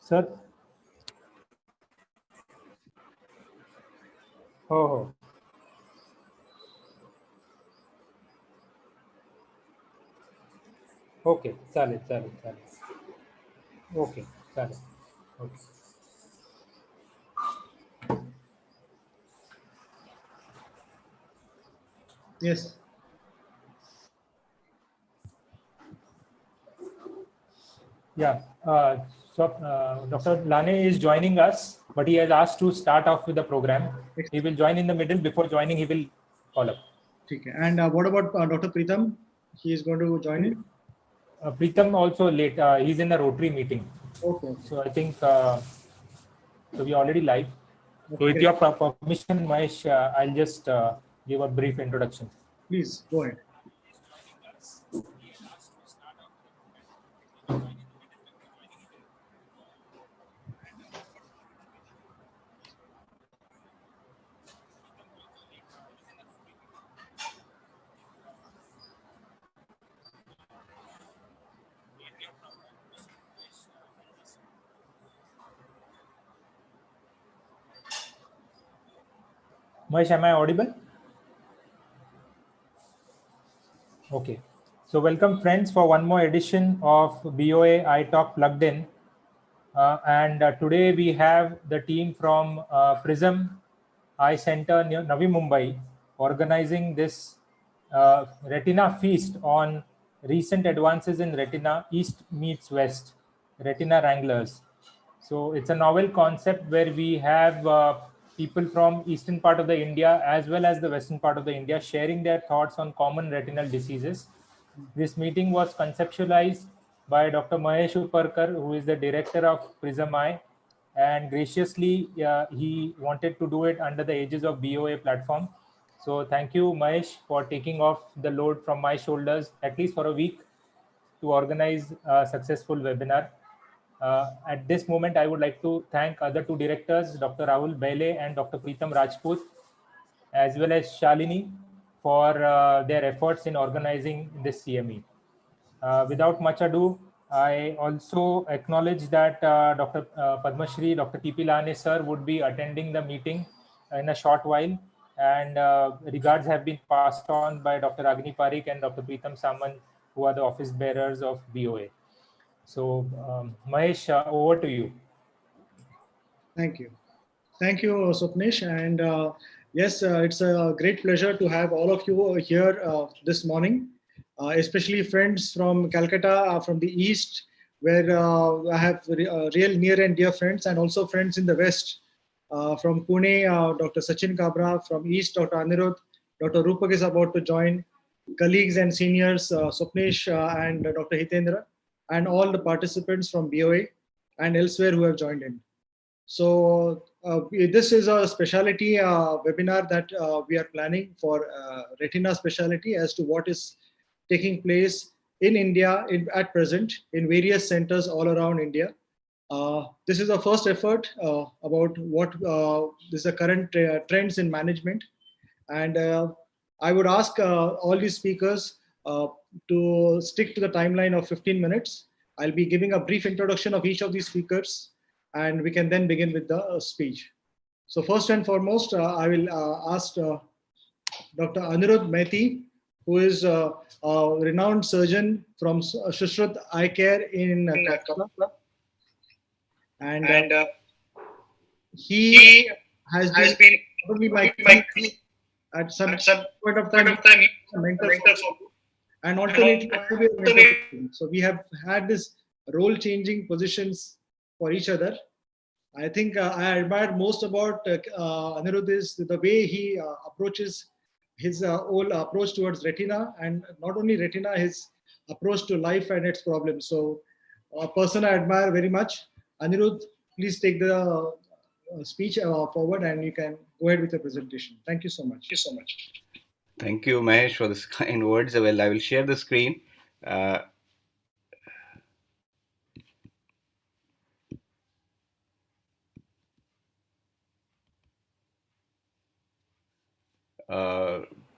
Sir हो हो okay चालेल चालेल चालेल ओके चालेल okay Yes. Yeah, Dr. Lane is joining us, but he has asked to start off with the program. He will join in the middle. Before joining, he will call up. Okay. And what about Dr. Pritam? He is going to join in? Pritam also late. He's in a Rotary meeting. Okay. So I think so we are already live. Okay, so with your permission, Mahesh, I'll just give a brief introduction. Please, go ahead. Mahesh, am I audible? Okay. So welcome friends for one more edition of BOA iTalk Plugged In. Today we have the team from Prism Eye Center near Navi Mumbai organizing this Retina feast on recent advances in Retina, East meets West, Retina Wranglers. So it's a novel concept where we have people from eastern part of the India as well as the western part of the India sharing their thoughts on common retinal diseases. This meeting was conceptualized by Dr. Mahesh Uparkar, who is the director of Prism Eye, and graciously he wanted to do it under the aegis of BOA platform. So thank you, Mahesh, for taking off the load from my shoulders, at least for a week, to organize a successful webinar. At this moment, I would like to thank other two directors, Dr. Rahul Baile and Dr. Pritam Rajput, as well as Shalini, for their efforts in organizing this CME. Without much ado, I also acknowledge that Dr. Padma Shri, Dr. T.P. Lane sir would be attending the meeting in a short while, and regards have been passed on by Dr. Agni Parikh and Dr. Pritam Samant, who are the office bearers of BOA. So, Mahesh, over to you. Thank you. Thank you, Swapnesh. And yes, it's a great pleasure to have all of you here this morning, especially friends from Calcutta, from the East, where I have real near and dear friends, and also friends in the West. From Pune, Dr. Sachin Kabra, from East, Dr. Annirudha, Dr. Rupak is about to join, colleagues and seniors, Swapnesh and Dr. Hitendra, and all the participants from BOA and elsewhere who have joined in. So this is a specialty webinar that we are planning for retina specialty as to what is taking place in India at present in various centers all around India. This is the first effort about what is the current trends in management. And I would ask all these speakers to stick to the timeline of 15 minutes. I'll be giving a brief introduction of each of these speakers, and we can then begin with the speech. So first and foremost, I will ask Dr. Annirudha Maiti, who is a renowned surgeon from Shushruth Eye Care in Kabra. And he has been probably my at some point of time mentor and alternately so we have had this role changing positions for each other. I think I admire most about Annirudha is the way he approaches his whole approach towards retina, and not only retina, his approach to life and its problems. So a person I admire very much. Annirudha, please take the speech forward, and you can go ahead with the presentation. Thank you so much. Thank you so much. Thank you, Mahesh, for this kind words. Well, I will share the screen.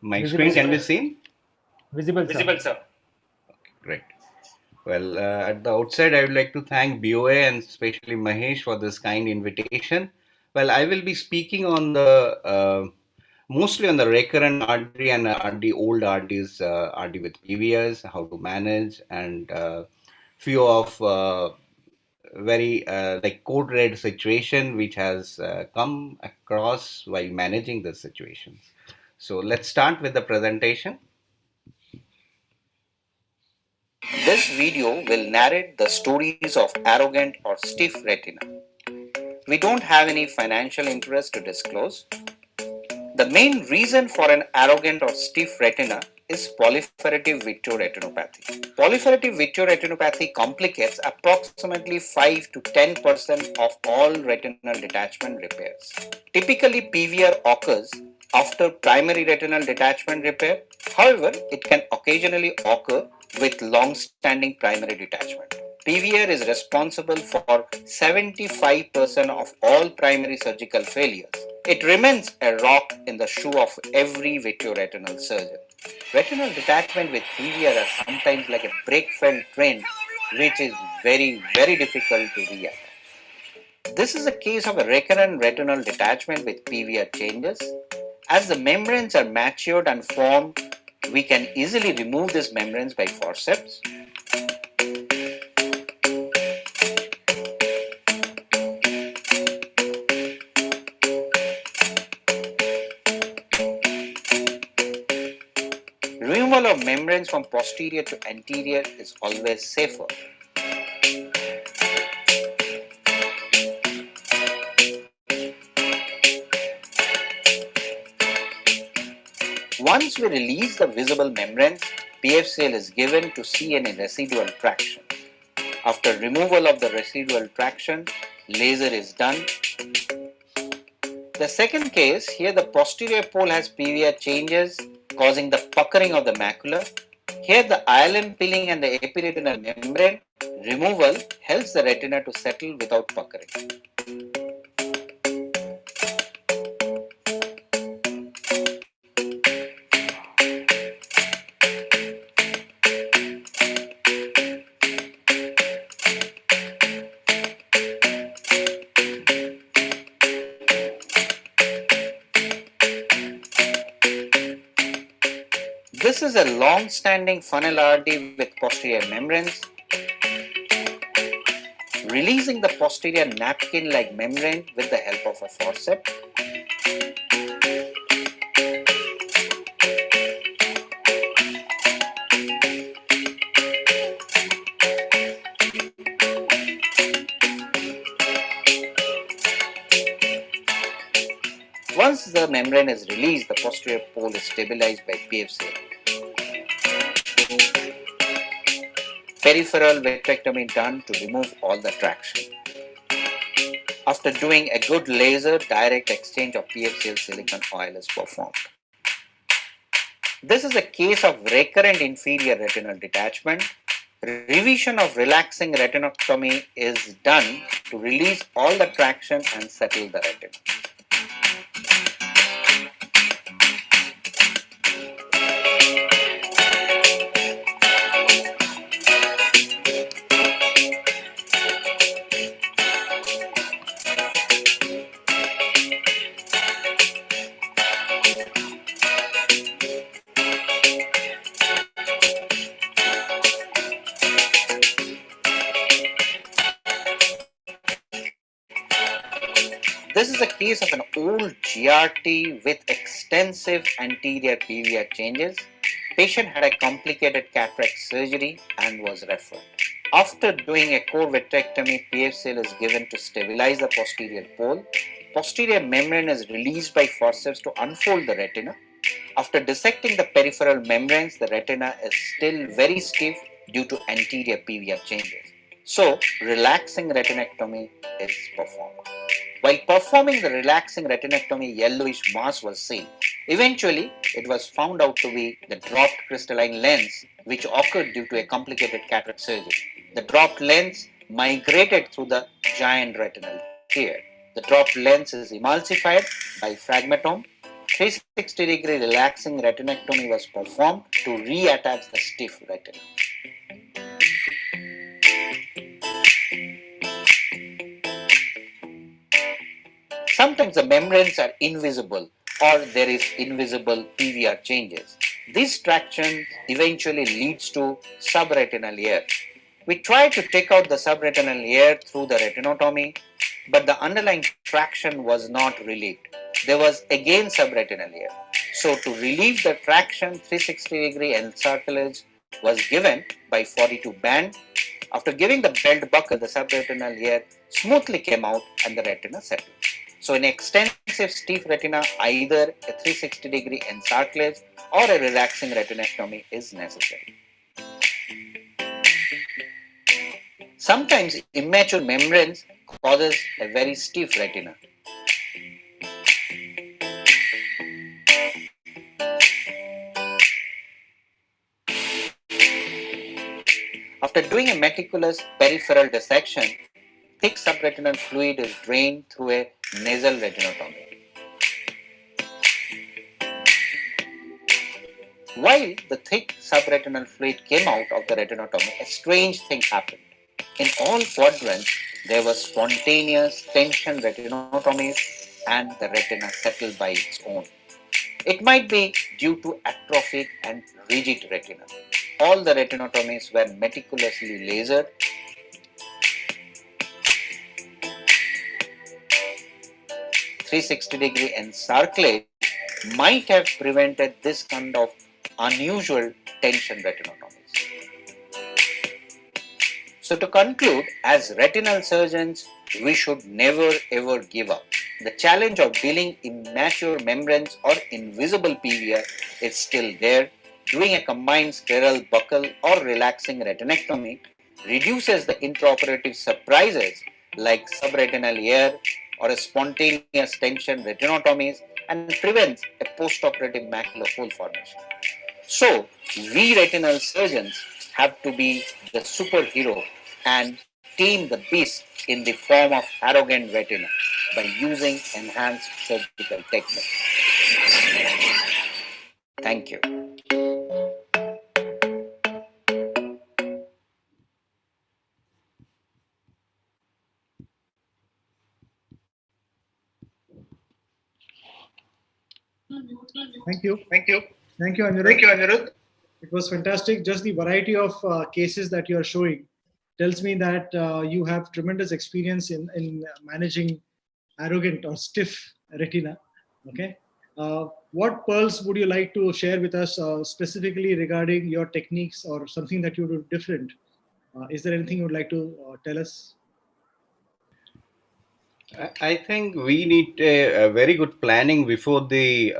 My screen can be seen? Visible, sir. Okay, great. Well, at the outset, I would like to thank BOA and especially Mahesh for this kind invitation. Well, I will be speaking on the mostly on the recurrent RD and RD, old RDs, RD with PVS, how to manage, and few of very like code red situation which has come across while managing the situations. So let's start with the presentation. This video will narrate the stories of arrogant or stiff retina. We don't have any financial interest to disclose. The main reason for an arrogant or stiff retina is proliferative vitreoretinopathy. Proliferative vitreoretinopathy complicates approximately 5 to 10% of all retinal detachment repairs. Typically, PVR occurs after primary retinal detachment repair. However, it can occasionally occur with long-standing primary detachment. PVR is responsible for 75% of all primary surgical failures. It remains a rock in the shoe of every vitreoretinal surgeon. Retinal detachment with PVR are sometimes like a brake-fed train, which is very difficult to reattach. This is a case of a recurrent retinal detachment with PVR changes. As the membranes are matured and formed, we can easily remove these membranes by forceps. Removal of membranes from posterior to anterior is always safer. Once we release the visible membranes, PFCL is given to see any residual traction. After removal of the residual traction, laser is done. The second case, here the posterior pole has PVR changes causing the puckering of the macula. Here the ILM peeling and the epiretinal membrane removal helps the retina to settle without puckering. This is a long-standing funnel RD with posterior membranes. Releasing the posterior napkin-like membrane with the help of a forceps. Once the membrane is released, the posterior pole is stabilized by PFCL. Peripheral vitrectomy done to remove all the traction. After doing a good laser, direct exchange of PFCL silicone oil is performed. This is a case of recurrent inferior retinal detachment. Revision of relaxing retinectomy is done to release all the traction and settle the retina. This is a case of an old GRT with extensive anterior PVR changes. Patient had a complicated cataract surgery and was referred. After doing a core vitrectomy, PFCL is given to stabilize the posterior pole. Posterior membrane is released by forceps to unfold the retina. After dissecting the peripheral membranes, the retina is still very stiff due to anterior PVR changes. So, relaxing retinectomy is performed. While performing the relaxing retinectomy, yellowish mass was seen. Eventually, it was found out to be the dropped crystalline lens, which occurred due to a complicated cataract surgery. The dropped lens migrated through the giant retinal tear. The dropped lens is emulsified by fragmentome. 360-degree relaxing retinectomy was performed to reattach the stiff retina. Sometimes the membranes are invisible or there is invisible PVR changes. This traction eventually leads to subretinal layer. We tried to take out the subretinal layer through the retinotomy, but the underlying traction was not relieved. There was again subretinal layer. So to relieve the traction, 360-degree encartilage was given by 42 band. After giving the belt buckle, the subretinal layer smoothly came out and the retina settled. So in extensive stiff retina, either a 360-degree encartilage or a relaxing retinectomy is necessary. Sometimes immature membranes causes a very stiff retina. After doing a meticulous peripheral dissection, thick subretinal fluid is drained through a nasal retinotomy. While the thick subretinal fluid came out of the retinotomy, a strange thing happened. In all quadrants, there was spontaneous tension retinotomies and the retina settled by its own. It might be due to atrophic and rigid retina. All the retinotomies were meticulously lasered. 360-degree encartilage might have prevented this kind of unusual tension retinotomies. So to conclude, as retinal surgeons, we should never ever give up. The challenge of dealing immature membranes or invisible PVR is still there. Doing a combined scleral buckle or relaxing retinectomy reduces the intraoperative surprises like subretinal air or a spontaneous tension retinotomies and prevents a postoperative macular hole formation. So, we retinal surgeons have to be the superhero and tame the beast in the form of arrogant retina by using enhanced surgical techniques. Thank you. Thank you. Thank you. Thank you, Annirudha. Thank you, Annirudha. It was fantastic. Just the variety of cases that you are showing tells me that you have tremendous experience in managing arrogant or stiff retina. Okay. What pearls would you like to share with us specifically regarding your techniques or something that you do different? Is there anything you would like to tell us? I think we need a very good planning before the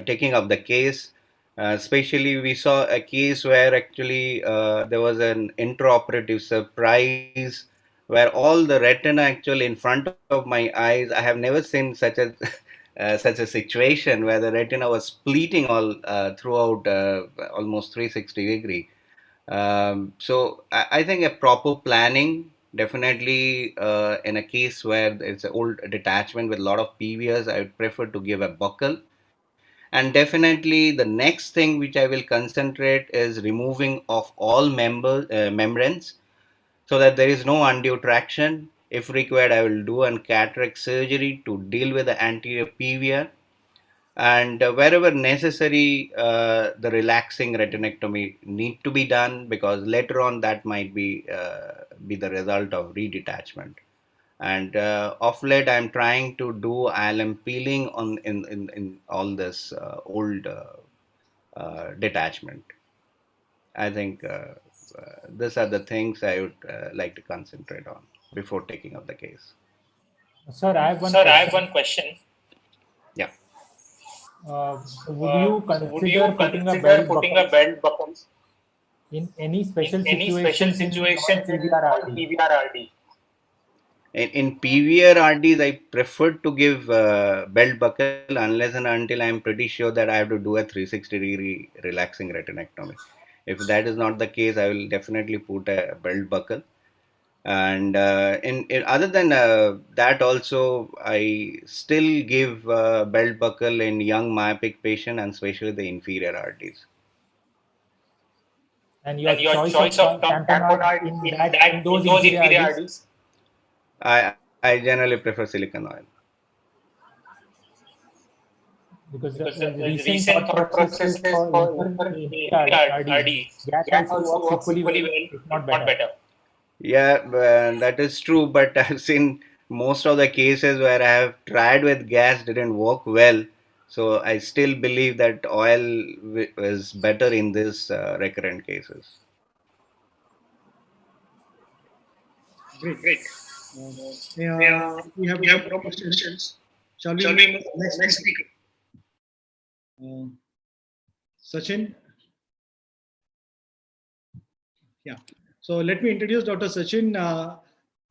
taking up the case. Especially, we saw a case where actually there was an intraoperative surprise where all the retina actually in front of my eyes. I have never seen such a such a situation where the retina was splitting all throughout almost 360 degree. So I think a proper planning, definitely in a case where it's an old detachment with a lot of PVRs, I would prefer to give a buckle. And definitely the next thing which I will concentrate is removing of all membranes so that there is no undue traction. If required, I will do a cataract surgery to deal with the anterior PVR, and wherever necessary the relaxing retinectomy need to be done, because later on that might be the result of redetachment. And of late I'm trying to do ILM peeling on in all this old detachment. I think these are the things I would like to concentrate on before taking up the case. Sir, I have one Sir, question. I have one question. Yeah. Would you Would you consider putting a consider belt putting a buckle belt buckle in any in special any special situations in situations in non-PVRRD? PVRRD? In PVRRDs, I prefer to give belt buckle unless and until I'm pretty sure that I have to do a 360-degree relaxing retinectomy. If that is not the case, I will definitely put a belt buckle. And in other than that, also I still give belt buckle in young myopic patient and especially the inferior RDs. And And your your choice of choice of tamponade tamponade in in those those inferior inferior RDs? RDs? I generally prefer silicon oil. because the recent thought process is for RD. Gas also works equally well, if not better. Yeah, that is true. But I've seen most of the cases where I have tried with gas didn't work well. So I still believe that oil is better in this recurrent cases. Great. We have no more questions. Shall we move to the next speaker? Sachin? Yeah. So let me introduce Dr. Sachin.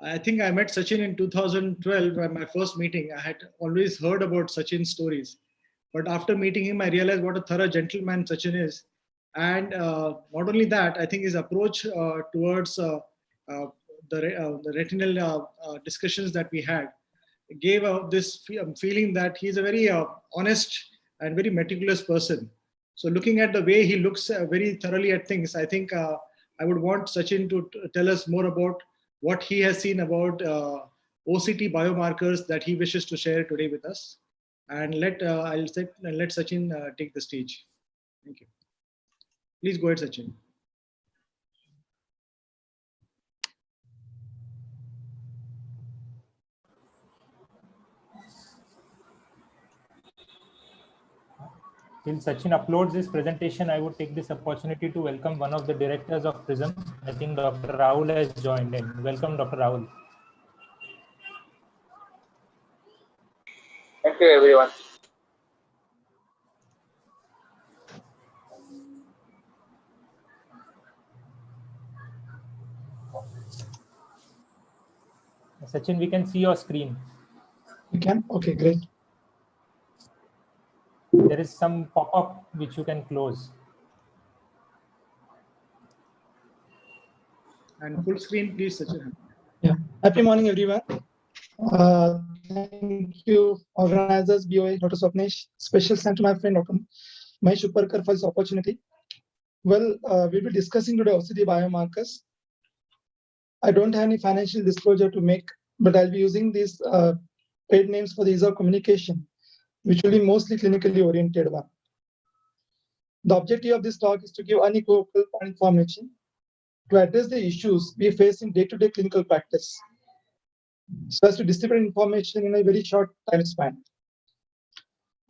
I think I met Sachin in 2012 at my first meeting. I had always heard about Sachin's stories. But after meeting him, I realized what a thorough gentleman Sachin is. And not only that, I think his approach towards the retinal discussions that we had gave this feeling that he's a very honest and very meticulous person. So looking at the way he looks very thoroughly at things, I think I would want Sachin to tell us more about what he has seen about OCT biomarkers that he wishes to share today with us. And let Sachin take the stage. Thank you. Please go ahead, Sachin. Till Sachin uploads this presentation, I would take this opportunity to welcome one of the directors of Prism. I think Dr. Rahul has joined in. Welcome, Dr. Rahul. Thank you, everyone. Sachin, we can see your screen. You can? Okay, great. There is some pop-up which you can close. And full screen, please, Sachin. Yeah. Happy morning, everyone. Thank you, organizers, BOA, Dr. Swapnesh. Special thanks to my friend, Dr. Mahesh Uparkar, for this opportunity. Well, we'll be discussing today OCT biomarkers. I don't have any financial disclosure to make, but I'll be using these paid names for the ease of communication, which will be mostly clinically oriented one. The objective of this talk is to give unequivocal information to address the issues we face in day-to-day clinical practice, so as to distribute information in a very short time span.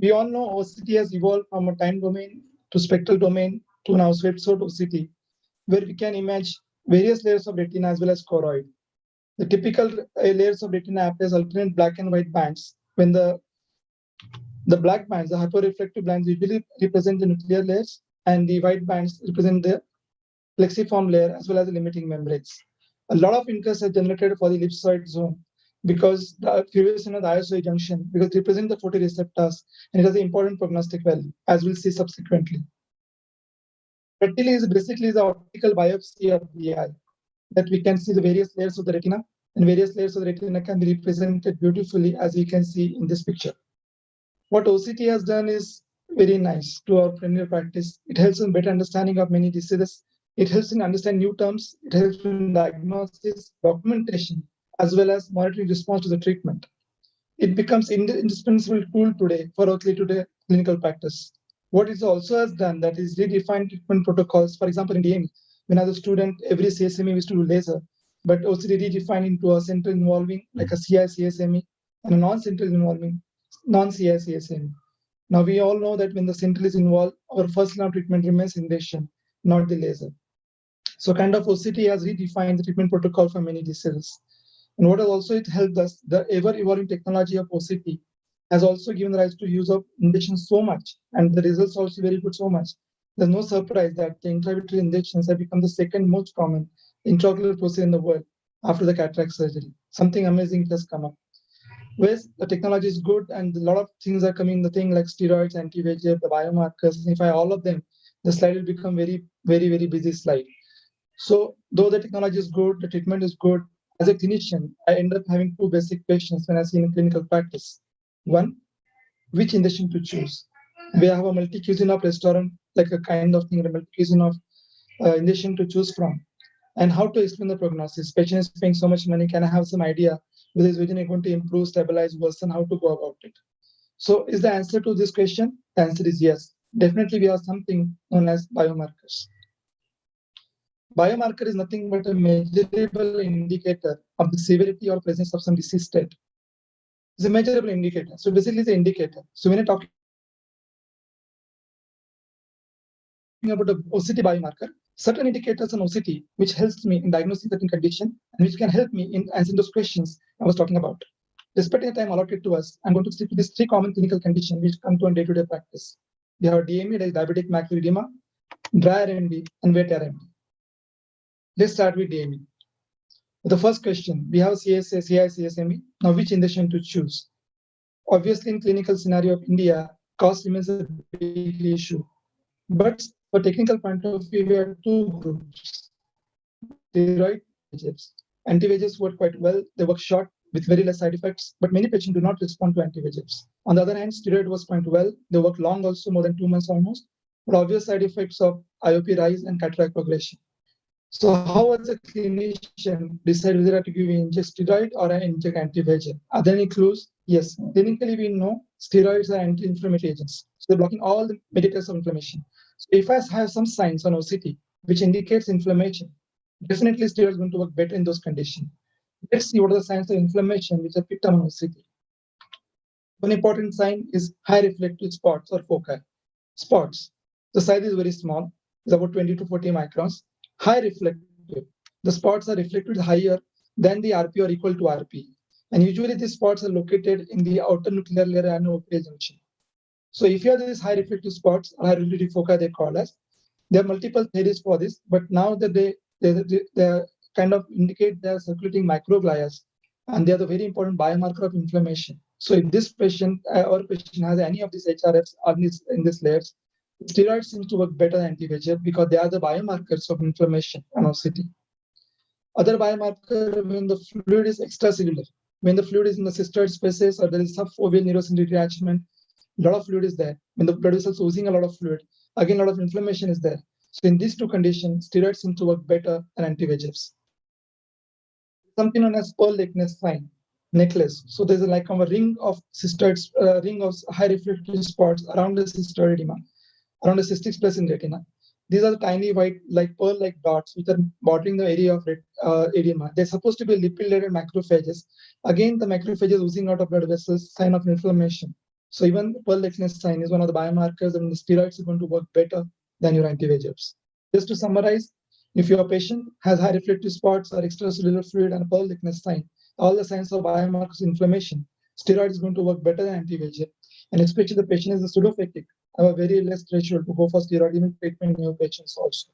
We all know OCT has evolved from a time domain to spectral domain to now swept-sort OCT, where we can image various layers of retina as well as choroid. The typical layers of retina appears alternate black and white bands, when the black bands, the hyporeflective bands, usually represent the nuclear layers, and the white bands represent the plexiform layer as well as the limiting membranes. A lot of interest is generated for the ellipsoid zone because the fluorescence of the ISO junction, because it represents the photoreceptors and it has an important prognostic value, as we'll see subsequently. Retina is basically the optical biopsy of the eye, that we can see the various layers of the retina, and various layers of the retina can be represented beautifully, as we can see in this picture. What OCT has done is very nice to our clinical practice. It helps in better understanding of many diseases. It helps in understand new terms. It helps in diagnosis, documentation, as well as monitoring response to the treatment. It becomes indispensable tool today for our clinical practice. What it also has done, that is redefined treatment protocols. For example, in DME, when I was a student, every CSME used to do laser, but OCT redefined into a center involving like a CI CSME and a non-central involving non-CI CSME. Now we all know that when the central is involved, our first line of treatment remains injection, not the laser. So kind of OCT has redefined the treatment protocol for many diseases. And what has also it helped us, the ever-evolving technology of OCT has also given rise to use of injection so much, and the results also very good so much. There's no surprise that the intravitreal injections have become the second most common intraocular procedure in the world after the cataract surgery. Something amazing has come up. Whereas the technology is good and a lot of things are coming, the thing like steroids, anti-VEGF, the biomarkers, and if I all of them, the slide will become very, very, very busy slide. So though the technology is good, the treatment is good, as a clinician, I end up having two basic questions when I see in clinical practice. One, which injection to choose? We have a multi-cuisine of restaurant, like a kind of thing, a multi-cuisine of injection to choose from. And how to explain the prognosis. Patient is paying so much money, can I have some idea whether his vision is going to improve, stabilize, worsen, how to go about it? So is the answer to this question? The answer is yes. Definitely we have something known as biomarkers. Biomarker is nothing but a measurable indicator of the severity or presence of some disease state. It's a measurable indicator. So basically it's an indicator. So when I talk about the OCT biomarker, certain indicators on OCT which helps me in diagnosing certain condition and which can help me in answering those questions I was talking about. Respecting the time allotted to us, I'm going to stick to these three common clinical conditions which come to a day-to-day practice. We have DME, that is diabetic macular edema, dry AMD, and wet AMD. Let's start with DME. The first question, we have CSA, CSME. Now, which injection to choose? Obviously, in clinical scenario of India, cost remains a big issue. But for technical point of view, we have two groups. Steroid, VEGFs. Anti-VEGFs work quite well. They work short with very less side effects, but many patients do not respond to anti-VEGFs. On the other hand, steroid works quite well. They work long also, more than 2 months almost, but obvious side effects of IOP rise and cataract progression. So how as a clinician decide whether to give inject steroid or inject anti-VEGF? Are there any clues? Yes, clinically we know steroids are anti-inflammatory agents. So they're blocking all the mediators of inflammation. So if I have some signs on OCT which indicates inflammation, definitely steroid is going to work better in those conditions. Let's see what are the signs of inflammation which are picked up on OCT. One important sign is high reflective spots or foci. Spots. The size is very small, it's about 20 to 40 microns. High reflective. The spots are reflected higher than the RP or equal to RP. And usually these spots are located in the outer nuclear layer and OPA junction. So if you have these high reflective spots or high reflective foci, they call us. There are multiple theories for this, but now that they kind of indicate they are circulating microglias, and they are the very important biomarker of inflammation. So if this patient or patient has any of these HRFs in these layers, steroids seems to work better than anti-VEGF because they are the biomarkers of inflammation and OCT. Other biomarker when the fluid is extracellular, when the fluid is in the cystoid spaces or there is subfoveal neurocentric detachment, a lot of fluid is there. When the blood vessels losing a lot of fluid, again a lot of inflammation is there. So in these two conditions, steroids seem to work better than anti-VEGFs. Something known as pearl thickness sign, necklace. So there's like a ring of cystoids, ring of high reflective spots around the cystoid edema, around the cystic space in retina. These are the tiny white, like pearl-like dots, which are bordering the area of edema. They're supposed to be lipid-laden macrophages. Again, the macrophages oozing out of blood vessels, sign of inflammation. So even pearl thickness sign is one of the biomarkers, and the steroids are going to work better than your anti-VEGFs. Just to summarize, if your patient has high reflective spots or extracellular fluid and a pearl thickness sign, all the signs of biomarkers of inflammation, steroid is going to work better than anti-VEGF. And especially the patient is a pseudophakic, have a very less threshold to go for steroid even treatment in your patients also.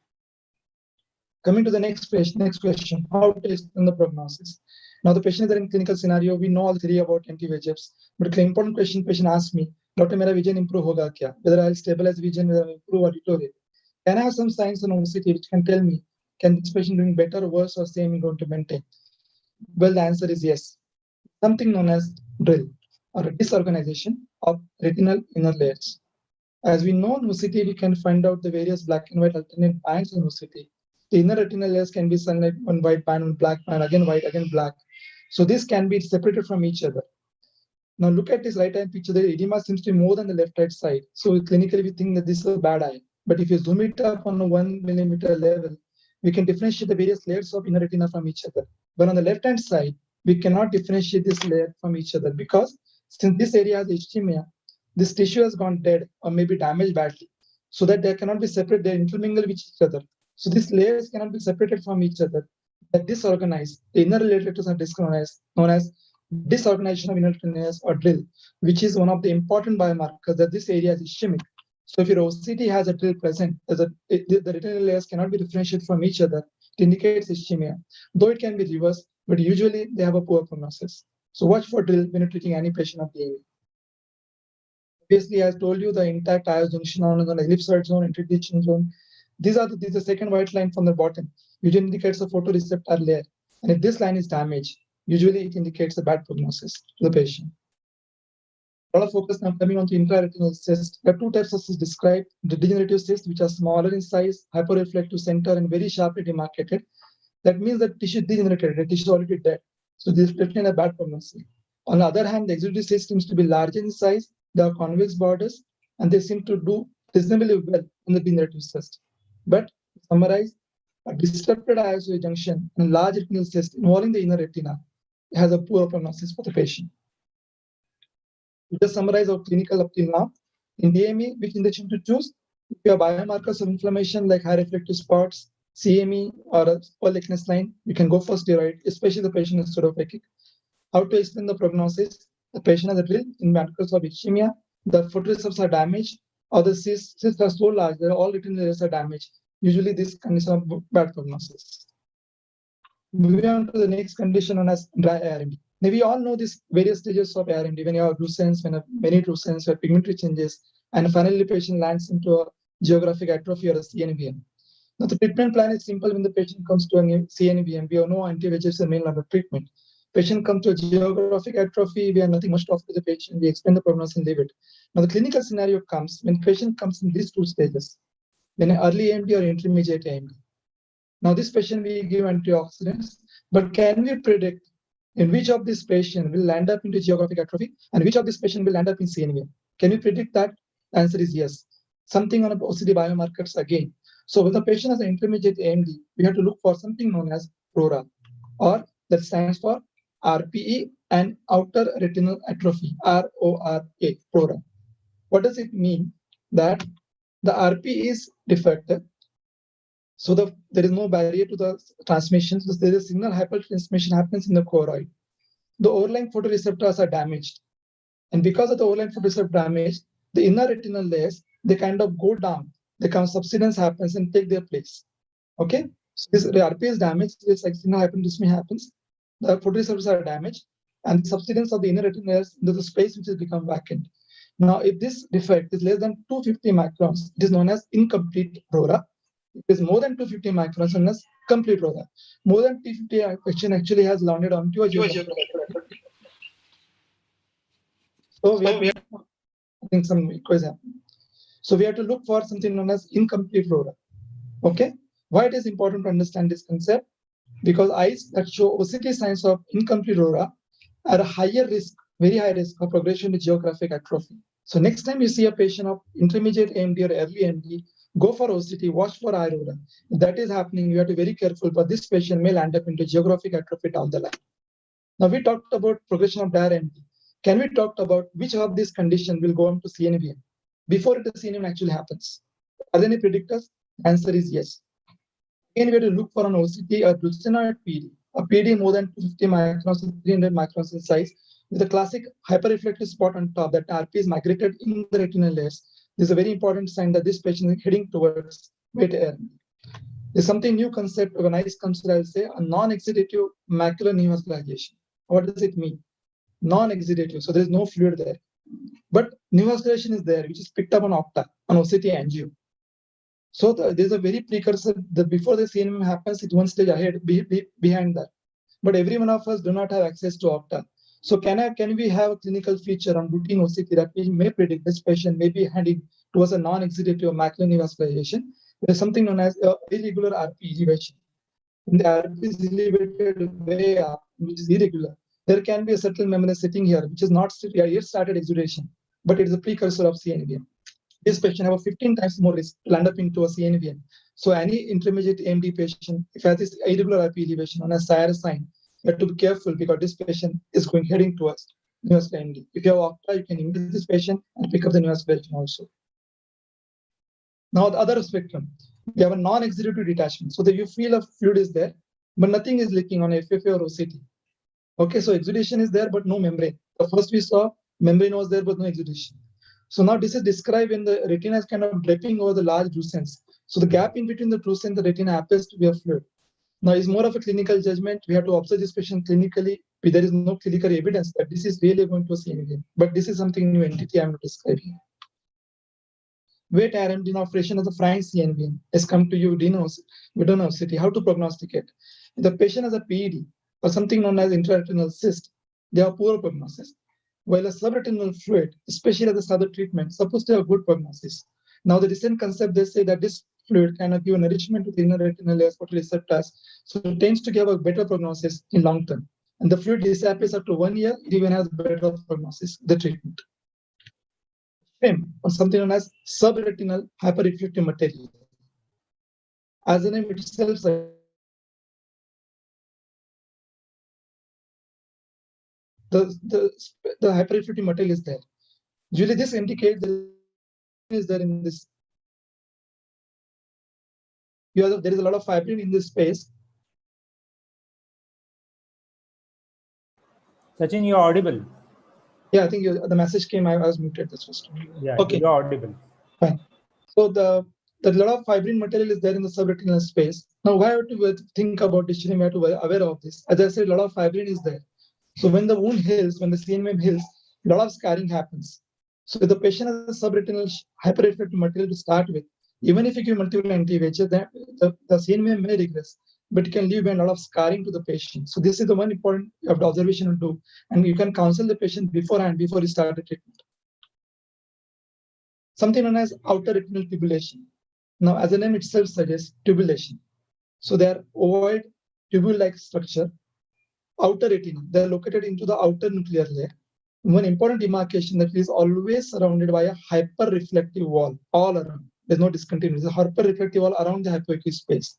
Coming to the next question, how to explain the prognosis? Now the patient is in clinical scenario, we know all three about anti-VEGFs, but the important question patient asks me, Doctor, mera vision improve hoga kya? Whether I'll stabilize vision, whether I'll improve or deteriorate. Can I have some signs on OCT which can tell me, can this patient doing better or worse or same going to maintain? Well, the answer is yes. Something known as drill or a disorganization of retinal inner layers. As we know in OCT, we can find out the various black and white alternate bands in OCT. The inner retinal layers can be sunlight, one white band, one black band, again white, again black. So this can be separated from each other. Now look at this right-hand picture, the edema seems to be more than the left-hand side. So clinically we think that this is a bad eye. But if you zoom it up on a 1 millimeter level, we can differentiate the various layers of inner retina from each other. But on the left-hand side, we cannot differentiate this layer from each other because since this area has ischemia, this tissue has gone dead or maybe damaged badly, so that they cannot be separate, they intermingle with each other. So these layers cannot be separated from each other. They're disorganized. The inner relators are disorganized, known as disorganization of inner layers or drill, which is one of the important biomarkers that this area is ischemic. So if your OCT has a drill present, the retinal layers cannot be differentiated from each other. It indicates ischemia, though it can be reversed, but usually they have a poor prognosis. So watch for drill when you're treating any patient of DME. Obviously, as told you, the intact ios junction on the ellipsoid zone, interdiction zone. This is the second white line from the bottom. Usually indicates a photoreceptor layer. And if this line is damaged, usually it indicates a bad prognosis to the patient. A lot of focus now coming on to intraretinal cysts. There are two types of cysts described: the degenerative cysts, which are smaller in size, hyperreflective center, and very sharply demarcated. That means that tissue degenerated, the tissue is already dead. So this is definitely a bad prognosis. On the other hand, the exudative cyst seems to be large in size, They have convex borders, and they seem to do reasonably well in the degenerative cyst. But to summarize, a disrupted ISO junction and large retinal cyst involving the inner retina has a poor prognosis for the patient. To just summarize our clinical up till now, in DME, which injection to choose? If you have biomarkers of inflammation like high reflective spots, CME, or a small thickness line, you can go for steroid, especially the patient is pseudophakic. How to explain the prognosis? The patient has a drill in markers of ischemia, the photoreceptors are damaged, or the cysts are so large that all retinal layers are damaged. Usually, this condition of bad prognosis. Moving on to the next condition known as dry AMD. Now, we all know these various stages of AMD. When you have drusen, when you have many drusens, you have pigmentary changes, and finally, the patient lands into a geographic atrophy or a CNVM. Now, the treatment plan is simple. When the patient comes to a CNVM, we know anti-VEGF is the main line of treatment. Patient comes to a geographic atrophy, we have nothing much to offer to the patient. We explain the prognosis and leave it. Now, the clinical scenario comes when patient comes in these two stages, when early AMD or intermediate AMD. Now, this patient we give antioxidants, but can we predict in which of this patient will land up into geographic atrophy and which of this patient will land up in CNVM? Can we predict that? The answer is yes. Something on OCT biomarkers again. So when the patient has an intermediate AMD, we have to look for something known as RORA, or that stands for RPE and outer retinal atrophy, RORA, RORA. What does it mean? That the RPE is defective, so there is no barrier to the transmission. So there is a signal hypertransmission happens in the choroid. The overlying photoreceptors are damaged, and because of the overlying photoreceptor damage, the inner retinal layers they kind of go down. The subsidence happens and take their place. Okay, so this the RPE is damaged. This signal hypertransmission happens. The photoreceptors are damaged, and the subsidence of the inner retinal layers into the space which has become vacant. Now, if this defect is less than 250 microns, it is known as incomplete RORA. If it is more than 250 microns, known as complete RORA. More than 250, patient actually has landed onto a geographic atrophy. So we have I think some quiz happening. So we have to look for something known as incomplete RORA. Okay, why it is important to understand this concept? Because eyes that show OCT signs of incomplete RORA are a higher risk, very high risk of progression to geographic atrophy. So next time you see a patient of intermediate AMD or early AMD, go for OCT, watch for eye RORA. If that is happening, you have to be very careful, but this patient may land up into geographic atrophy down the line. Now we talked about progression of dry AMD. Can we talk about which of these conditions will go on to CNVM before the CNVM actually happens? Are there any predictors? Answer is yes. Again, we have to look for an OCT or drusen PD. A PD more than 250 microns to 300 microns in size, with a classic hyperreflective spot on top that RP is migrated in the retinal layers. This is a very important sign that this patient is heading towards wet AMD. There's something new concept of a nice concept, I'll say, a non-exudative macular neovascularization. What does it mean? Non-exudative, so there is no fluid there. But neovascularization is there, which is picked up on OCTA, on OCT angio. So there's a very precursor that before the CNVM happens, it's one stage ahead, behind that. But every one of us do not have access to OCTA. So can we have a clinical feature on routine OCT that we may predict this patient may be heading towards a non-exudative macular neovascularization? There's something known as irregular RP elevation. When the RP is elevated way up, which is irregular, there can be a subtle membrane sitting here, which is not yet started exudation, but it is a precursor of CNVM. This patient have a 15 times more risk to land up into a CNVM. So any intermediate AMD patient, if has this irregular RP elevation on a SIRE sign, you have to be careful because this patient is heading towards neovascular AMD. If you have OCTA, you can image this patient and pick up the neovascularization also. Now the other spectrum, we have a non-exudative detachment. So that you feel a fluid is there, but nothing is leaking on FFA or OCT. Okay, so exudation is there, but no membrane. The first we saw membrane was there, but no exudation. So now this is described when the retina is kind of draping over the large drusens. So the gap in between the drusen and the retina happens to be a fluid. Now it's more of a clinical judgment. We have to observe this patient clinically. There is no clinical evidence that this is really going to see anything. But this is something new entity I'm describing. Wet AMD now operation as a frying CNVM has come to you. We don't know city how to prognosticate. If the patient has a PED or something known as intraretinal cyst, they have poor prognosis. While a subretinal fluid, especially as a sudden treatment, supposed to have good prognosis. Now the recent concept they say that this fluid cannot give nourishment to the inner retinal layers photoreceptors, so it tends to give a better prognosis in long term. And the fluid disappears after 1 year, it even has better prognosis, the treatment. film or something known as subretinal hyperreflective material. As the name itself suggests, the hyperreflective material is there. Usually, this indicates there is there in this. There is a lot of fibrin in this space. Sachin, you're audible. Yeah, I think the message came. I was muted. That's first. Yeah, okay. You're audible. Fine. So the lot of fibrin material is there in the subretinal space. Now, why have to think about decision? We have to be aware of this. As I said, a lot of fibrin is there. So when the wound heals, when the CNVM heals, a lot of scarring happens. So if the patient has a subretinal hyperreflective material to start with, even if you give multiple anti-VEGF, the CNVM may regress, but it can leave a lot of scarring to the patient. So this is the one important observation to do, and you can counsel the patient beforehand before you start the treatment. Something known as outer retinal tubulation. Now, as the name itself suggests, tubulation. So they are ovoid tubule-like structure. Outer retina, they are located into the outer nuclear layer. One important demarcation that is always surrounded by a hyperreflective wall all around. There's no discontinuity. There's a hyperreflective wall around the hypoacuous space.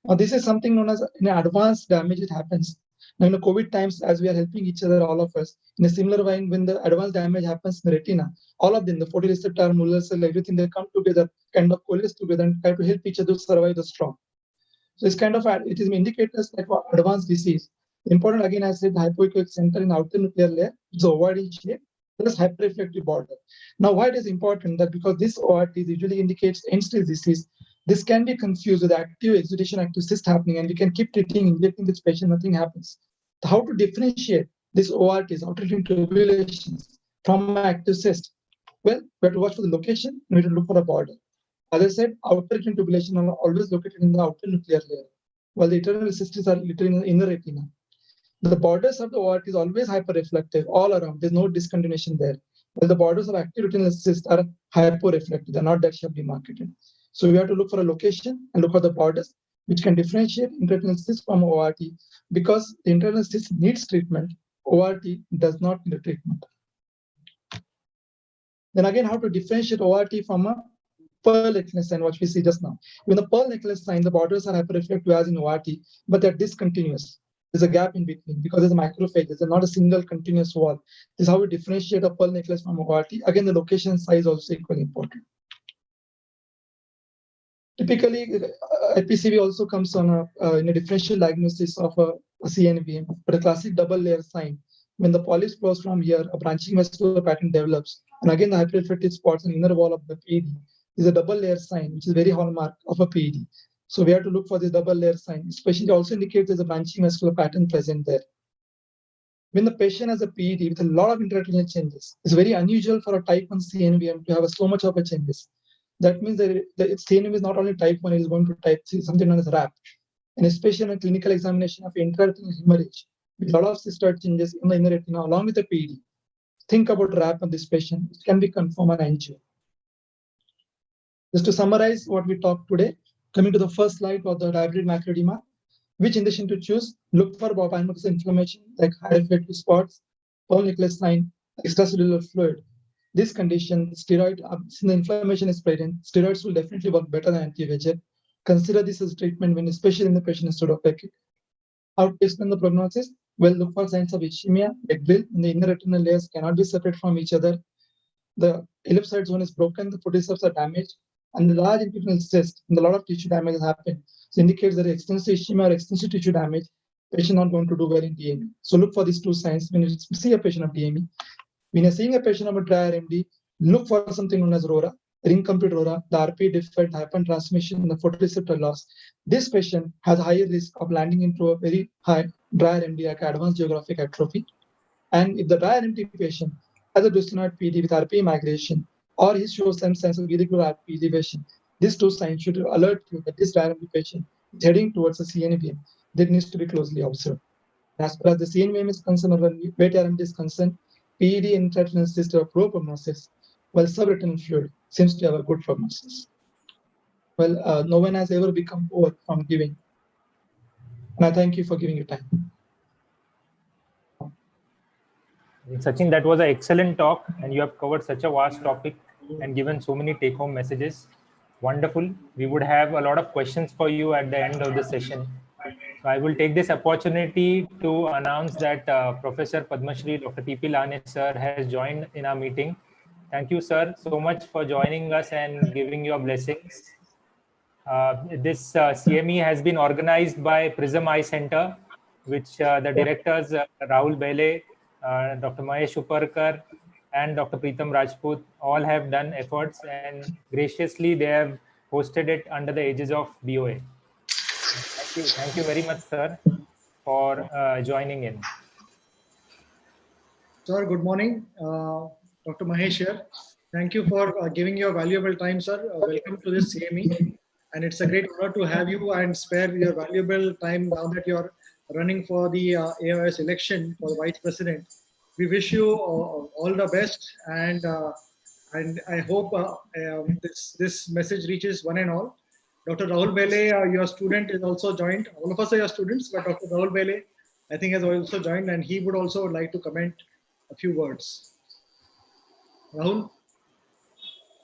Now, this is something known as in advanced damage. It happens. Now, in the COVID times, as we are helping each other, all of us, in a similar way, when the advanced damage happens in the retina, all of them, the photoreceptor, molar cell, everything, they come together, kind of coalesce together and try to help each other survive the storm. So it's kind of, it is indicators like for advanced disease. Important again, I said, the hypoechoic center in outer nuclear layer is ovoid in shape, plus hyperreflective border. Now, why it is important that because this ORT usually indicates end-stage disease, this can be confused with active exudation, active cyst happening, and we can keep treating, injecting this patient, nothing happens. How to differentiate this ORTs, outer retinal tubulations, from active cyst? Well, we have to watch for the location and we have to look for a border. As I said, outer retinal tubulation are always located in the outer nuclear layer, while the internal cysts are literally in the retina. The borders of the ORT is always hyperreflective all around. There's no discontinuation there. While the borders of active retinal cysts are hyporeflective. They're not that sharply demarcated. So we have to look for a location and look for the borders, which can differentiate internal cyst from ORT. Because the internal cyst needs treatment, ORT does not need treatment. Then again, how to differentiate ORT from a pearl necklace sign, what we see just now. In the pearl necklace sign, the borders are hyperreflective as in ORT, but they're discontinuous. There's a gap in between because there's a macrophage. There's not a single continuous wall. This is how we differentiate a pearl necklace from ORT. Again, the location size is also equally important. Typically, IPCV also comes on in a differential diagnosis of a CNVM, but a classic double layer sign. When the polyps flows from here, a branching vascular pattern develops. And again, the hyperreflective spots on the inner wall of the PED is a double layer sign, which is very hallmark of a PED. So we have to look for this double layer sign, especially also indicates there's a branching vascular pattern present there. When the patient has a PED with a lot of intraretinal changes, it's very unusual for a type 1 CNVM to have so much of a changes. That means that the CNVM is not only type 1, it is going to type 3, something known as RAP. And especially in a clinical examination of intraretinal hemorrhage, with a lot of cystoid changes in the inner retina along with the PED. Think about RAP on this patient. It can be confirmed on angio. Just to summarize what we talked today, coming to the first slide for the diabetic macular edema, which injection to choose? Look for biomarkers inflammation like high reflective spots, pearl necklace sign, extracellular fluid. This condition, steroid, since the inflammation is present, steroids will definitely work better than anti-VEGF. Consider this as treatment when, especially in the patient is pseudopechic. How to explain the prognosis? Well, look for signs of ischemia, Egg-Bill, in the inner retinal layers cannot be separate from each other. The ellipsoid zone is broken, the photoreceptors are damaged, and the large intraretinal cyst and a lot of tissue damage has happened. So indicates that extensive ischemia or extensive tissue damage, patient not going to do well in DME. So look for these two signs when you see a patient of DME. When you're seeing a patient of a dry RMD, look for something known as RORA, incomplete RORA, the RP defect, hypertransmission, the photoreceptor loss. This patient has a higher risk of landing into a very high dry RMD, like advanced geographic atrophy. And if the dry RMD patient has a dystenoid PD with RP migration, or he shows some sense of irregular RP elevation, these two signs should alert you that this dry RMD patient is heading towards a CNVM that needs to be closely observed. As far as the CNVM is concerned, or wet RMD is concerned, PED and intraretinal cyst have poor prognosis, while subretinal fluid seems to have a good prognosis. Well, no one has ever become poor from giving. And I thank you for giving your time. Sachin, that was an excellent talk, and you have covered such a vast topic. and given so many take-home messages. Wonderful. We would have a lot of questions for you at the end of the session. So I will take this opportunity to announce that Professor Padma Shri Dr. P.P. Lane sir has joined in our meeting. Thank you, sir, so much for joining us and giving your blessings. This CME has been organized by Prism Eye Center, which the directors Rahul Bele, Dr. Mahesh Uparkar, and Dr. Preetam Rajput all have done efforts, and graciously they have hosted it under the aegis of BOA. Thank you very much, sir, for joining in. Sir, good morning. Dr. Mahesh here. Thank you for giving your valuable time, sir. Welcome to this CME. And it's a great honor to have you and spare your valuable time now that you're running for the AOS election for the Vice President. We wish you all the best, and I hope this message reaches one and all. Dr. Rahul Bele, your student, is also joined. All of us are your students, but Dr. Rahul Bele, I think, has also joined, and he would also like to comment a few words. Rahul?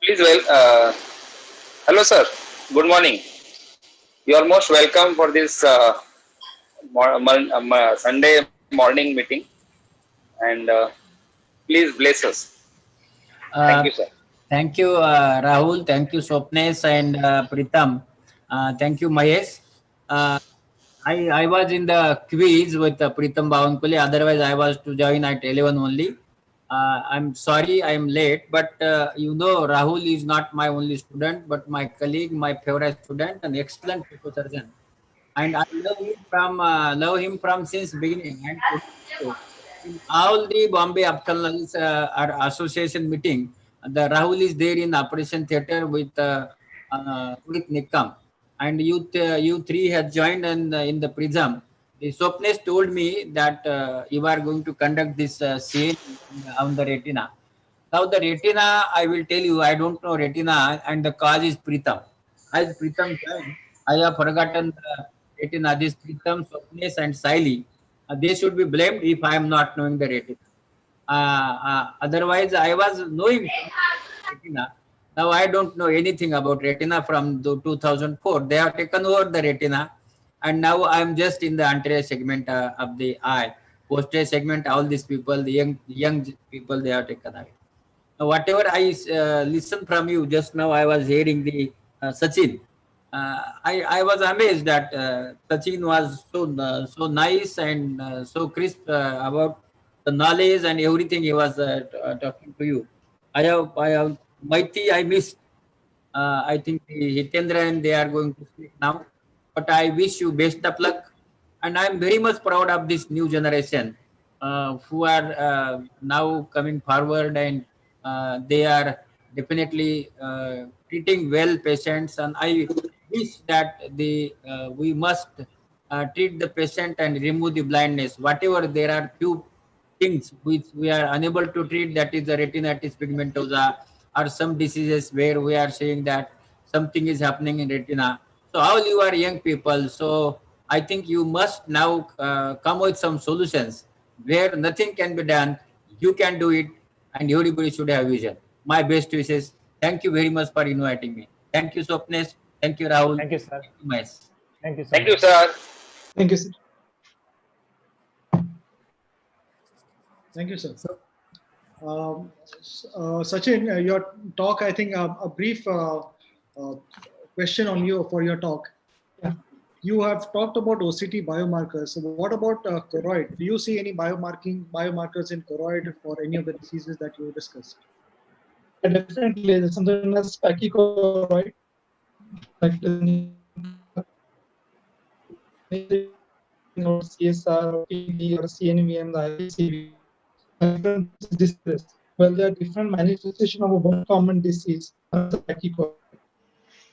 Please, hello, sir. Good morning. You are most welcome for this Sunday morning meeting, and please bless us. Thank you, sir. Thank you, Rahul. Thank you, Swapnesh and Pritam. Thank you, Mahesh. I was in the quiz with Pritam Bavankule. Otherwise, I was to join at 11 only. I'm sorry I'm late, but you know, Rahul is not my only student, but my colleague, my favorite student, an excellent surgeon. And I love him from since beginning. And in all the Bombay Ophthalmologists Association meeting, the Rahul is there in Operation Theatre with Nikam. And you three have joined in the Prism. The Swapnesh told me that you are going to conduct this scene on the Retina. Now the Retina, I will tell you, I don't know Retina, and the cause is Pritam. As Pritam joined, I have forgotten the Retina. This Pritam, Swapnesh and Saili, they should be blamed if I am not knowing the Retina. Otherwise, I was knowing Retina. Now I don't know anything about Retina from 2004. They have taken over the Retina, and now I am just in the anterior segment of the eye. Posterior segment, all these people, the young people, they have taken away. Now, whatever I listened from you just now, I was hearing the Sachin. I was amazed that Sachin was so nice and so crisp about the knowledge and everything he was talking to you. I have Maiti, I missed. I think the Hitendra and they are going to speak now. But I wish you best of luck. And I'm very much proud of this new generation who are now coming forward, and they are definitely treating well patients. And I wish that we must treat the patient and remove the blindness. Whatever there are few things which we are unable to treat, that is the retinitis pigmentosa, or some diseases where we are saying that something is happening in retina. So all you are young people, so I think you must now come with some solutions where nothing can be done. You can do it, and everybody should have vision. My best wishes. Thank you very much for inviting me. Thank you, Swapnesh. Thank you, Rahul. Thank you, sir. Thank you, Mahesh. Thank you, sir. Thank you, sir. Thank you, sir. Thank you, sir. Sachin, your talk, I think a brief question on you for your talk. Yeah. You have talked about OCT biomarkers. So what about choroid? Do you see any biomarkers in choroid for any of the diseases that you discussed? Definitely, there's something as pachychoroid, like or CSR or PD or CNV and the ICV. Different diseases. Well, there are different manifestations of one common disease, the pachychoroid.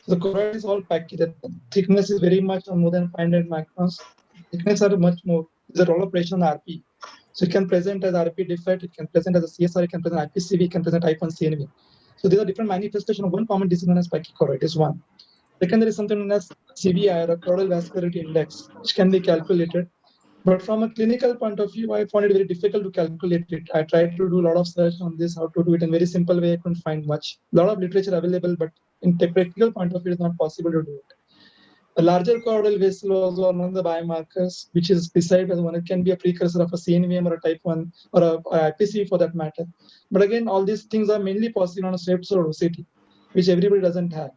The choroid is all pachy. The thickness is very much more than 500 microns. Thickness are much more. It's a roll operation RP. So it can present as RP defect, it can present as a CSR, it can present IPCV, it can present type 1 CNV. So these are different manifestations of one common disease known as pachychoroid is one. Second, there is something known as CVI or choroidal vascularity index, which can be calculated. But from a clinical point of view, I found it very difficult to calculate it. I tried to do a lot of search on this, how to do it in a very simple way. I couldn't find much. A lot of literature available, but in the practical point of view, it's not possible to do it. A larger choroidal vessel was one of the biomarkers, which is described as one. It can be a precursor of a CNVM or a type 1 or a IPC for that matter. But again, all these things are mainly possible on a swept or OCT, which everybody doesn't have.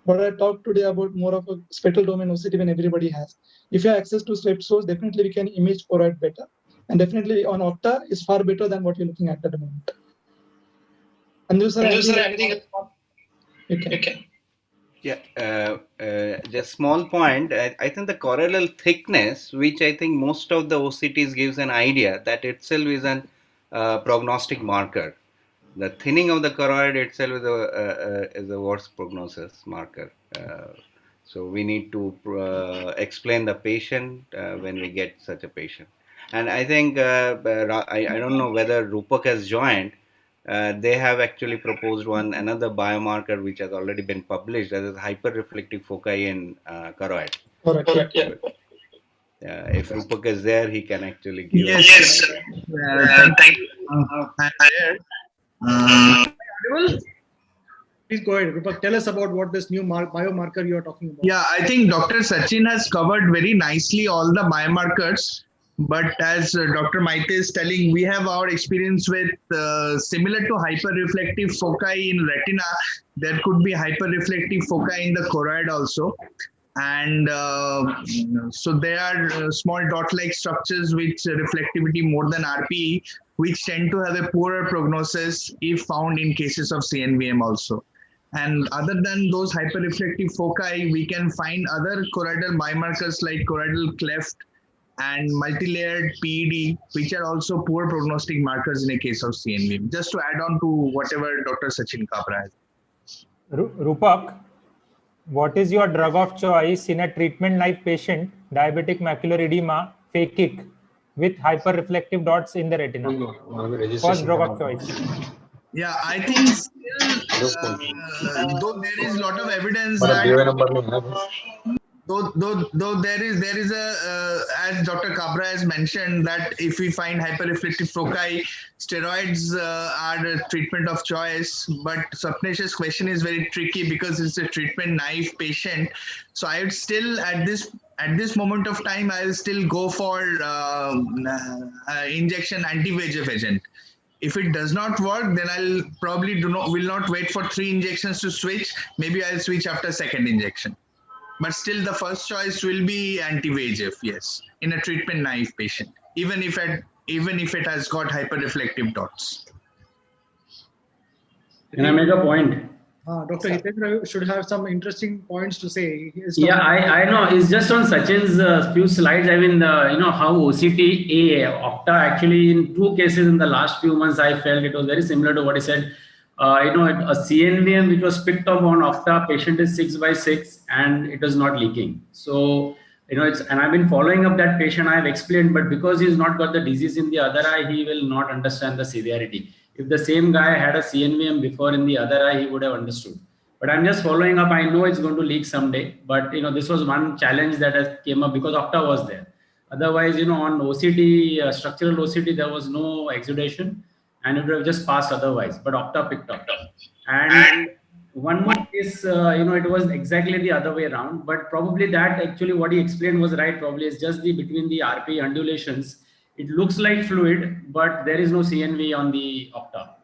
But I talked today about more of a spectral domain OCT when everybody has. If you have access to swept source, definitely we can image choroid better. And definitely on Octa is far better than what you're looking at the moment. And those are anything okay. Yeah, just small point. I think the choroidal thickness, which I think most of the OCTs gives an idea, that itself is an prognostic marker. The thinning of the choroid itself is a worse prognosis marker. So we need to explain the patient when we get such a patient. And I think I don't know whether Rupak has joined. They have actually proposed another biomarker which has already been published, that is hyperreflective foci in choroid. Correct. Yeah. If Rupak is there, he can actually give us. Yes. Thank you. Please go ahead, Rupak. Tell us about what this new biomarker you are talking about. Yeah, I think Dr. Sachin has covered very nicely all the biomarkers. But as Dr. Maiti is telling, we have our experience with similar to hyperreflective foci in retina. There could be hyperreflective foci in the choroid also. And so there are small dot-like structures which reflectivity more than RPE, which tend to have a poorer prognosis if found in cases of CNVM also. And other than those hyperreflective foci, we can find other choroidal biomarkers like choroidal cleft and multilayered PED, which are also poor prognostic markers in a case of CNVM. Just to add on to whatever Dr. Sachin Kabra has. Rupak, what is your drug of choice in a treatment-naive patient, diabetic macular edema, phakic, with hyperreflective dots in the retina? First drug of choice. Yeah, I think still, though there is a lot of evidence that though there is a as Dr. Kabra has mentioned, that if we find hyperreflective foci, steroids are a treatment of choice. But Swapnesh's question is very tricky because it's a treatment-naive patient. So I would still at this moment of time, I will still go for injection anti-VEGF agent. If it does not work, then I'll probably will not wait for 3 injections to switch. Maybe I'll switch after second injection. But still the first choice will be anti-VEGF, yes, in a treatment-naive patient, even if it has got hyperreflective dots. Can I make a point? Dr. Hitendra should have some interesting points to say. Yeah, I know. It's just on Sachin's few slides. I mean, how OCT Octa actually in 2 cases in the last few months, I felt it was very similar to what he said. A CNVM which was picked up on Octa, patient is 6/6 and it is not leaking. So, and I've been following up that patient. I have explained, but because he's not got the disease in the other eye, he will not understand the severity. If the same guy had a CNVM before in the other eye, he would have understood. But I'm just following up. I know it's going to leak someday, but this was one challenge that has came up because Octa was there. Otherwise, on OCT, structural OCT, there was no exudation, and it would have just passed otherwise. But Octa picked up. And one more case, it was exactly the other way around. But probably that actually what he explained was right. Probably it's just between the RP undulations. It looks like fluid, but there is no CNV on the Octa.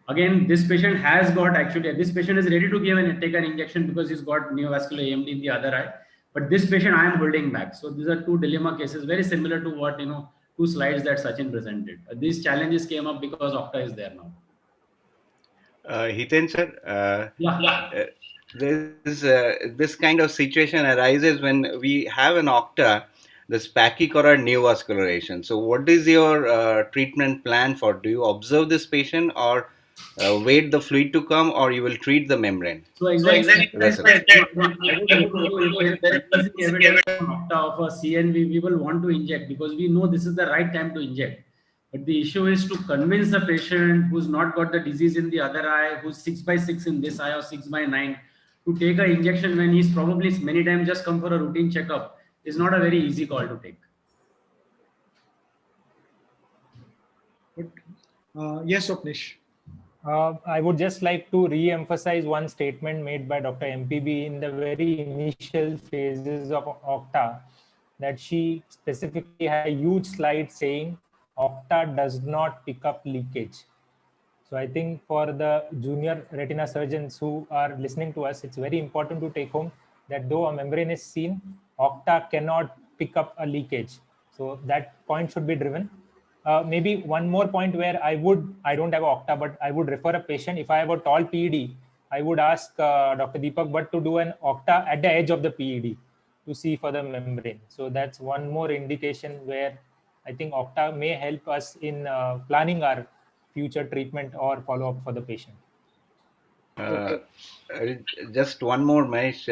Again, this patient has got this patient is ready to take an injection because he's got neovascular AMD in the other eye. But this patient I am holding back. So these are 2 dilemma cases, very similar to what, 2 slides that Sachin presented. These challenges came up because Octa is there now. Hitendra, this kind of situation arises when we have an Octa, this pachychoroid neovascularization. So what is your treatment plan for? Do you observe this patient or wait the fluid to come, or you will treat the membrane? So exactly. Of a CNV, we will want to inject because we know this is the right time to inject. But the issue is to convince the patient who's not got the disease in the other eye, who's 6/6 in this eye or 6/9, to take an injection when he's probably many times just come for a routine checkup is not a very easy call to take. Yes, Swapnesh. I would just like to re-emphasize one statement made by Dr. MPB in the very initial phases of OCTA, that she specifically had a huge slide saying OCTA does not pick up leakage. So I think for the junior retina surgeons who are listening to us, it's very important to take home that though a membrane is seen, OCTA cannot pick up a leakage. So that point should be driven. Maybe one more point where I don't have OCTA, but I would refer a patient. If I have a tall PED, I would ask Dr. Deepak Bhatt to do an OCTA at the edge of the PED to see for the membrane. So that's one more indication where I think OCTA may help us in planning our future treatment or follow-up for the patient. Uh, just one more, Mahesh.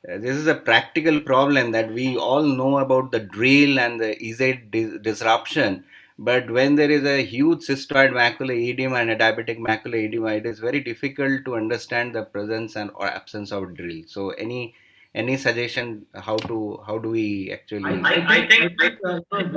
This is a practical problem that we all know about the drill and the EZ disruption. But when there is a huge cystoid macular edema and a diabetic macular edema, it is very difficult to understand the presence and or absence of drill. So, any suggestion how do we actually? I think this kind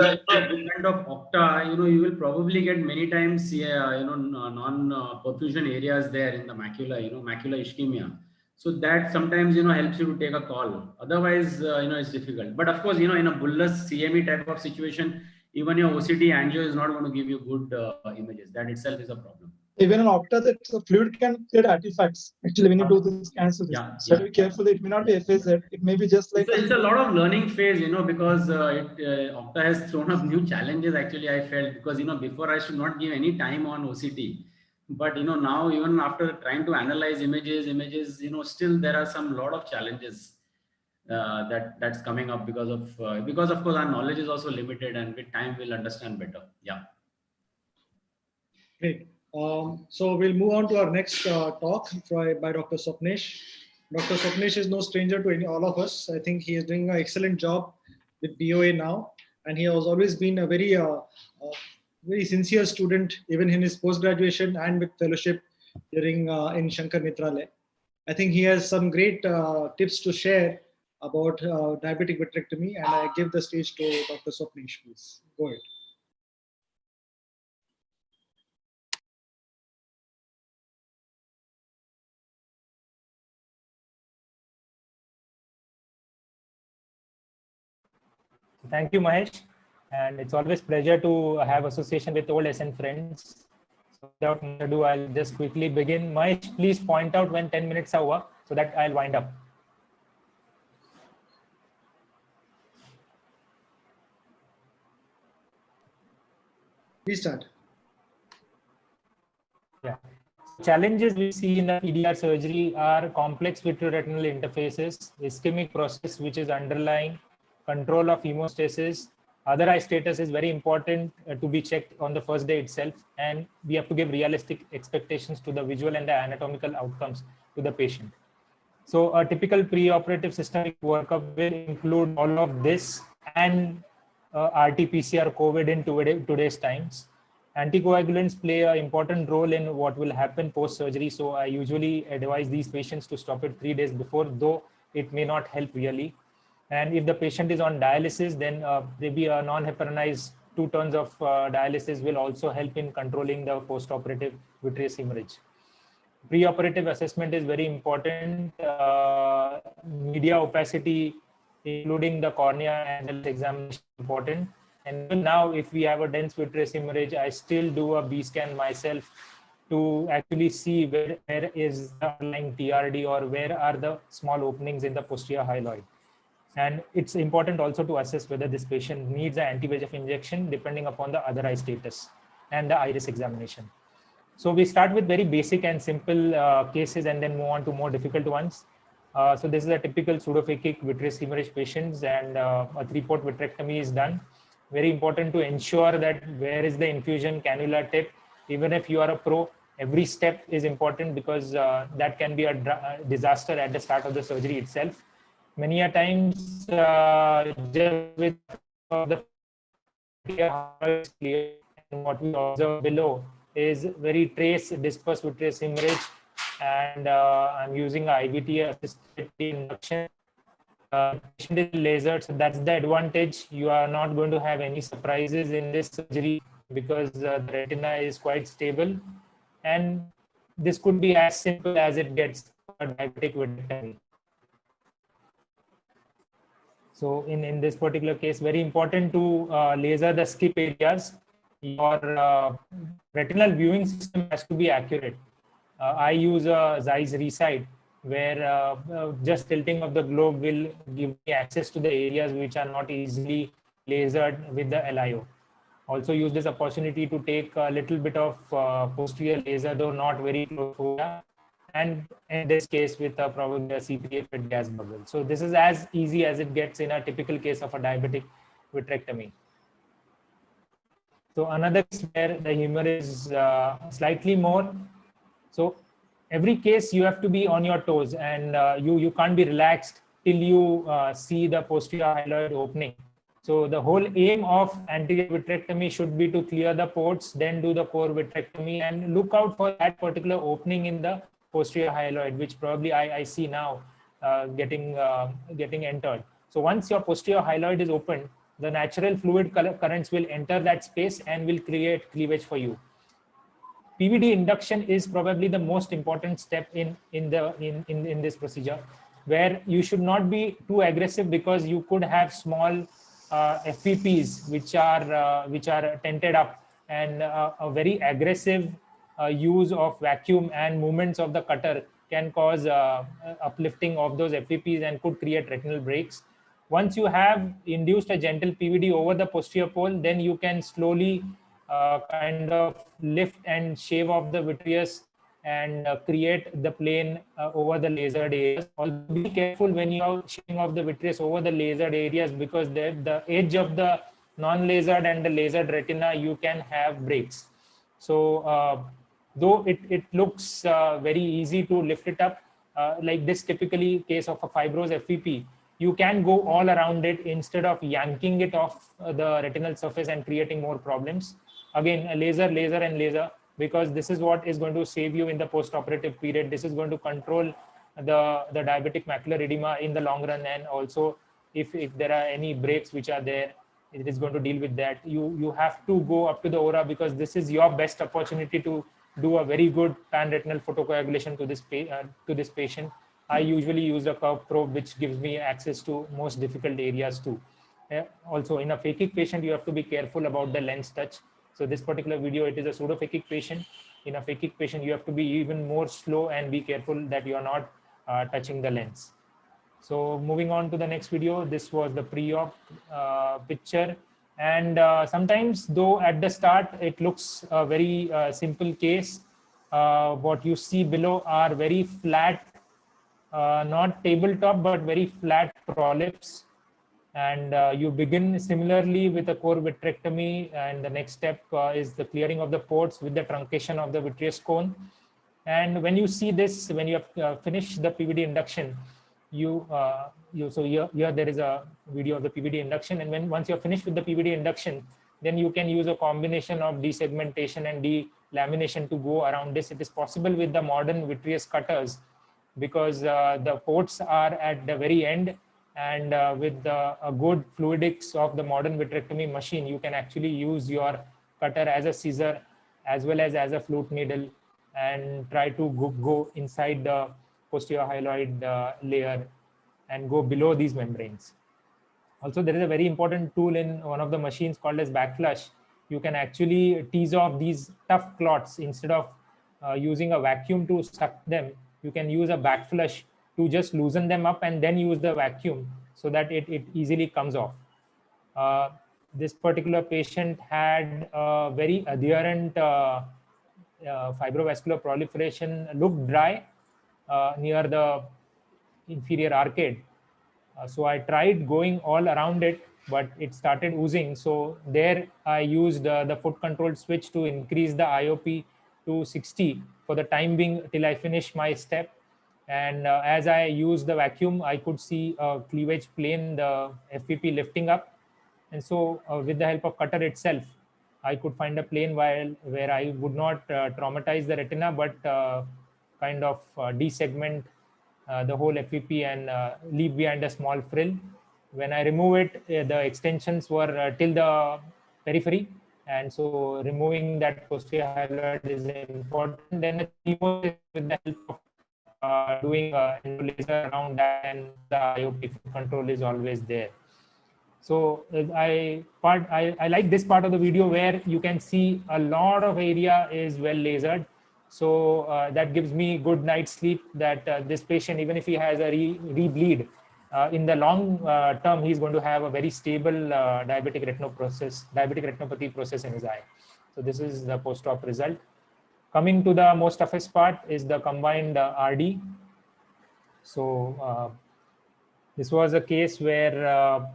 of octa, you will probably get many times, non-perfusion areas there in the macula, macular ischemia. So that sometimes, helps you to take a call. Otherwise, it's difficult. But of course, in a bullous CME type of situation, even your OCT angio is not going to give you good images. That itself is a problem. Even in OCTA, that the fluid can create artifacts. Actually, when you do the scans, so be careful. It may not be FAZ. It may be just like it's a lot of learning phase, because OCTA has thrown up new challenges. Actually, I felt because before I should not give any time on OCT, but now even after trying to analyze images, still there are some lot of challenges that's coming up because of course our knowledge is also limited, and with time we'll understand better. Yeah. Great. So we'll move on to our next talk by Dr. Swapnesh. Dr. Swapnesh is no stranger to all of us. I think he is doing an excellent job with BOA now, and he has always been a very sincere student, even in his post-graduation and with fellowship during in Shankar Mitralaya. I think he has some great tips to share about diabetic vitrectomy, and I give the stage to Dr. Swapnesh, please. Go ahead. Thank you, Mahesh. And it's always pleasure to have association with old SN friends. So without much ado, I'll just quickly begin. Mahesh, please point out when 10 minutes are over so that I'll wind up. Please start. Yeah. Challenges we see in the PDR surgery are complex vitreoretinal interfaces, ischemic process which is underlying, control of hemostasis. Other eye status is very important to be checked on the first day itself, and we have to give realistic expectations to the visual and the anatomical outcomes to the patient. So a typical preoperative systemic workup will include all of this and RT-PCR COVID in today's times. Anticoagulants play an important role in what will happen post-surgery. So I usually advise these patients to stop it 3 days before, though it may not help really. And if the patient is on dialysis, then maybe a non-heparinized 2 turns of dialysis will also help in controlling the post-operative vitreous hemorrhage. Preoperative assessment is very important. Media opacity, including the cornea and examination, is important. And now, if we have a dense vitreous hemorrhage, I still do a B scan myself to actually see where is the underlying TRD or where are the small openings in the posterior hyaloid. And it's important also to assess whether this patient needs an anti-VEGF injection depending upon the other eye status and the iris examination. So we start with very basic and simple cases and then move on to more difficult ones. So this is a typical pseudophakic vitreous hemorrhage patients, and a 3-port vitrectomy is done. Very important to ensure that where is the infusion cannula tip. Even if you are a pro, every step is important because that can be a disaster at the start of the surgery itself. Many a times, with the clear, and what we observe below is very trace dispersed vitreous hemorrhage, and I'm using a IVT assisted induction. Patient is lasered, so that's the advantage. You are not going to have any surprises in this surgery because the retina is quite stable, and this could be as simple as it gets for a diabetic vitrectomy. So in this particular case, very important to laser the skip areas. Your retinal viewing system has to be accurate. I use a Zeiss Resight, where just tilting of the globe will give me access to the areas which are not easily lasered with the LIO. Also use this opportunity to take a little bit of posterior laser, though not very close fovea, and in this case with probably a CPA fed gas bubble. So this is as easy as it gets in a typical case of a diabetic vitrectomy. So another case where the humor is slightly more. So every case you have to be on your toes, and you can't be relaxed till you see the posterior hyaloid opening. So the whole aim of anterior vitrectomy should be to clear the ports, then do the core vitrectomy, and look out for that particular opening in the posterior hyaloid, which probably I see now getting entered. So once your posterior hyaloid is opened, the natural fluid currents will enter that space and will create cleavage for you. PVD induction is probably the most important step in this procedure, where you should not be too aggressive, because you could have small FVPs which are tented up, and a very aggressive use of vacuum and movements of the cutter can cause uplifting of those FVPs and could create retinal breaks. Once you have induced a gentle PVD over the posterior pole, then you can slowly kind of lift and shave off the vitreous and create the plane over the lasered areas. Also be careful when you are shaving off the vitreous over the lasered areas, because the edge of the non-lasered and the lasered retina, you can have breaks. So though it looks very easy to lift it up, like this typically case of a fibrous FVP, you can go all around it instead of yanking it off the retinal surface and creating more problems. Again, a laser, and laser, because this is what is going to save you in the post-operative period. This is going to control the diabetic macular edema in the long run, and also if there are any breaks which are there, it is going to deal with that. You have to go up to the aura, because this is your best opportunity to do a very good pan-retinal photocoagulation to this patient. I usually use a curve probe, which gives me access to most difficult areas too. Also, in a phakic patient, you have to be careful about the lens touch. So this particular video, it is a pseudophakic patient. In a phakic patient, you have to be even more slow and be careful that you are not touching the lens. So moving on to the next video, this was the pre-op picture. And sometimes, though at the start, it looks a very simple case. What you see below are very flat, not tabletop, but very flat polyps. And you begin similarly with a core vitrectomy, and the next step is the clearing of the ports with the truncation of the vitreous cone. And when you see this, when you have finished the PVD induction, so here there is a video of the PVD induction, and once you're finished with the PVD induction, then you can use a combination of desegmentation and delamination to go around this. It is possible with the modern vitreous cutters, because the ports are at the very end, and with the good fluidics of the modern vitrectomy machine, you can actually use your cutter as a scissor as well as a flute needle, and try to go inside the posterior hyaloid layer and go below these membranes. Also, there is a very important tool in one of the machines called as backflush. You can actually tease off these tough clots. Instead of using a vacuum to suck them, you can use a backflush to just loosen them up and then use the vacuum, so that it easily comes off. This particular patient had a very adherent fibrovascular proliferation, looked dry near the inferior arcade. So I tried going all around it, but it started oozing. So there I used the foot controlled switch to increase the IOP to 60 for the time being till I finish my step. And as I used the vacuum, I could see a cleavage plane, the FVP lifting up. And so with the help of cutter itself, I could find a plane where I would not traumatize the retina, but kind of desegment the whole FVP and leave behind a small frill. When I remove it, the extensions were till the periphery, and so removing that posterior hyaloid is important. Then a chemo with the help of doing endo laser around that, and the IOP control is always there. So I like this part of the video where you can see a lot of area is well lasered. So that gives me good night's sleep that this patient, even if he has a re-bleed, in the long term, he's going to have a very stable diabetic retinopathy process in his eye. So this is the post-op result. Coming to the most toughest part is the combined RD. So this was a case where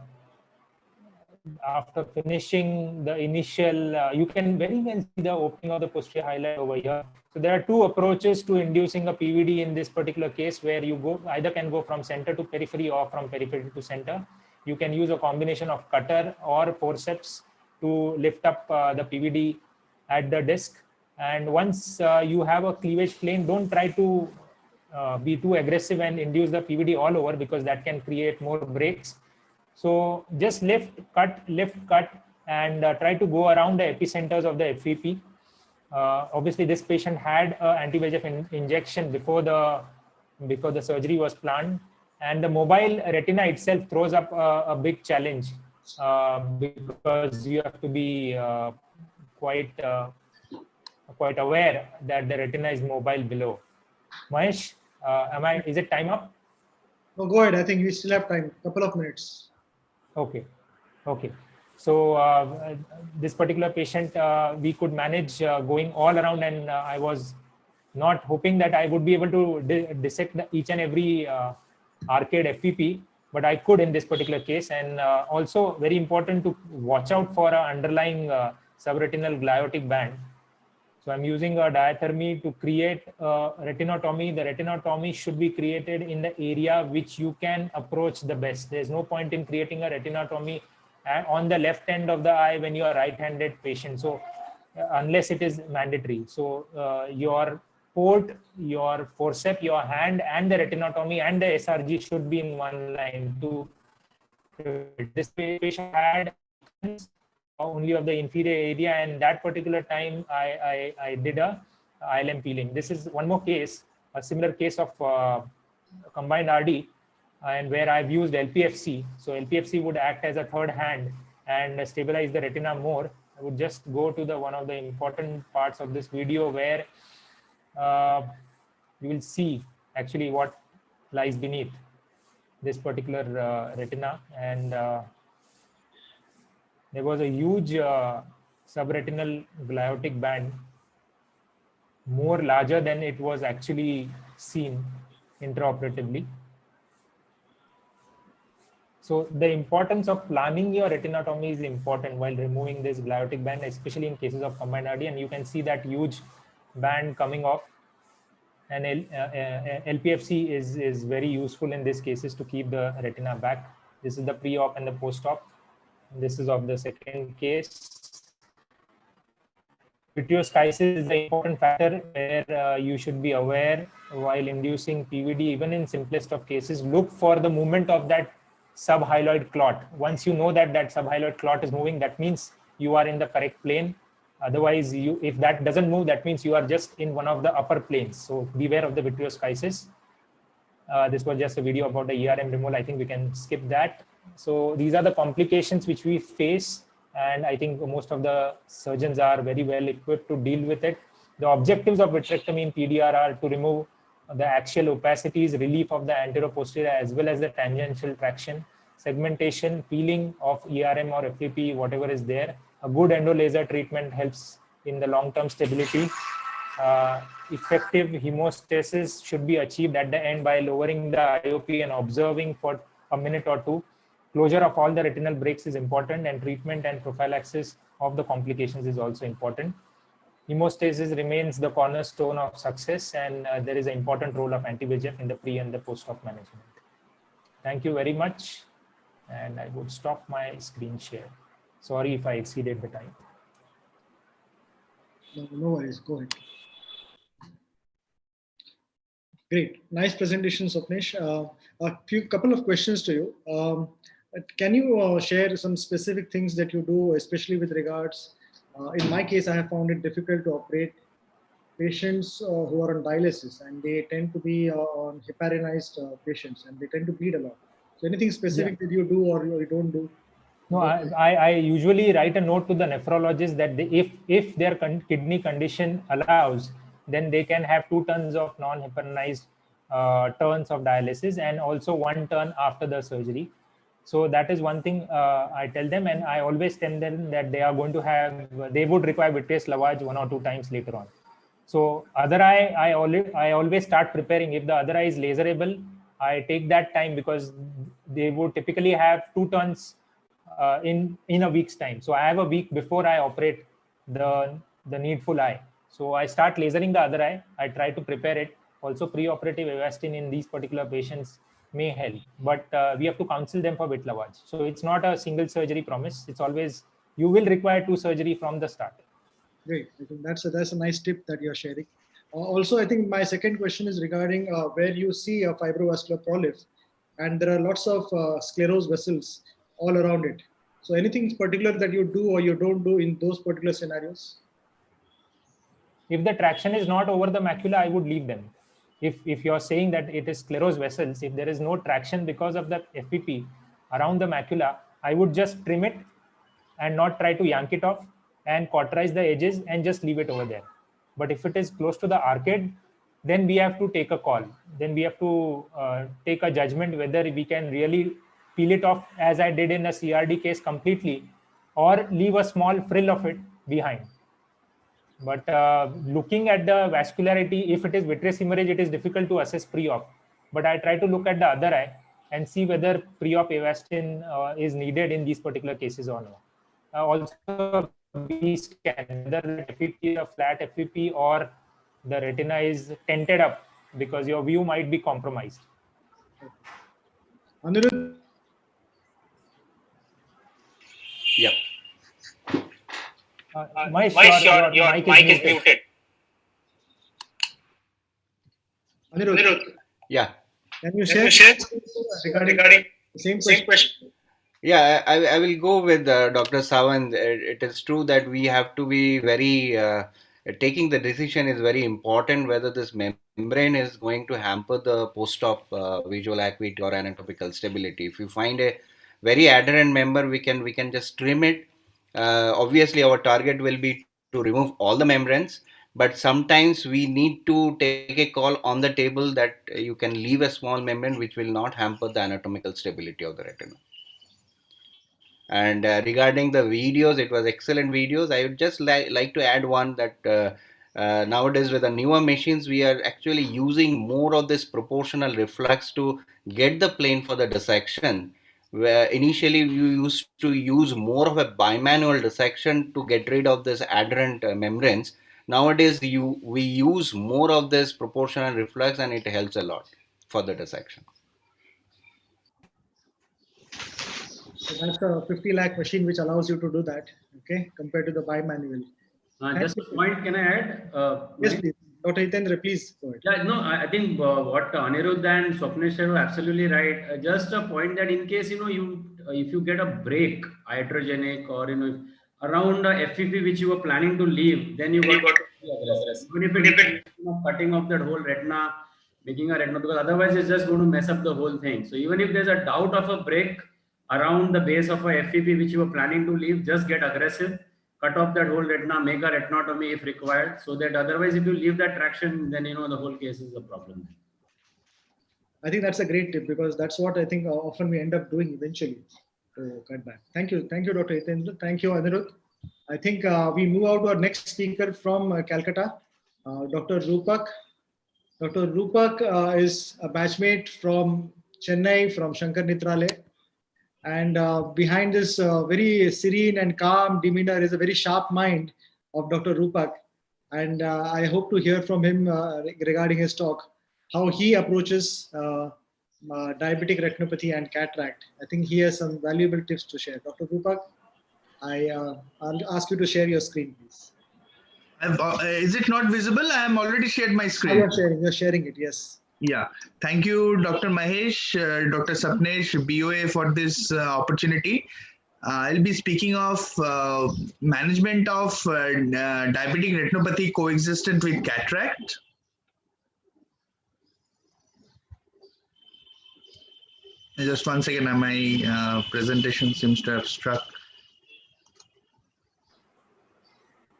after finishing the initial, you can very well see the opening of the posterior highlight over here. So there are two approaches to inducing a PVD in this particular case, where you either can go from center to periphery or from periphery to center. You can use a combination of cutter or forceps to lift up the PVD at the disc. And once you have a cleavage plane, don't try to be too aggressive and induce the PVD all over, because that can create more breaks. So just lift, cut, and try to go around the epicenters of the FVP. Obviously, this patient had anti-VEGF injection before the surgery was planned, and the mobile retina itself throws up a big challenge because you have to be quite aware that the retina is mobile below. Mahesh, is it time up? No, go ahead. I think we still have time, couple of minutes. Okay. So this particular patient, we could manage going all around, and I was not hoping that I would be able to dissect each and every arcade FVP, but I could in this particular case. And also very important to watch out for an underlying subretinal gliotic band. So I'm using a diathermy to create retinotomy. The retinotomy should be created in the area which you can approach the best. There's no point in creating a retinotomy on the left end of the eye when you are right-handed patient. So unless it is mandatory. So your port, your forceps, your hand, and the retinotomy and the SRG should be in one line. This patient had only of the inferior area, and that particular time I did a ILM peeling. This is one more case, a similar case of combined RD, and where I've used LPFC. So LPFC would act as a third hand and stabilize the retina more. I would just go to one of the important parts of this video where you will see actually what lies beneath this particular retina. And there was a huge subretinal gliotic band, more larger than it was actually seen intraoperatively. So the importance of planning your retinotomy is important while removing this gliotic band, especially in cases of combined RD. And you can see that huge band coming off. And LPFC is very useful in these cases to keep the retina back. This is the pre-op and the post-op. This is of the second case. Vitreoskisis is the important factor where you should be aware while inducing PVD. Even in simplest of cases, look for the movement of that subhyaloid clot. Once you know that subhyaloid clot is moving, that means you are in the correct plane. Otherwise, if that doesn't move, that means you are just in one of the upper planes. So beware of the vitreoskisis. This was just a video about the ERM removal. I think we can skip that. So these are the complications which we face, and I think most of the surgeons are very well equipped to deal with it. The objectives of vitrectomy in PDR are to remove the axial opacities, relief of the anteroposterior as well as the tangential traction, segmentation, peeling of ERM or FVP, whatever is there. A good endo laser treatment helps in the long-term stability. Effective hemostasis should be achieved at the end by lowering the IOP and observing for a minute or two. Closure of all the retinal breaks is important, and treatment and prophylaxis of the complications is also important. Hemostasis remains the cornerstone of success, and there is an important role of anti-VEGF in the pre and the post-op management. Thank you very much, and I would stop my screen share. Sorry if I exceeded the time. No worries, go ahead. Great, nice presentation, Swapnesh. A couple of questions to you. Can you share some specific things that you do, especially with regards In my case, I have found it difficult to operate patients who are on dialysis, and they tend to be on heparinized patients, and they tend to bleed a lot. So anything specific that you do or you don't do? No, I usually write a note to the nephrologist that if their kidney condition allows, then they can have 2 turns of non-heparinized turns of dialysis and also 1 turn after the surgery. So that is one thing I tell them, and I always tell them that they are going to have, they would require vitreous lavage 1 or 2 times later on. So other eye, I always start preparing. If the other eye is laserable, I take that time because they would typically have 2 turns in a week's time. So I have a week before I operate the needful eye. So I start lasering the other eye. I try to prepare it. Also, pre-operative Avastin in these particular patients may help, but we have to counsel them for vit lavage. So it's not a single surgery promise. It's always you will require 2 surgery from the start. Great. I think that's a nice tip that you're sharing. Also, I think my second question is regarding where you see a fibrovascular polyp, and there are lots of sclerosed vessels all around it. So anything particular that you do or you don't do in those particular scenarios? If the traction is not over the macula, I would leave them. If you're saying that it is sclerosed vessels, if there is no traction because of the FPP around the macula, I would just trim it and not try to yank it off and cauterize the edges and just leave it over there. But if it is close to the arcade, then we have to take a call. Then we have to take a judgment whether we can really peel it off as I did in a CRD case completely, or leave a small frill of it behind. But looking at the vascularity, if it is vitreous hemorrhage, it is difficult to assess pre-op. But I try to look at the other eye and see whether pre-op Avastin is needed in these particular cases or not. Also, B scan, whether FEP is a flat FEP or the retina is tented up because your view might be compromised. Annirudha? Yeah. Mahesh, your mic is muted. Annirudha? Yeah. Can you share regarding the same question? Yeah, I will go with Dr. Sawant. It is true that we have to be very, taking the decision is very important whether this membrane is going to hamper the post-op visual acuity or anatomical stability. If you find a very adherent member, we can just trim it. Obviously, our target will be to remove all the membranes, but sometimes we need to take a call on the table that you can leave a small membrane which will not hamper the anatomical stability of the retina. And regarding the videos, it was excellent videos. I would just like to add one that nowadays with the newer machines, we are actually using more of this proportional reflux to get the plane for the dissection. Where initially you used to use more of a bimanual dissection to get rid of this adherent membranes. Nowadays, we use more of this proportional reflux, and it helps a lot for the dissection. So that's a 50 lakh machine which allows you to do that, okay, compared to the bimanual. Just a point, can I add? Yes, please. Dr. Hitendra, please go ahead. Yeah, no, I think what Annirudha and Swapnesh are absolutely right. Just a point that in case, if you get a break, iatrogenic or, around the FEP which you were planning to leave, then you got to be aggressive. Even if it cutting off that whole retina, making a retina, because otherwise it's just going to mess up the whole thing. So even if there's a doubt of a break around the base of a FEP which you were planning to leave, just get aggressive. Cut off that whole retina, make a retinotomy if required, so that otherwise if you leave that traction, then the whole case is a problem. I think that's a great tip because that's what I think often we end up doing eventually to cut back. Thank you, Dr. Hitendra. Thank you, Annirudha. I think we move out to our next speaker from Calcutta, Dr. Rupak. Dr. Rupak is a batchmate from Chennai, from Shankar Nitrale. And behind this very serene and calm demeanor is a very sharp mind of Dr. Rupak. And I hope to hear from him regarding his talk, how he approaches diabetic retinopathy and cataract. I think he has some valuable tips to share. Dr. Rupak, I'll ask you to share your screen, please. Is it not visible? I am already shared my screen. You're sharing it, yes. Yeah, thank you, Dr. Mahesh, Dr. Swapnesh, BOA for this opportunity. I'll be speaking of management of diabetic retinopathy coexistent with cataract. Just one second, my presentation seems to have struck.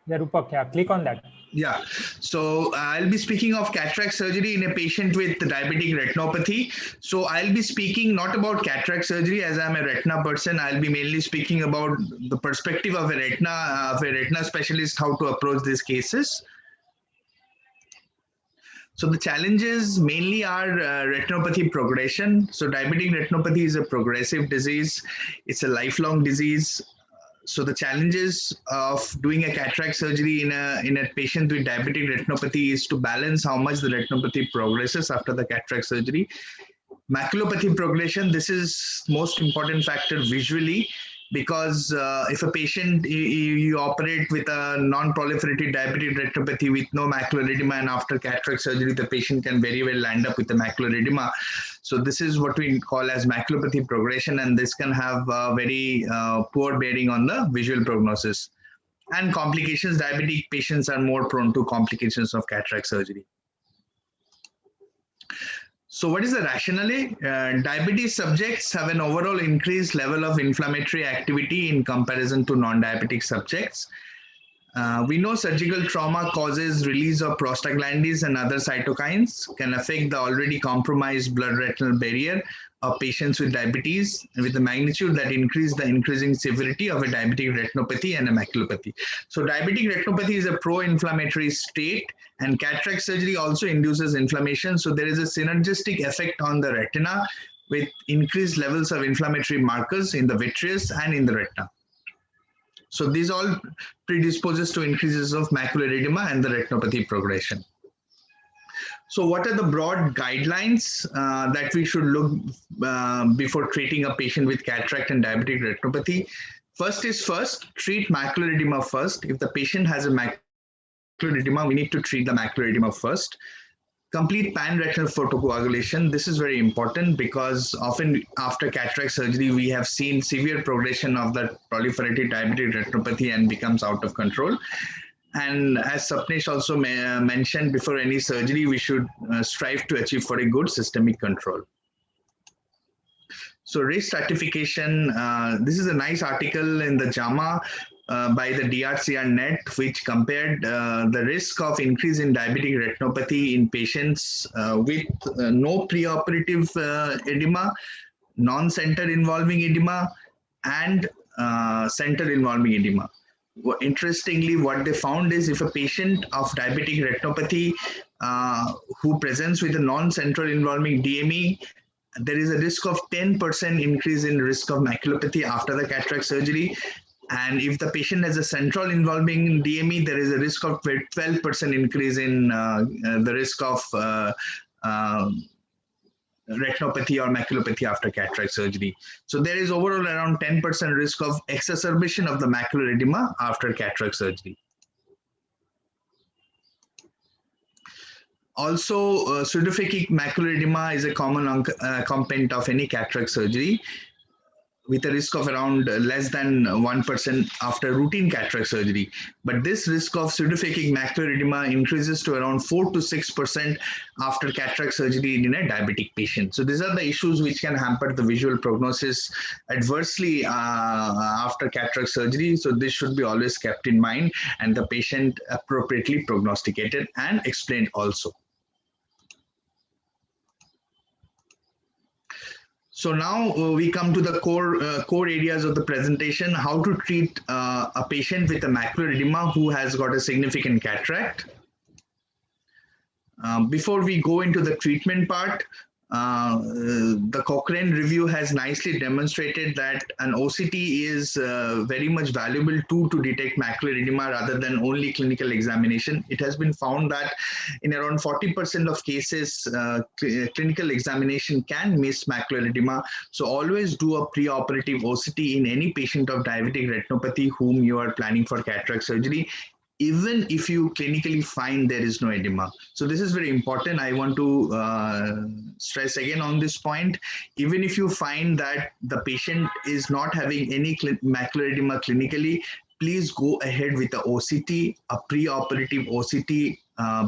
Yeah, Rupak, yeah, click on that. Yeah, so I'll be speaking of cataract surgery in a patient with diabetic retinopathy. So I'll be speaking not about cataract surgery, as I'm a retina person. I'll be mainly speaking about the perspective of a retina specialist, how to approach these cases. So the challenges mainly are retinopathy progression. So diabetic retinopathy is a progressive disease. It's a lifelong disease. So the challenges of doing a cataract surgery in a patient with diabetic retinopathy is to balance how much the retinopathy progresses after the cataract surgery. Maculopathy progression, this is most important factor visually, because if a patient, you operate with a non-proliferative diabetic retinopathy with no macular edema, and after cataract surgery, the patient can very well land up with a macular edema. So this is what we call as maculopathy progression, and this can have very poor bearing on the visual prognosis. And complications, diabetic patients are more prone to complications of cataract surgery. So what is the rationale? Diabetes subjects have an overall increased level of inflammatory activity in comparison to non-diabetic subjects. We know surgical trauma causes release of prostaglandins and other cytokines, can affect the already compromised blood-retinal barrier of patients with diabetes, with the magnitude that increase the increasing severity of a diabetic retinopathy and a maculopathy. So diabetic retinopathy is a pro-inflammatory state, and cataract surgery also induces inflammation. So there is a synergistic effect on the retina with increased levels of inflammatory markers in the vitreous and in the retina. So these all predisposes to increases of macular edema and the retinopathy progression. So what are the broad guidelines that we should look before treating a patient with cataract and diabetic retinopathy? First, treat macular edema first. If the patient has a macular edema, we need to treat the macular edema first. Complete pan-retinal photocoagulation. This is very important because often after cataract surgery, we have seen severe progression of the proliferative diabetic retinopathy and becomes out of control. And as Swapnesh also mentioned, before any surgery, we should strive to achieve for a good systemic control. So risk stratification, this is a nice article in the JAMA by the DRCR net, which compared the risk of increase in diabetic retinopathy in patients with no preoperative edema, non-center involving edema, and center involving edema. Interestingly, what they found is if a patient of diabetic retinopathy who presents with a non-central involving DME, there is a risk of 10% increase in risk of maculopathy after the cataract surgery. And if the patient has a central involving DME, there is a risk of 12% increase in the risk of retinopathy or maculopathy after cataract surgery. So there is overall around 10% risk of exacerbation of the macular edema after cataract surgery. Also, pseudophakic macular edema is a common accompaniment of any cataract surgery, with a risk of around less than 1% after routine cataract surgery. But this risk of pseudophakic macular edema increases to around 4 to 6% after cataract surgery in a diabetic patient. So these are the issues which can hamper the visual prognosis adversely after cataract surgery. So this should be always kept in mind and the patient appropriately prognosticated and explained also. So now we come to the core areas of the presentation, how to treat a patient with a macular edema who has got a significant cataract. Before we go into the treatment part, the Cochrane review has nicely demonstrated that an OCT is very much valuable tool to detect macular edema rather than only clinical examination. It has been found that in around 40% of cases, clinical examination can miss macular edema. So always do a preoperative OCT in any patient of diabetic retinopathy whom you are planning for cataract surgery. even if you clinically find there is no edema. So this is very important. I want to stress again on this point. Even if you find that the patient is not having any macular edema clinically, please go ahead with the OCT, a pre-operative OCT,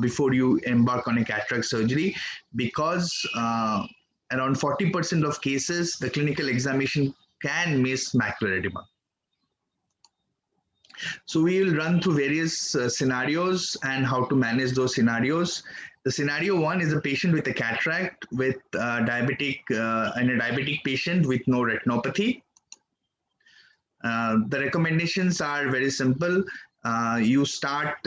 before you embark on a cataract surgery, because around 40% of cases, the clinical examination can miss macular edema. So we will run through various scenarios and how to manage those scenarios. The scenario one is a patient with a cataract with diabetic and a diabetic patient with no retinopathy. The recommendations are very simple. You start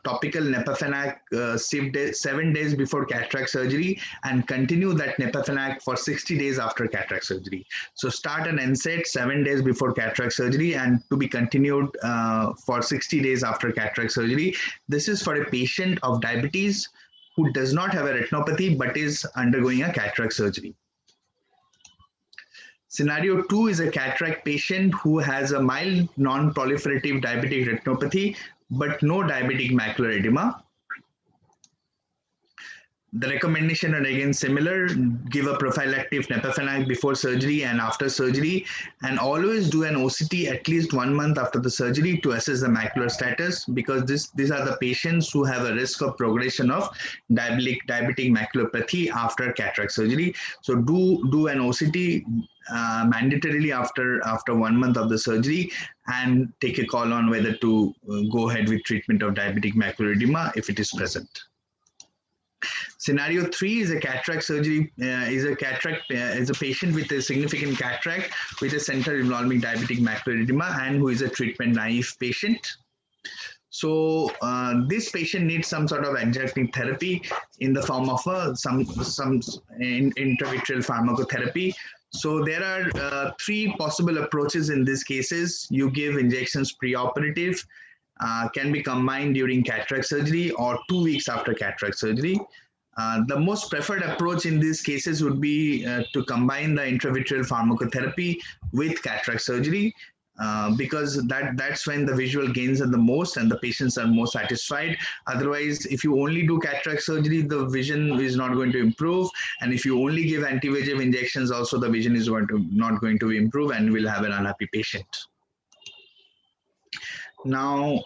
topical Nepafenac 7 days before cataract surgery and continue that Nepafenac for 60 days after cataract surgery. So start an NSAID 7 days before cataract surgery and to be continued for 60 days after cataract surgery. This is for a patient of diabetes who does not have a retinopathy but is undergoing a cataract surgery. Scenario 2 is a cataract patient who has a mild non-proliferative diabetic retinopathy but no diabetic macular edema. The recommendation are again similar. Give a prophylactic Nepafenac before surgery and after surgery, and always do an OCT at least 1 month after the surgery to assess the macular status, because these are the patients who have a risk of progression of diabetic maculopathy after cataract surgery. So do an OCT mandatorily after 1 month of the surgery, and take a call on whether to go ahead with treatment of diabetic macular edema if it is present. Scenario 3 is a cataract surgery, is a patient with a significant cataract with a center involving diabetic macular edema and who is a treatment naive patient. So this patient needs some sort of adjunctive therapy in the form of some intravitreal pharmacotherapy. So there are 3 possible approaches in these cases. You give injections pre-operative, can be combined during cataract surgery or 2 weeks after cataract surgery. The most preferred approach in these cases would be to combine the intravitreal pharmacotherapy with cataract surgery, because that's when the visual gains are the most and the patients are more satisfied. Otherwise, if you only do cataract surgery, the vision is not going to improve, and if you only give anti-VEGF injections, also the vision is not going to improve, and we'll have an unhappy patient. Now,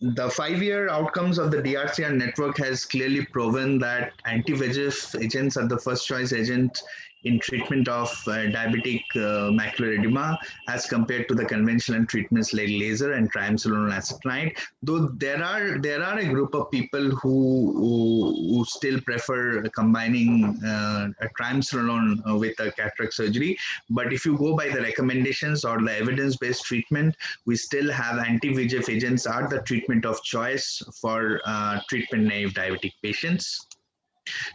the 5-year outcomes of the DRCR network has clearly proven that anti-VEGF agents are the first choice agent in treatment of diabetic macular edema as compared to the conventional treatments like laser and triamcinolone acetonide. Though there are a group of people who still prefer combining a triamcinolone with a cataract surgery. But if you go by the recommendations or the evidence-based treatment, we still have anti-VEGF agents are the treatment of choice for treatment-naive diabetic patients.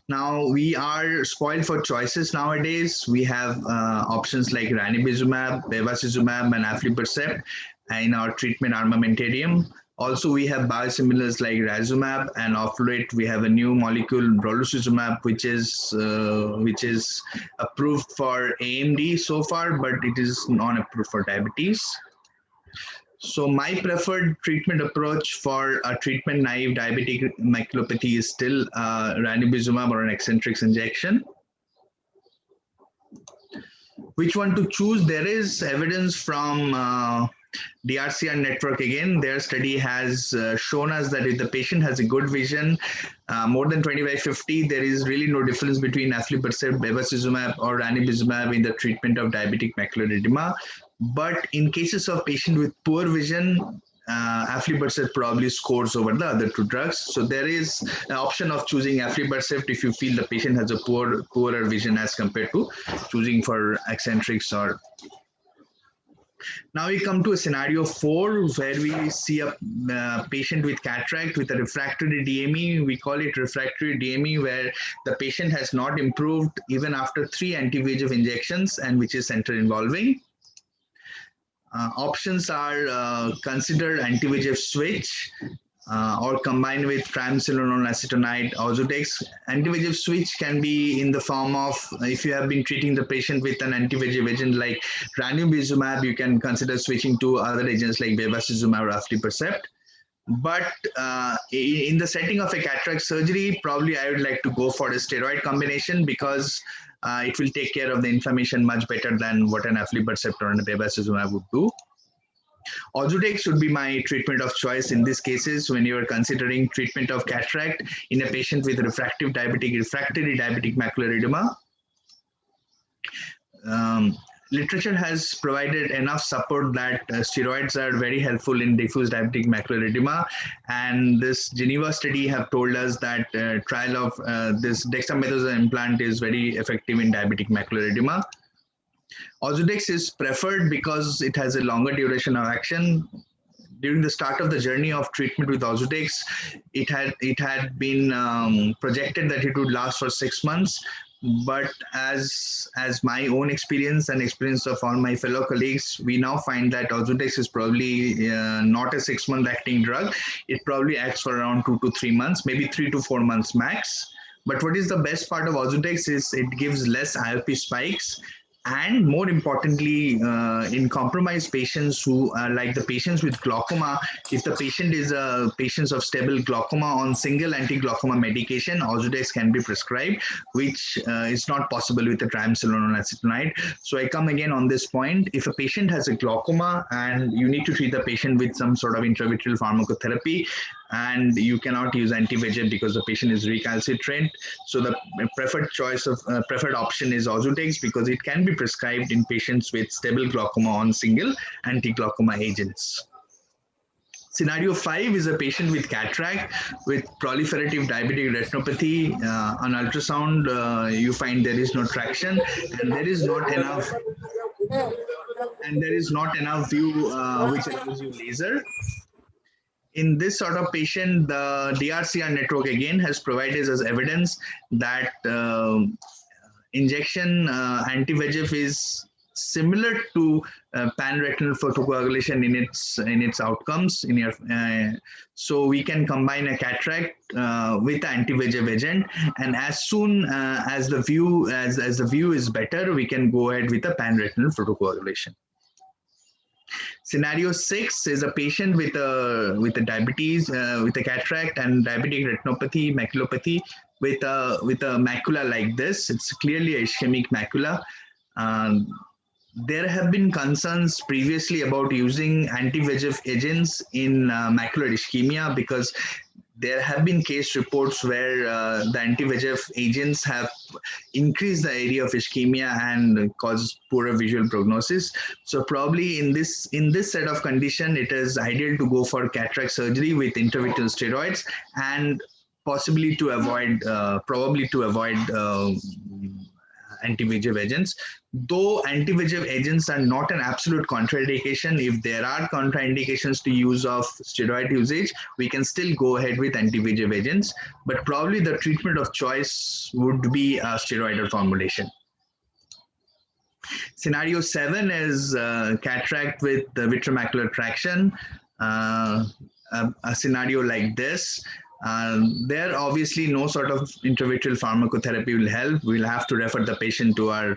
Now, we are spoiled for choices nowadays. We have options like ranibizumab, bevacizumab, and aflibercept in our treatment armamentarium. Also, we have biosimilars like razumab, and of late we have a new molecule, brolucizumab, which is approved for AMD so far, but it is not approved for diabetes. So my preferred treatment approach for a treatment-naive diabetic maculopathy is still ranibizumab or an eccentrics injection. Which one to choose? There is evidence from DRCR network again. Their study has shown us that if the patient has a good vision, more than 20/50, there is really no difference between aflibercept, bevacizumab, or ranibizumab in the treatment of diabetic macular edema. But in cases of patient with poor vision, aflibercept probably scores over the other 2 drugs. So there is an option of choosing aflibercept if you feel the patient has a poorer vision as compared to choosing for eccentrics or. Now we come to a scenario 4 where we see a patient with cataract with a refractory DME. We call it refractory DME, where the patient has not improved even after 3 anti-VEGF injections and which is center involving. Options are consider anti-VEGF switch or combined with triamcinolone acetonide Ozurdex. Anti-VEGF switch can be in the form of, if you have been treating the patient with an anti-VEGF agent like ranibizumab, you can consider switching to other agents like bevacizumab or aflibercept. But in the setting of a cataract surgery, probably I would like to go for a steroid combination because it will take care of the inflammation much better than what an aflibercept or an bevacizumab would do. Ozurdex would be my treatment of choice in these cases when you are considering treatment of cataract in a patient with refractory diabetic macular edema. Literature has provided enough support that steroids are very helpful in diffuse diabetic macular edema, and this Geneva study have told us that trial of this dexamethasone implant is very effective in diabetic macular edema. Ozurdex is preferred because it has a longer duration of action. During the start of the journey of treatment with Ozurdex, it had been projected that it would last for 6 months. But as my own experience and experience of all my fellow colleagues, we now find that Ozurdex is probably not a 6-month acting drug. It probably acts for around 2 to 3 months, maybe 3 to 4 months max. But what is the best part of Ozurdex is it gives less IOP spikes. And more importantly, in compromised patients who are like the patients with glaucoma, if the patient is a patient of stable glaucoma on single anti-glaucoma medication, Ozurdex can be prescribed, which is not possible with the triamcinolone acetonide. So I come again on this point. If a patient has a glaucoma and you need to treat the patient with some sort of intravitreal pharmacotherapy, and you cannot use anti-VEGF because the patient is recalcitrant, so the preferred option is Ozurdex because it can be prescribed in patients with stable glaucoma on single anti-glaucoma agents. Scenario 5 is a patient with cataract with proliferative diabetic retinopathy. On ultrasound, you find there is no traction and there is not enough view which allows you laser. In this sort of patient, the DRCR network again has provided us evidence that injection anti-VEGF is similar to pan-retinal photocoagulation in its outcomes. So we can combine a cataract with anti-VEGF agent, and as soon as the view is better, we can go ahead with a pan-retinal photocoagulation. Scenario 6 is a patient with a diabetes, with a cataract and diabetic retinopathy, maculopathy, with a macula like this. It's clearly a ischemic macula. There have been concerns previously about using anti-VEGF agents in macular ischemia because there have been case reports where the anti-VEGF agents have increased the area of ischemia and caused poorer visual prognosis. So probably in this set of condition, it is ideal to go for cataract surgery with intravitreal steroids and possibly to avoid anti-VEGF agents. Though anti-VEGF agents are not an absolute contraindication, if there are contraindications to use of steroid usage, we can still go ahead with anti-VEGF agents, but probably the treatment of choice would be a steroidal formulation. Scenario 7 is cataract with vitreomacular traction, a scenario like this. There obviously no sort of intravitreal pharmacotherapy will help. We'll have to refer the patient to our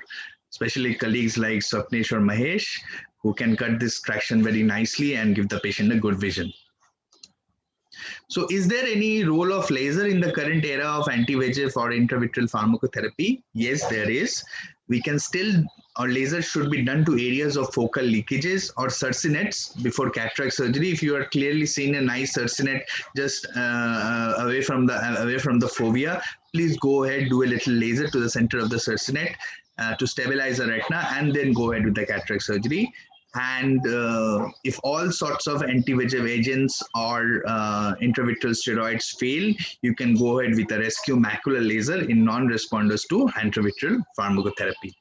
especially colleagues like Swapnesh or Mahesh, who can cut this traction very nicely and give the patient a good vision. So is there any role of laser in the current era of anti-VEGF or intravitreal pharmacotherapy? Yes, there is. We can still, or laser should be done to areas of focal leakages or cercinets before cataract surgery. If you are clearly seeing a nice cercinet just away from the fovea, please go ahead, do a little laser to the center of the cercinet to stabilize the retina, and then go ahead with the cataract surgery. And if all sorts of anti-VEGF agents or intravitreal steroids fail, you can go ahead with a rescue macular laser in non-responders to intravitreal pharmacotherapy.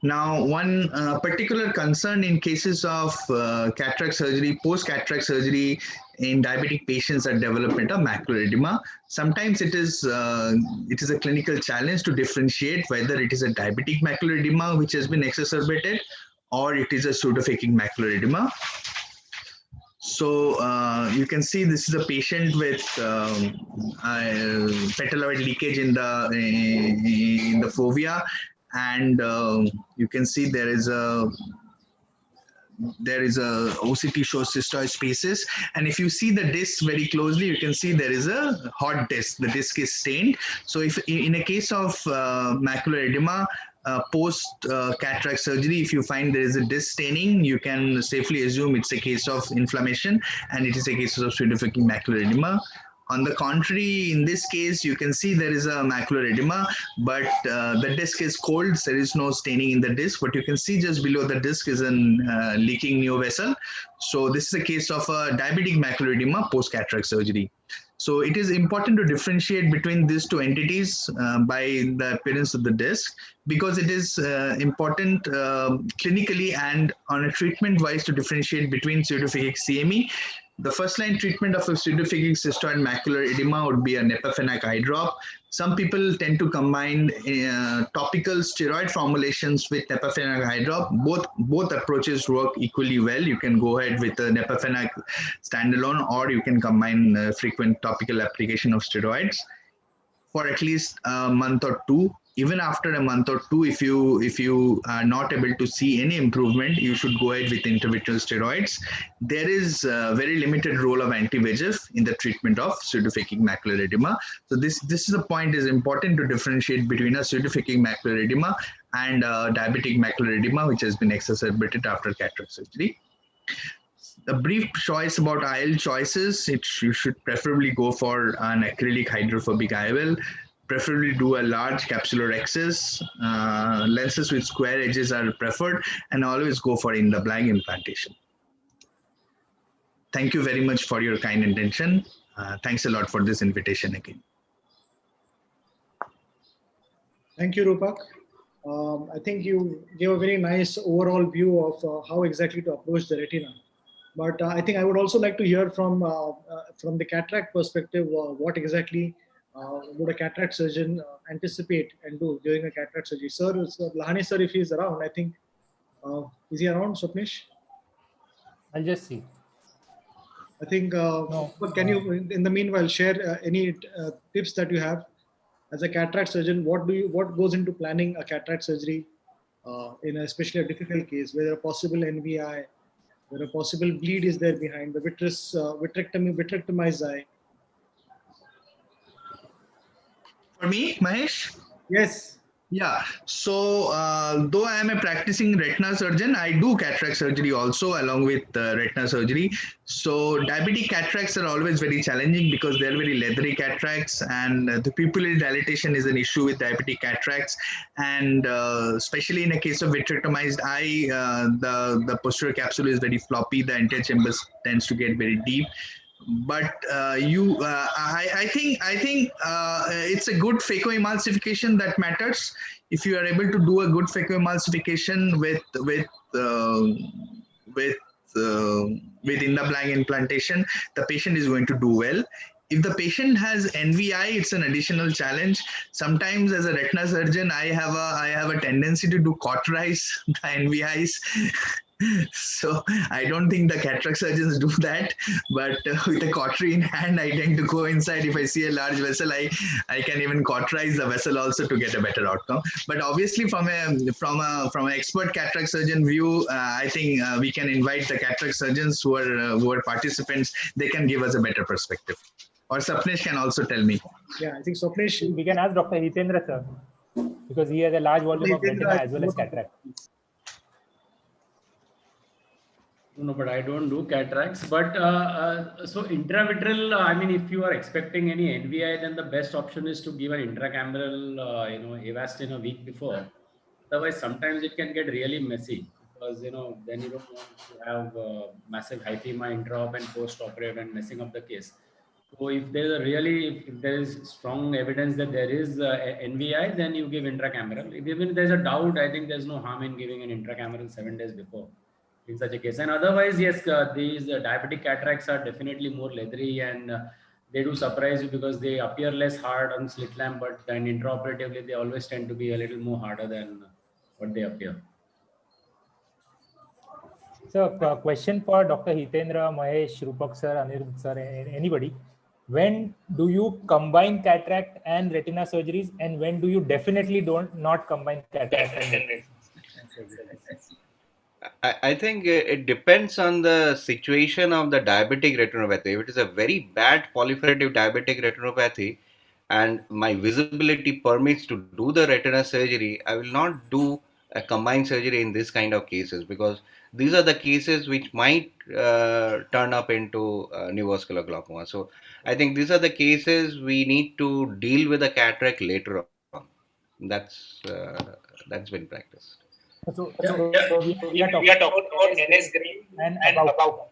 Now, one particular concern in cases of cataract surgery, post-cataract surgery in diabetic patients at development of macular edema. Sometimes it is a clinical challenge to differentiate whether it is a diabetic macular edema which has been exacerbated or it is a pseudophakic macular edema. So you can see this is a patient with petaloid leakage in the fovea, and you can see there is a there is a OCT shows cystoid spaces, and if you see the disc very closely, you can see there is a hot disc. The disc is stained. So if in a case of macular edema post cataract surgery, if you find there is a disc staining, you can safely assume it's a case of inflammation and it is a case of pseudophakic macular edema. On the contrary, in this case, you can see there is a macular edema, but the disc is cold. There is no staining in the disc, but you can see just below the disc is a leaking new vessel. So this is a case of a diabetic macular edema post-cataract surgery. So it is important to differentiate between these two entities by the appearance of the disc, because it is important clinically and on a treatment-wise to differentiate between pseudophakic CME. The first-line treatment of a pseudophakic cystoid macular edema would be a nepafenac eye drop. Some people tend to combine topical steroid formulations with nepafenac eye drop. Both approaches work equally well. You can go ahead with a nepafenac standalone, or you can combine frequent topical application of steroids for at least a month or two. Even after a month or two, if you are not able to see any improvement, you should go ahead with intravitreal steroids. There is a very limited role of anti-VEGF in the treatment of pseudophakic macular edema. So this is a point is important to differentiate between a pseudophakic macular edema and diabetic macular edema, which has been exacerbated after cataract surgery. A brief choice about IL choices: you should preferably go for an acrylic hydrophobic IOL. Preferably do a large capsular excess. Lenses with square edges are preferred, and always go for in the blind implantation. Thank you very much for your kind intention. Thanks a lot for this invitation again. Thank you, Rupak. I think you gave a very nice overall view of how exactly to approach the retina. But I think I would also like to hear from the cataract perspective, what exactly would a cataract surgeon anticipate and do during a cataract surgery? Sir, Lahani sir, if he's around, I think, is he around, Swapnesh? I'll just see. I think, No, but can you, in the meanwhile, share any tips that you have as a cataract surgeon? What goes into planning a cataract surgery in especially a difficult case, where a possible NVI, where a possible bleed is there behind the vitrectomized eye? For me, Mahesh? Yes. Yeah. So though I am a practicing retina surgeon, I do cataract surgery also along with retina surgery. So diabetic cataracts are always very challenging because they are very leathery cataracts, and the pupillary dilatation is an issue with diabetic cataracts. And especially in a case of vitrectomized eye, the posterior capsule is very floppy. The anterior chamber tends to get very deep. But I think it's a good phacoemulsification that matters. If you are able to do a good phacoemulsification with in the blind implantation, the patient is going to do well. If the patient has NVI, it's an additional challenge. Sometimes as a retina surgeon, I have a tendency to do cauterize the NVIs. So I don't think the cataract surgeons do that, but with a cautery in hand, I tend to go inside. If I see a large vessel, I can even cauterize the vessel also to get a better outcome. But obviously, from an expert cataract surgeon view, I think we can invite the cataract surgeons who are participants. They can give us a better perspective. Or Swapnesh can also tell me. Yeah, I think Swapnesh. We can ask Dr. Hitendra sir, because he has a large volume of retina as well as cataract. No, but I don't do cataracts. But so intravitreal, I mean, if you are expecting any NVI, then the best option is to give an intracameral, Avastin a week before. Otherwise, sometimes it can get really messy because, then you don't want to have massive hyphema intra-op and post-operative and messing up the case. So if there is strong evidence that there is NVI, then you give intracameral. If there's a doubt, I think there's no harm in giving an intracameral 7 days before in such a case. And otherwise, yes, these diabetic cataracts are definitely more leathery, and they do surprise you because they appear less hard on slit lamp, but then intraoperatively, they always tend to be a little more harder than what they appear. So question for Dr. Hitendra, Mahesh, Rupak sir, Annirudha sir, anybody. When do you combine cataract and retina surgeries, and when do you definitely not combine cataract and retina surgeries? I think it depends on the situation of the diabetic retinopathy. If it is a very bad proliferative diabetic retinopathy and my visibility permits to do the retina surgery, I will not do a combined surgery in this kind of cases, because these are the cases which might turn up into neovascular glaucoma. So I think these are the cases we need to deal with the cataract later on. That's been practiced. So we are talking about NS grade and above,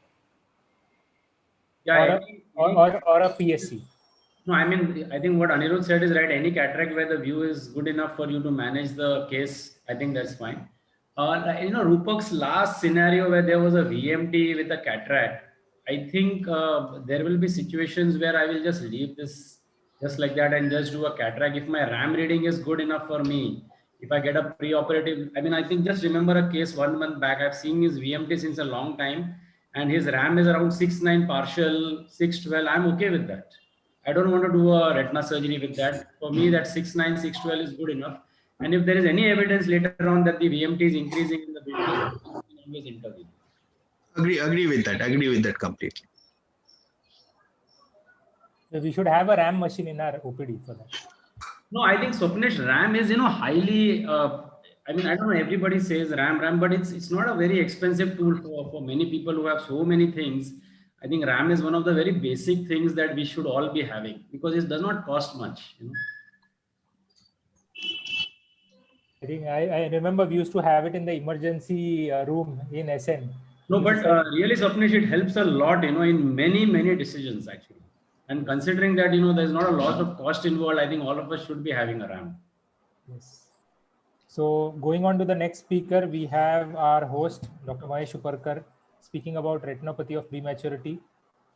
Yeah, or a PSC. no, I mean, I think what Anirudh said is right. Any cataract where the view is good enough for you to manage the case, I think that's fine. Rupak's last scenario where there was a VMT with a cataract, I think there will be situations where I will just leave this just like that and just do a cataract. If my RAM reading is good enough for me, if I get a pre-operative, I mean, I think just remember a case 1 month back. I've seen his VMT since a long time, and his RAM is around 6.9 partial, 6.12. I'm okay with that. I don't want to do a retina surgery with that. For me, that 6.9, 6.12 is good enough. And if there is any evidence later on that the VMT is increasing in the videos, we can always intervene. Agree with that. Agree with that completely. So we should have a RAM machine in our OPD for that. No, I think Swapnesh, RAM is highly. I mean, I don't know. Everybody says RAM, but it's not a very expensive tool for many people who have so many things. I think RAM is one of the very basic things that we should all be having, because it does not cost much. I think I remember we used to have it in the emergency room in SN. No, but really, Swapnesh, it helps a lot, in many decisions actually. And considering that, there's not a lot of cost involved, I think all of us should be having a RAM. Yes. So going on to the next speaker, we have our host, Dr. Mahesh Uparkar, speaking about retinopathy of prematurity.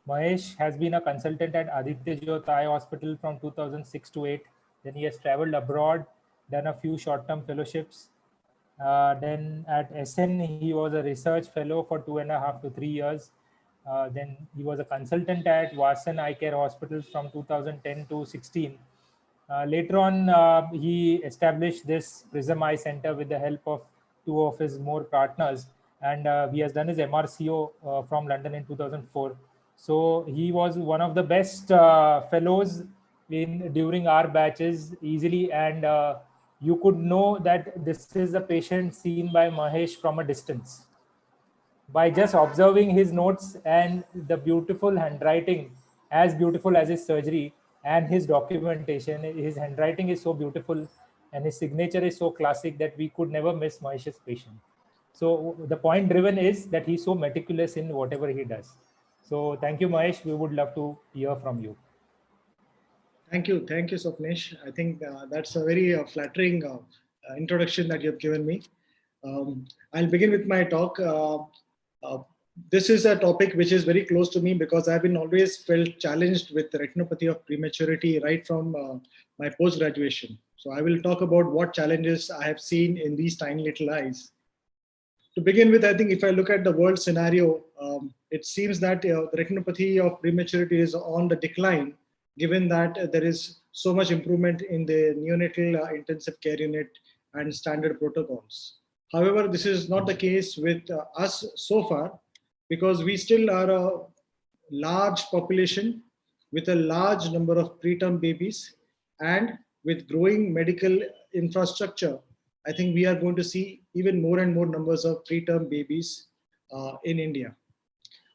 Mahesh has been a consultant at Aditya Jyot Eye Hospital from 2006 to 8. Then he has traveled abroad, done a few short-term fellowships. Then at SN, he was a research fellow for 2.5 to 3 years. Then he was a consultant at Vasan Eye Care Hospitals from 2010 to 16. Later on, he established this Prism Eye Center with the help of 2 of his more partners, and he has done his MRCO from London in 2004. So he was one of the best fellows during our batches easily, and you could know that this is a patient seen by Mahesh from a distance by just observing his notes and the beautiful handwriting, as beautiful as his surgery and his documentation. His handwriting is so beautiful and his signature is so classic that we could never miss Mahesh's patient. So the point driven is that he's so meticulous in whatever he does. So thank you, Mahesh. We would love to hear from you. Thank you, Swapnesh. I think that's a very flattering introduction that you've given me. I'll begin with my talk. This is a topic which is very close to me because I've been always felt challenged with the retinopathy of prematurity right from my post-graduation. So I will talk about what challenges I have seen in these tiny little eyes. To begin with, I think if I look at the world scenario, it seems that the retinopathy of prematurity is on the decline, given that there is so much improvement in the neonatal intensive care unit and standard protocols. However, this is not the case with us so far, because we still are a large population with a large number of preterm babies, and with growing medical infrastructure, I think we are going to see even more and more numbers of preterm babies in India.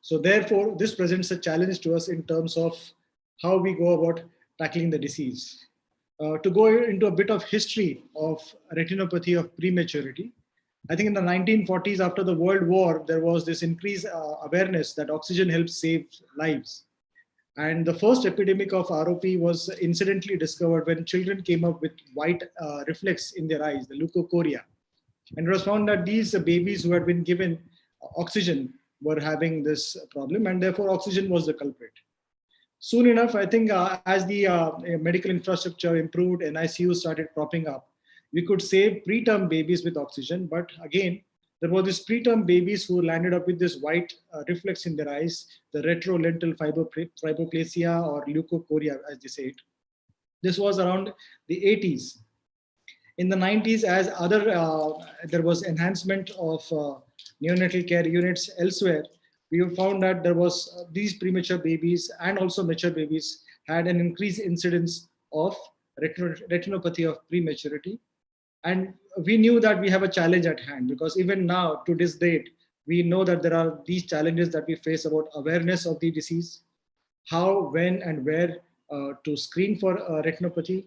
So therefore, this presents a challenge to us in terms of how we go about tackling the disease. To go into a bit of history of retinopathy of prematurity, I think in the 1940s, after the World War, there was this increased awareness that oxygen helps save lives. And the first epidemic of ROP was incidentally discovered when children came up with white reflex in their eyes, the leukocoria. And it was found that these babies who had been given oxygen were having this problem, and therefore oxygen was the culprit. Soon enough, I think as the medical infrastructure improved and ICUs started propping up, we could save preterm babies with oxygen. But again, there were these preterm babies who landed up with this white reflex in their eyes, the retrolental fibroplasia or leukocoria, as they say it. This was around the 80s. In the 90s, as there was enhancement of neonatal care units elsewhere, we have found that there was these premature babies and also mature babies had an increased incidence of retinopathy of prematurity. And we knew that we have a challenge at hand, because even now, to this date, we know that there are these challenges that we face about awareness of the disease, how, when, and where to screen for retinopathy.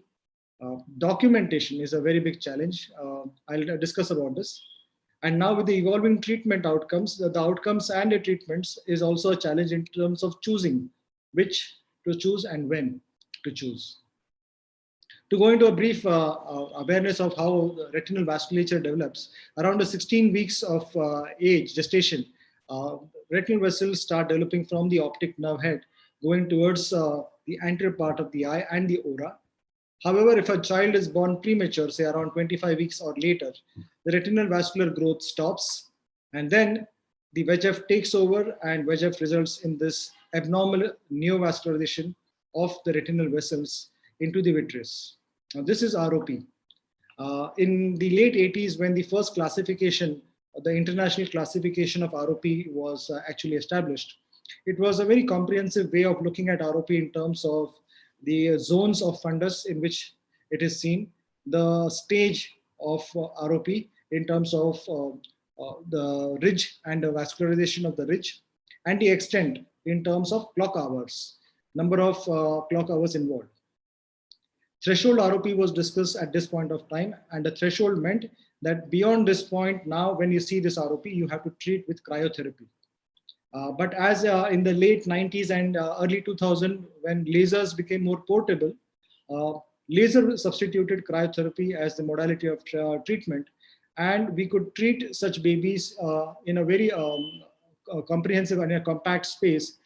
Documentation is a very big challenge. I'll discuss about this. And now with the evolving treatment outcomes, the outcomes and the treatments is also a challenge in terms of choosing which to choose and when to choose. To go into a brief awareness of how the retinal vasculature develops, around the 16 weeks of age, gestation, retinal vessels start developing from the optic nerve head, going towards the anterior part of the eye and the ora. However, if a child is born premature, say around 25 weeks or later, the retinal vascular growth stops, and then the VEGF takes over, and VEGF results in this abnormal neovascularization of the retinal vessels into the vitreous. Now, this is ROP. In the late 80s, when the first classification, the international classification of ROP was actually established, it was a very comprehensive way of looking at ROP in terms of the zones of fundus in which it is seen, the stage of ROP in terms of the ridge and the vascularization of the ridge, and the extent in terms of clock hours, number of clock hours involved. Threshold ROP was discussed at this point of time, and the threshold meant that beyond this point, now when you see this ROP, you have to treat with cryotherapy. But as in the late 90s and early 2000, when lasers became more portable, laser substituted cryotherapy as the modality of treatment, and we could treat such babies in a very comprehensive and a compact space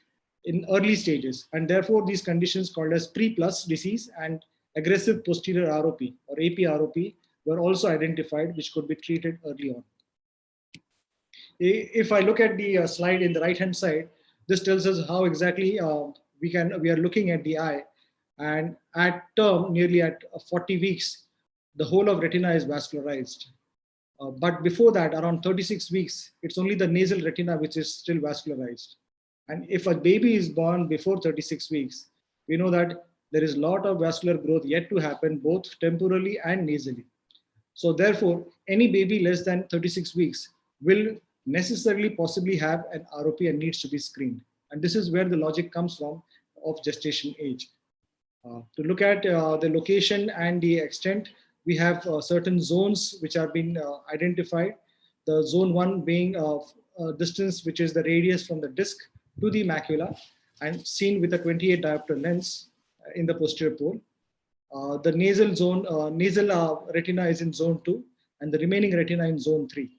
in early stages. And therefore, these conditions called as pre-plus disease and aggressive posterior ROP or AP-ROP were also identified, which could be treated early on. If I look at the slide in the right-hand side, this tells us how exactly we are looking at the eye, and at term, nearly at 40 weeks, the whole of retina is vascularized. But before that, around 36 weeks, it's only the nasal retina which is still vascularized. And if a baby is born before 36 weeks, we know that there is a lot of vascular growth yet to happen, both temporally and nasally. So therefore, any baby less than 36 weeks will necessarily possibly have an ROP and needs to be screened. And this is where the logic comes from of gestation age. To look at the location and the extent, we have certain zones which have been identified. The zone 1 being distance, which is the radius from the disc to the macula, and seen with a 28 diopter lens in the posterior pole. The nasal zone, nasal retina is in zone 2, and the remaining retina in zone 3.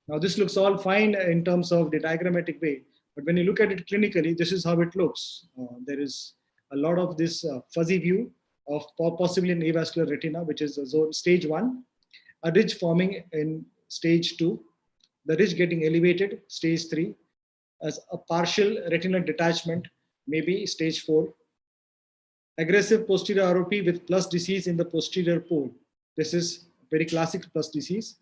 Now, this looks all fine in terms of the diagrammatic way, but when you look at it clinically, this is how it looks. There is a lot of this fuzzy view of possibly an avascular retina, which is zone stage 1, a ridge forming in stage 2, the ridge getting elevated, stage 3, as a partial retinal detachment, maybe stage 4, aggressive posterior ROP with plus disease in the posterior pole. This is very classic plus disease,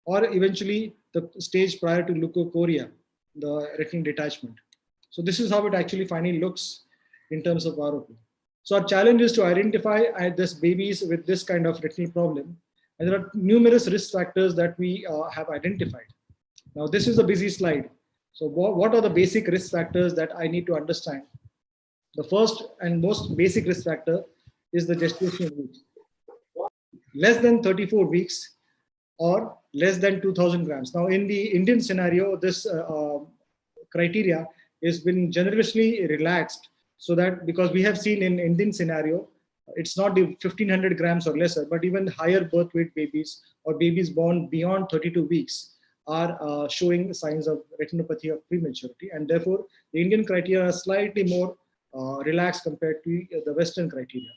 or eventually the stage prior to leukocoria, the retinal detachment. So this is how it actually finally looks in terms of ROP. So our challenge is to identify this babies with this kind of retinal problem. And there are numerous risk factors that we have identified. Now this is a busy slide. So what are the basic risk factors that I need to understand? The first and most basic risk factor is the gestation age. Less than 34 weeks or less than 2000 grams. Now in the Indian scenario, this criteria has been generously relaxed, so that because we have seen in Indian scenario, it's not the 1500 grams or lesser, but even higher birth weight babies or babies born beyond 32 weeks are showing signs of retinopathy of prematurity. And therefore, the Indian criteria are slightly more relaxed compared to the Western criteria.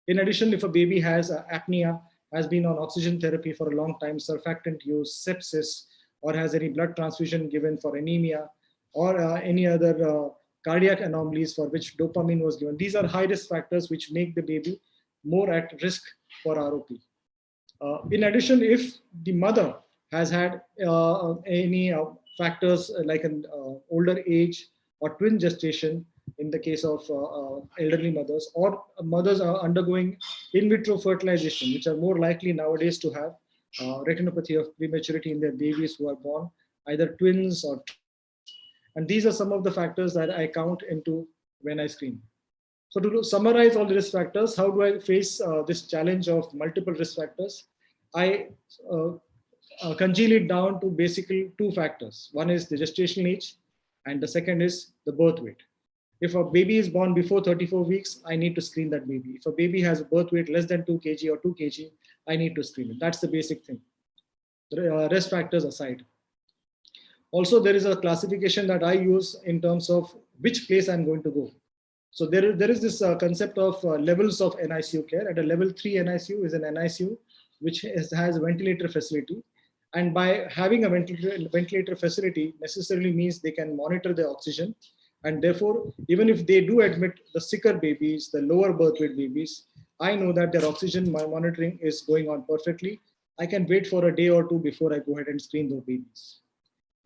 In addition, if a baby has apnea, has been on oxygen therapy for a long time, surfactant use, sepsis, or has any blood transfusion given for anemia, or any other cardiac anomalies for which dopamine was given. These are high risk factors which make the baby more at risk for ROP. In addition, if the mother has had any factors like an older age or twin gestation in the case of elderly mothers, or mothers are undergoing in vitro fertilization, which are more likely nowadays to have retinopathy of prematurity in their babies who are born, either twins or triplets. And these are some of the factors that I count into when I screen. So to summarize all the risk factors, how do I face this challenge of multiple risk factors? I congeal it down to basically two factors. One is the gestational age, and the second is the birth weight. If a baby is born before 34 weeks, I need to screen that baby. If a baby has a birth weight less than 2 kg or 2 kg, I need to screen it. That's the basic thing. The risk factors aside. Also, there is a classification that I use in terms of which place I'm going to go. So there is this concept of levels of NICU care. At a level 3 NICU is an NICU which has a ventilator facility. And by having a ventilator facility necessarily means they can monitor the oxygen. And therefore, even if they do admit the sicker babies, the lower birth weight babies, I know that their oxygen monitoring is going on perfectly. I can wait for a day or two before I go ahead and screen those babies.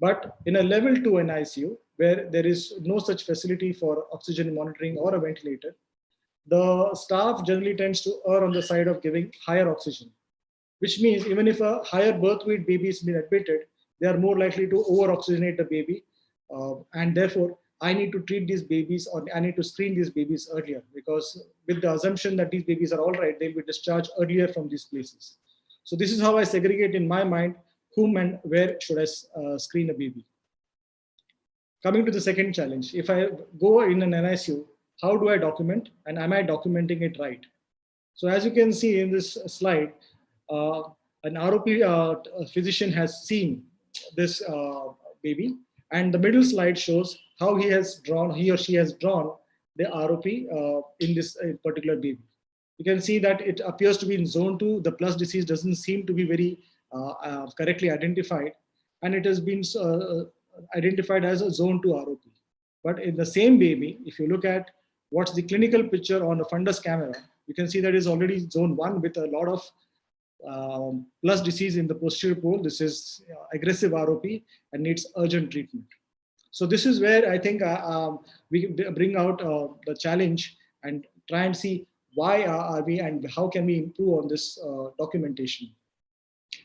But in a level 2 NICU, where there is no such facility for oxygen monitoring or a ventilator, the staff generally tends to err on the side of giving higher oxygen, which means even if a higher birth weight baby is being admitted, they are more likely to over-oxygenate the baby. And therefore, I need to treat these babies, or I need to screen these babies earlier, because with the assumption that these babies are all right, they'll be discharged earlier from these places. So this is how I segregate in my mind whom and where should I screen a baby. Coming to the second challenge, if I go in an NICU, how do I document, and am I documenting it right? So as you can see in this slide, an ROP physician has seen this baby, and the middle slide shows how he or she has drawn the ROP in this particular baby. You can see that it appears to be in zone 2. The plus disease doesn't seem to be very correctly identified, and it has been identified as a zone 2 ROP. But in the same baby, if you look at what's the clinical picture on a fundus camera, you can see that is already zone 1 with a lot of plus disease in the posterior pole. This is aggressive ROP and needs urgent treatment. So this is where I think we bring out the challenge and try and see why are we and how can we improve on this documentation.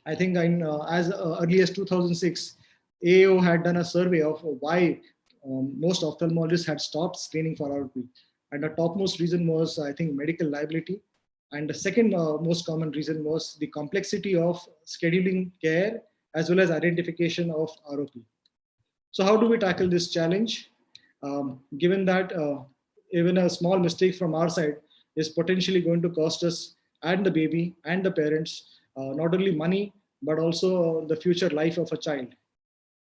I think as early as 2006, AAO had done a survey of why most ophthalmologists had stopped screening for ROP. And the topmost reason was, I think, medical liability. And the second most common reason was the complexity of scheduling care as well as identification of ROP. So how do we tackle this challenge? Given that even a small mistake from our side is potentially going to cost us and the baby and the parents not only money, but also the future life of a child.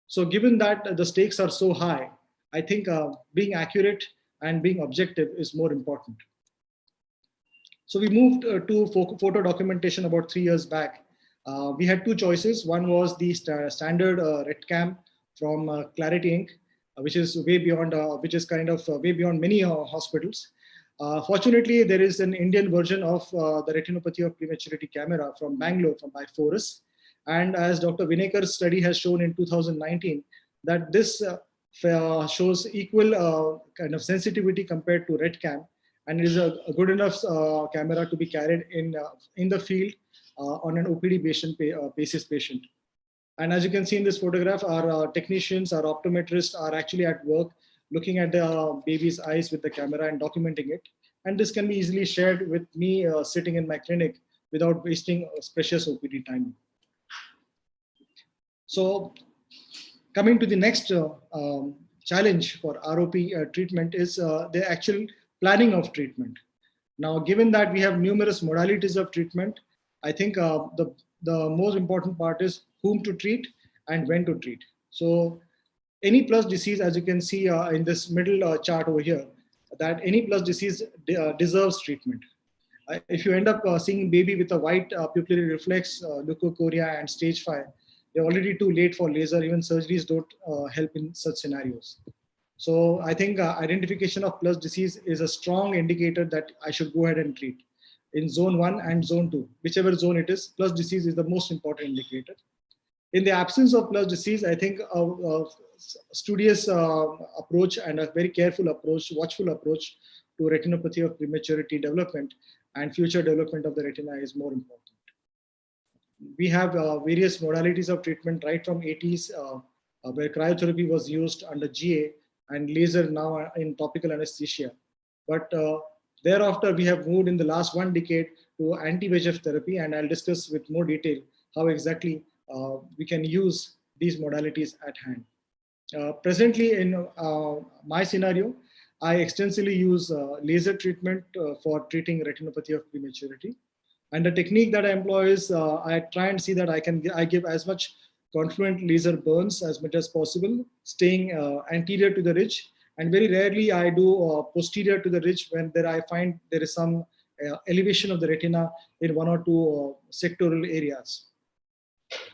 So given that the stakes are so high, I think being accurate and being objective is more important. So we moved to photo documentation about 3 years back. We had two choices. One was the standard RetCam from Clarity Inc., which is way beyond, way beyond many hospitals. Fortunately, there is an Indian version of the retinopathy of prematurity camera from Bangalore, by Forus. And as Dr. Vinekar's study has shown in 2019, that this shows equal kind of sensitivity compared to RetCam, and it is a good enough camera to be carried in the field on an OPD basis patient. And as you can see in this photograph, our technicians, our optometrists are actually at work looking at the baby's eyes with the camera and documenting it. And this can be easily shared with me sitting in my clinic without wasting precious OPD time. So coming to the next challenge for ROP treatment is the actual planning of treatment. Now, given that we have numerous modalities of treatment, I think the most important part is whom to treat and when to treat. So any plus disease, as you can see in this middle chart over here, that any plus disease deserves treatment. If you end up seeing a baby with a white pupillary reflex, leukocoria, and stage 5, they're already too late for laser. Even surgeries don't help in such scenarios. So I think identification of plus disease is a strong indicator that I should go ahead and treat in zone 1 and zone 2, whichever zone it is. Plus disease is the most important indicator. In the absence of plus disease, I think a studious approach and a very careful approach, watchful approach to retinopathy of prematurity development and future development of the retina is more important. We have various modalities of treatment right from 80s, where cryotherapy was used under GA and laser now in topical anesthesia. But thereafter, we have moved in the last 1 decade to anti-VEGF therapy, and I'll discuss with more detail how exactly we can use these modalities at hand. Presently, in my scenario, I extensively use laser treatment for treating retinopathy of prematurity. And the technique that I employ is I try and see that I give as much confluent laser burns as much as possible, staying anterior to the ridge. And very rarely I do posterior to the ridge when I find there is some elevation of the retina in 1 or 2 sectoral areas.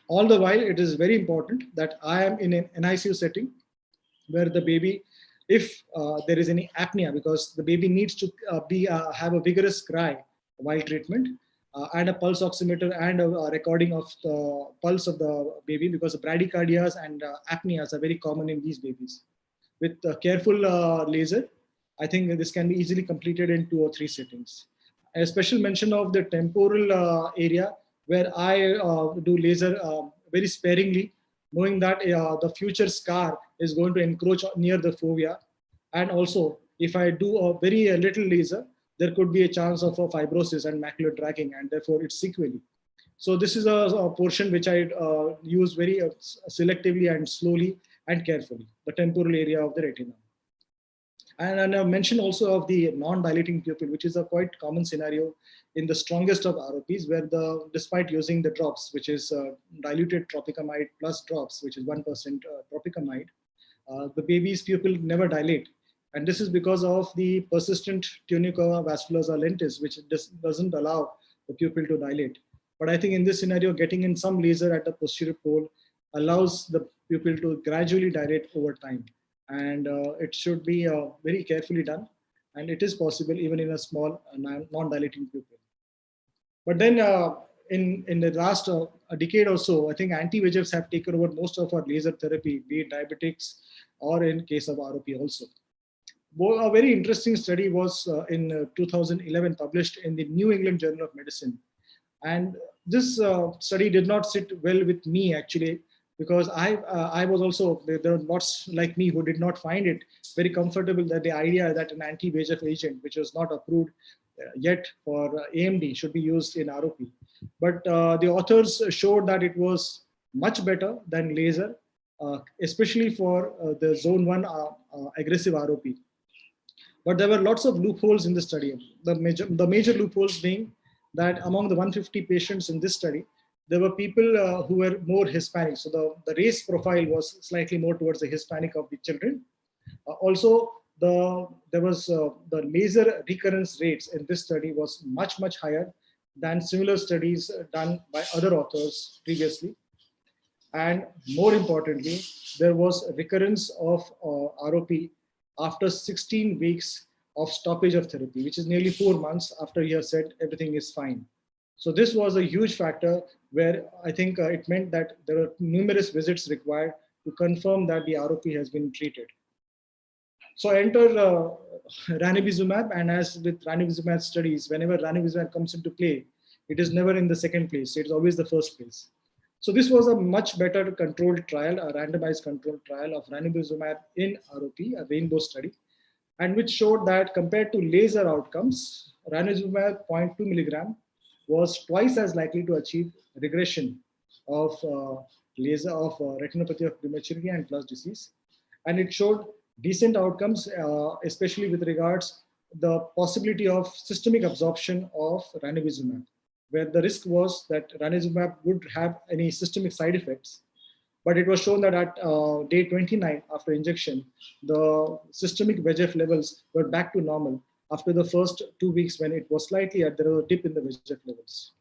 All the while, it is very important that I am in an NICU setting where the baby, if there is any apnea, because the baby needs to have a vigorous cry while treatment, and a pulse oximeter and a recording of the pulse of the baby, because bradycardias and apneas are very common in these babies. With careful laser, I think this can be easily completed in 2 or 3 settings. A special mention of the temporal area, where I do laser very sparingly, knowing that the future scar is going to encroach near the fovea. And also, if I do a very little laser, there could be a chance of a fibrosis and macular dragging, and therefore it's sequelae. So this is a portion which I use very selectively and slowly and carefully, the temporal area of the retina. And I mentioned also of the non-dilating pupil, which is a quite common scenario in the strongest of ROPs, where despite using the drops, which is diluted tropicamide plus drops, which is 1% tropicamide, the baby's pupil never dilate. And this is because of the persistent tunica vasculosa lentis, which doesn't allow the pupil to dilate. But I think in this scenario, getting in some laser at the posterior pole allows the pupil to gradually dilate over time. And it should be very carefully done. And it is possible even in a small non-dilating pupil. But then in the last a decade or so, I think anti-VEGFs have taken over most of our laser therapy, be it diabetics or in case of ROP also. A very interesting study was in 2011 published in the New England Journal of Medicine. And this study did not sit well with me actually, because I was also, there were lots like me who did not find it very comfortable that the idea that an anti-VEGF agent, which was not approved yet for AMD, should be used in ROP. But the authors showed that it was much better than laser, especially for the zone 1 aggressive ROP. But there were lots of loopholes in the study. The major loopholes being that among the 150 patients in this study, there were people who were more Hispanic. So the race profile was slightly more towards the Hispanic of the children. Also, there was the laser recurrence rates in this study was much, much higher than similar studies done by other authors previously. And more importantly, there was recurrence of ROP after 16 weeks of stoppage of therapy, which is nearly 4 months after you have said everything is fine. So this was a huge factor where I think it meant that there were numerous visits required to confirm that the ROP has been treated. So enter ranibizumab, and as with ranibizumab studies, whenever ranibizumab comes into play, it is never in the second place. It's always the first place. So this was a much better controlled trial, a randomized controlled trial of ranibizumab in ROP, a rainbow study, and which showed that compared to laser outcomes, ranibizumab 0.2 milligram was twice as likely to achieve regression of retinopathy of prematurity and plus disease. And it showed decent outcomes, especially with regards the possibility of systemic absorption of ranibizumab, where the risk was that ranibizumab would have any systemic side effects. But it was shown that at day 29 after injection, the systemic VEGF levels were back to normal after the first 2 weeks, when it was slightly there was a dip in the VEGF levels.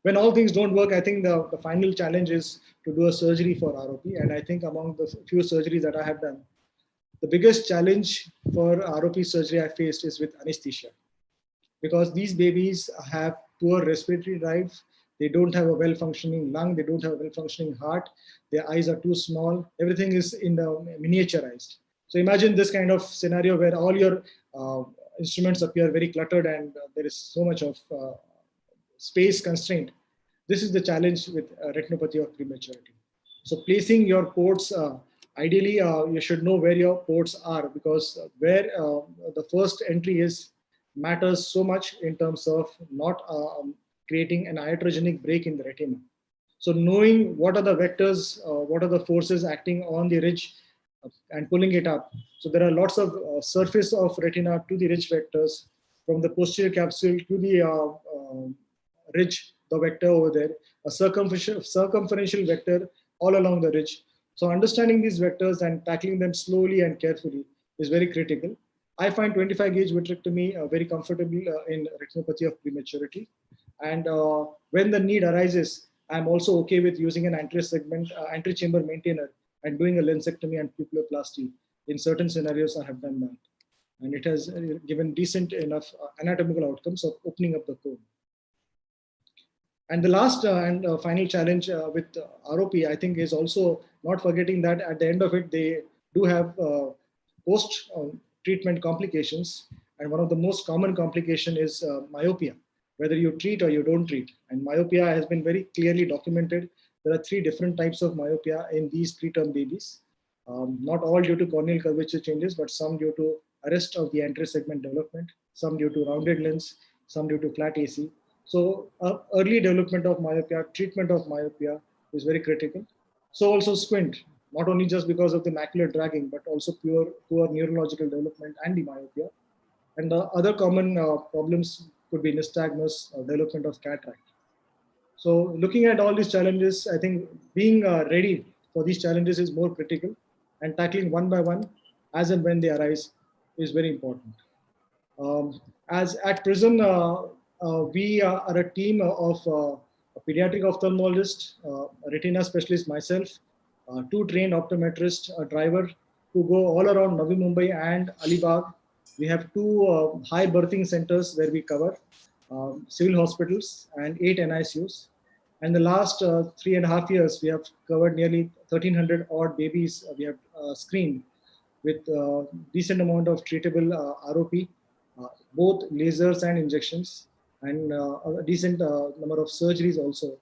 When all things don't work, I think the final challenge is to do a surgery for ROP. And I think among the few surgeries that I have done, the biggest challenge for ROP surgery I faced is with anesthesia. Because these babies have poor respiratory drive, They don't have a well-functioning lung. They don't have a well-functioning heart. Their eyes are too small. Everything is in the miniaturized. So imagine this kind of scenario where all your instruments appear very cluttered and there is so much of space constraint. This is the challenge with retinopathy of prematurity. So placing your ports, ideally you should know where your ports are, because where the first entry is matters so much in terms of not creating an iatrogenic break in the retina. So knowing what are the vectors, what are the forces acting on the ridge and pulling it up. So there are lots of surface of retina to the ridge vectors, from the posterior capsule to the ridge, the vector over there, a circumferential vector all along the ridge. So understanding these vectors and tackling them slowly and carefully is very critical. I find 25 gauge vitrectomy very comfortable in retinopathy of prematurity. And when the need arises, I'm also okay with using an anterior segment, anterior chamber maintainer, and doing a lensectomy and pupilloplasty. In certain scenarios, I have done that. And it has given decent enough anatomical outcomes of opening up the cone. And the last and final challenge with ROP, I think, is also not forgetting that at the end of it, they do have post-treatment complications. And one of the most common complication is myopia, whether you treat or you don't treat. And myopia has been very clearly documented. There are 3 different types of myopia in these preterm babies. Not all due to corneal curvature changes, but some due to arrest of the anterior segment development, some due to rounded lens, some due to flat AC. So early development of myopia, treatment of myopia is very critical. So also squint, not only just because of the macular dragging, but also poor neurological development and the myopia. And the other common problems could be nystagmus, development of cataract. So looking at all these challenges, I think being ready for these challenges is more critical, and tackling one by one as and when they arise is very important. As at Prism, we are a team of a pediatric ophthalmologist, a retina specialist, myself, 2 trained optometrists, a driver who go all around Navi Mumbai and Alibag. We have 2 high birthing centers where we cover civil hospitals and 8 NICUs. And the last 3.5 years, we have covered nearly 1,300 odd babies we have screened with decent amount of treatable ROP, both lasers and injections, and a decent number of surgeries also.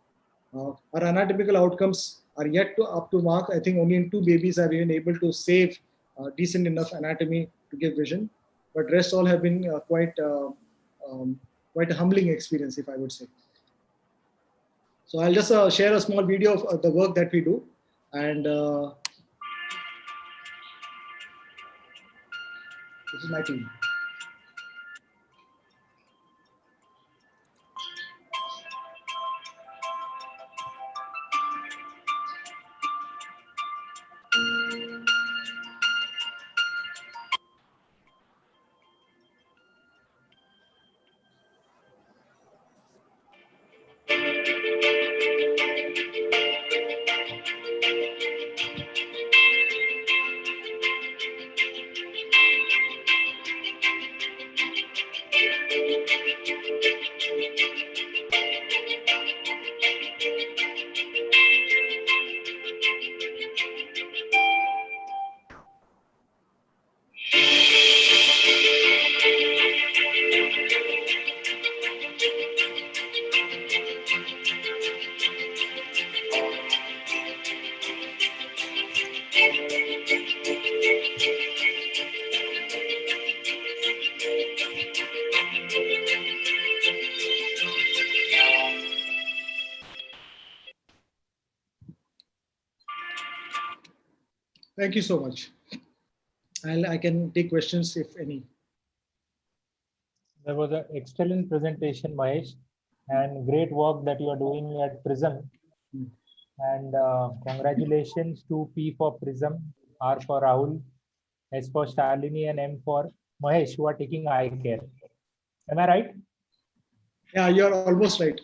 Our anatomical outcomes are yet to up to mark. I think only in 2 babies have been able to save decent enough anatomy to give vision, but rest all have been quite a humbling experience, if I would say. So I'll just share a small video of the work that we do, and this is my team. Thank you so much. I can take questions if any. There was an excellent presentation, Mahesh, and great work that you are doing at Prism. And congratulations to P for Prism, R for Rahul, S for Shalini, and M for Mahesh, who are taking eye care. Am I right? Yeah, you're almost right.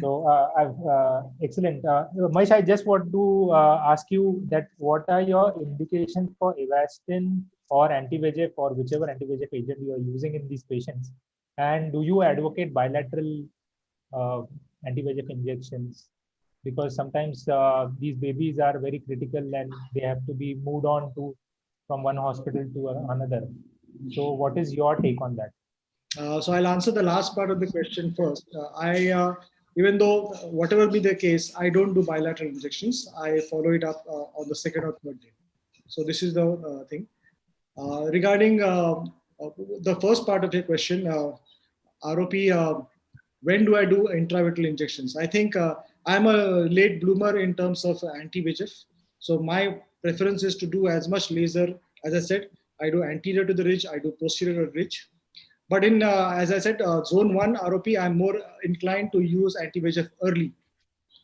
So excellent. Mahesh, I just want to ask you that what are your indications for Avastin or anti-VEGF or whichever anti-VEGF agent you are using in these patients? And do you advocate bilateral anti-VEGF injections? Because sometimes these babies are very critical and they have to be moved on to from one hospital to another. So what is your take on that? So I'll answer the last part of the question first. Even though whatever be the case, I don't do bilateral injections. I follow it up on the second or third day. So this is the thing. Regarding the first part of your question, ROP, when do I do intravitreal injections? I think I'm a late bloomer in terms of anti-VEGF. So my preference is to do as much laser. As I said, I do anterior to the ridge, I do posterior to the ridge. But in, as I said, zone 1 ROP, I'm more inclined to use anti-VEGF early